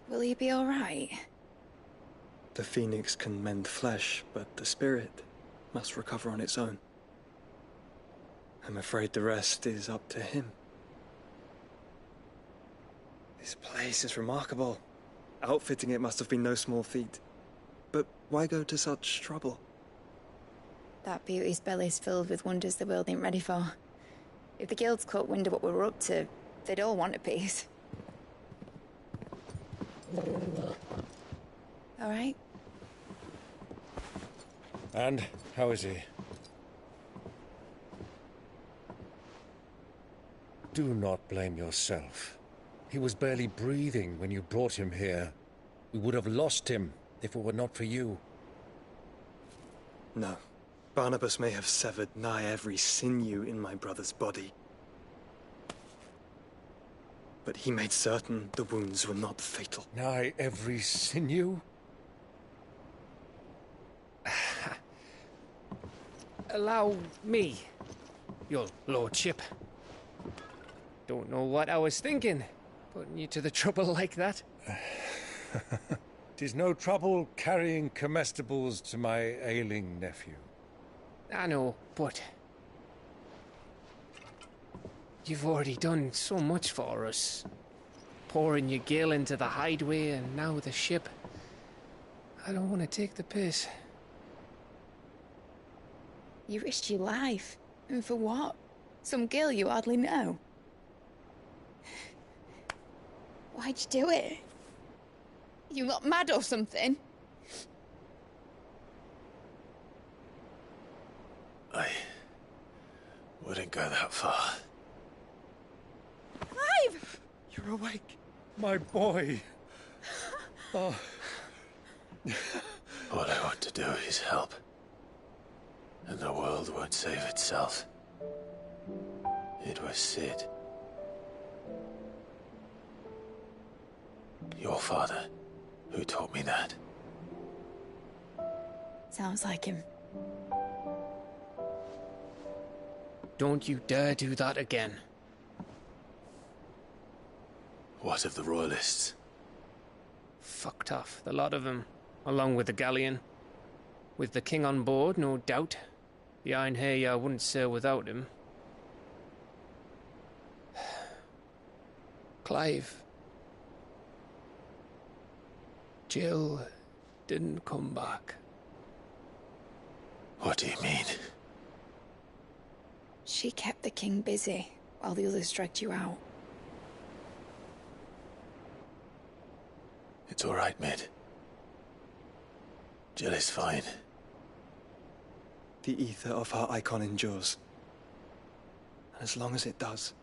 O: Will he be all right?
H: The phoenix can mend flesh, but the spirit must recover on its own. I'm afraid the rest is up to him. This place is remarkable. Outfitting it must have been no small feat. But why go to such trouble?
O: That beauty's belly's filled with wonders the world ain't ready for. If the guilds caught wind of what we were up to, they'd all want a piece. All right?
J: And how is he? Do not blame yourself. He was barely breathing when you brought him here. We would have lost him if it were not for you.
H: No. Barnabas may have severed nigh every sinew in my brother's body. But he made certain the wounds were not fatal.
J: Nigh every sinew?
N: Allow me, your lordship. Don't know what I was thinking, putting you to the trouble like that.
J: 'Tis no trouble carrying comestibles to my ailing nephew.
N: I know, but you've already done so much for us. Pouring your gil into the hideaway and now the ship. I don't want to take the piss.
O: You risked your life. And for what? Some girl you hardly know. Why'd you do it? You not mad or something?
D: I wouldn't go that far.
O: Clive!
J: You're awake. My boy. Oh.
D: All I want to do is help. And the world won't save itself. It was Sid. Your father, who taught me that.
O: Sounds like him.
N: Don't you dare do that again.
D: What of the Royalists?
N: Fucked off, the lot of them, along with the galleon. With the king on board, no doubt. The Iron Hair wouldn't sail without him. Clive. Jill didn't come back.
D: What do you mean?
O: She kept the king busy while the others dragged you out.
D: It's all right, Mid. Jill is fine.
H: The ether of her icon endures. And as long as it does,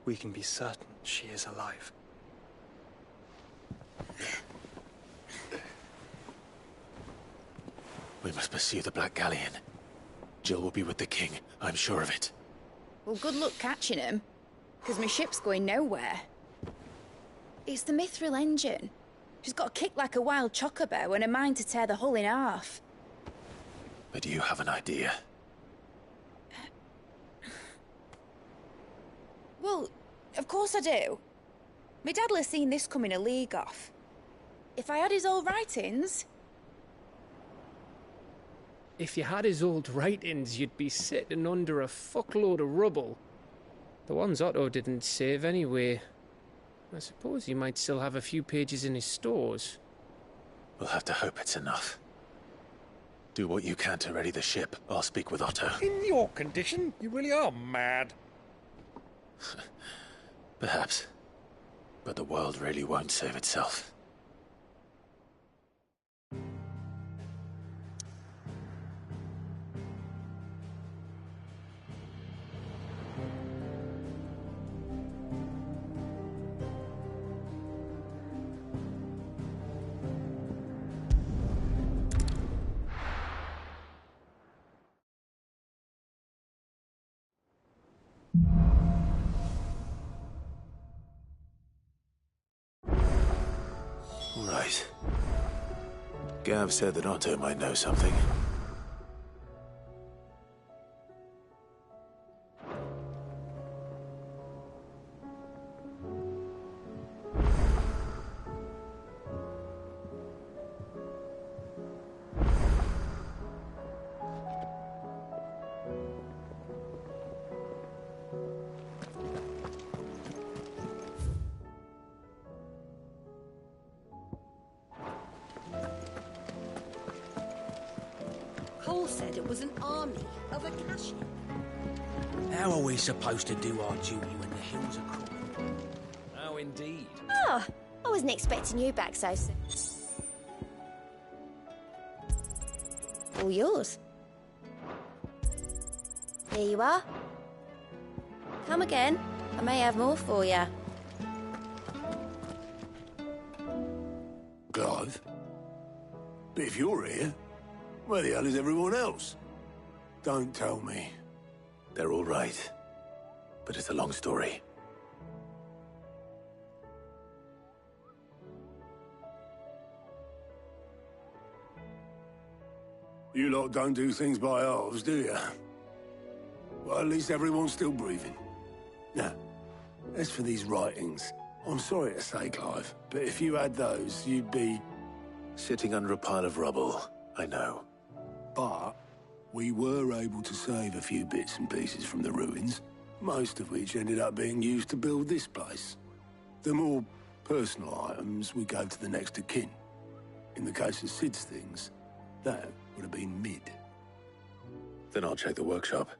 H: we can be certain she is alive.
D: We must pursue the Black Galleon. Jill will be with the king, I'm sure of it.
O: Well, good luck catching him, because my ship's going nowhere. It's the Mithril engine. She's got a kick like a wild chocobo and a mind to tear the hull in half.
D: But you have an idea.
O: Well, of course I do. My dad'll have seen this coming a league off. If I had his old writings...
N: If you had his old writings, you'd be sitting under a fuckload of rubble. The ones Otto didn't save anyway. I suppose he might still have a few pages in his stores.
D: We'll have to hope it's enough. Do what you can to ready the ship. I'll speak with Otto.
J: In your condition, you really are mad.
D: Perhaps. But the world really won't save itself. Right. Gav said that Otto might know something.
T: Cole said it was an army of Akashian.
U: How are we supposed to do our duty when the hills are crumbling? Oh, indeed.
R: Oh, I wasn't expecting you back so soon. All yours. Here you are. Come again. I may have more for you.
G: Clive? But if you're here, where the hell is everyone else? Don't tell me.
D: They're all right. But it's a long story.
G: You lot don't do things by halves, do you? Well, at least everyone's still breathing. Now, as for these writings, I'm sorry to say, Clive, but if you had those, you'd be...
D: Sitting under a pile of rubble, I know.
G: But we were able to save a few bits and pieces from the ruins, most of which ended up being used to build this place. The more personal items we gave to the next of kin. In the case of Sid's things, that would have been Mid.
D: Then I'll check the workshop.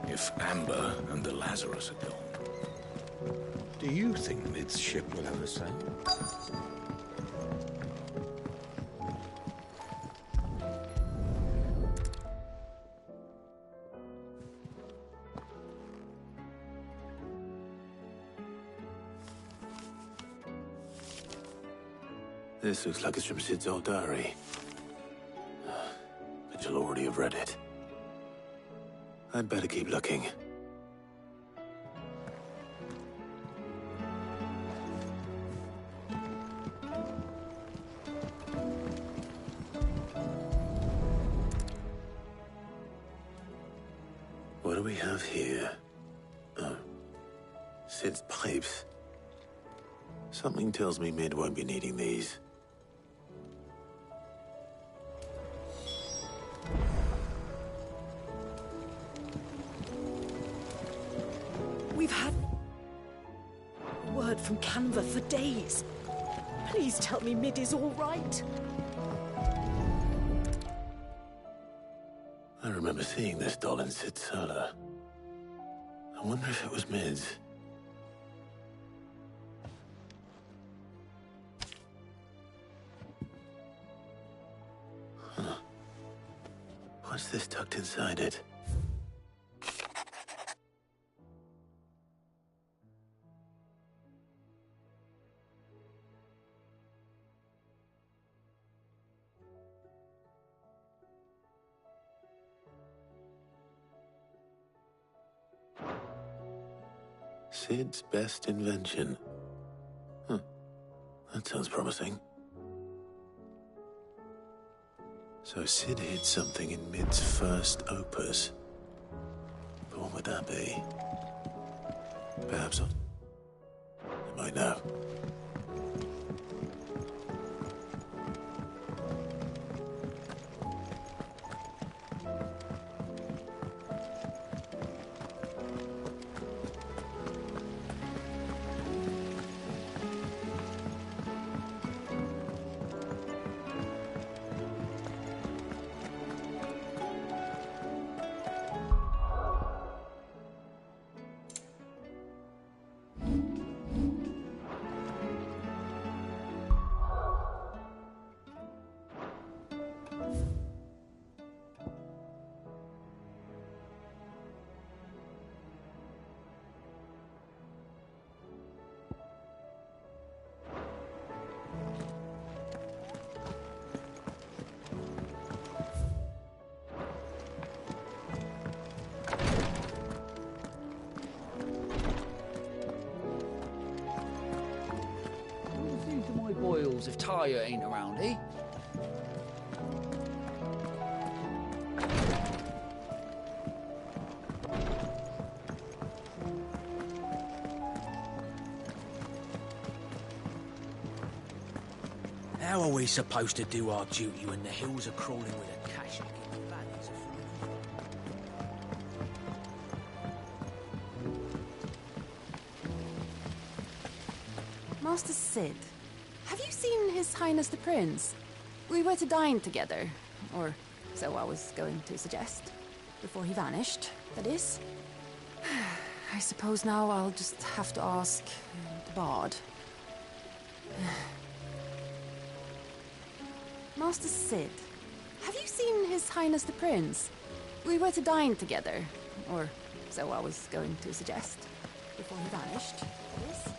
K: If Amber and the Lazarus are gone, do you think Mid's ship will have a sail?
D: This looks like it's from Sid's old diary. But you'll already have read it. I'd better keep looking. what do we have here? Oh. Sid's pipes. Something tells me Mid won't be needing these.
T: We've had word from Canva for days. Please tell me Mid is all right.
D: I remember seeing this doll in Sid's cellar. I wonder if it was Mid's. Huh. What's this tucked inside it? Sid's best invention. Huh. That sounds promising. So Sid hid something in Mid's first opus. But what would that be? Perhaps I might know.
I: Boils if Tyre ain't around, eh?
U: How are we supposed to do our duty when the hills are crawling with a cache in the valleys of...
A: Master Sid, have you seen His Highness the Prince? We were to dine together, or so I was going to suggest. Before he vanished, that is. I suppose now I'll just have to ask the Bard. Master Sid, have you seen His Highness the Prince? We were to dine together, or so I was going to suggest. Before he vanished, that is.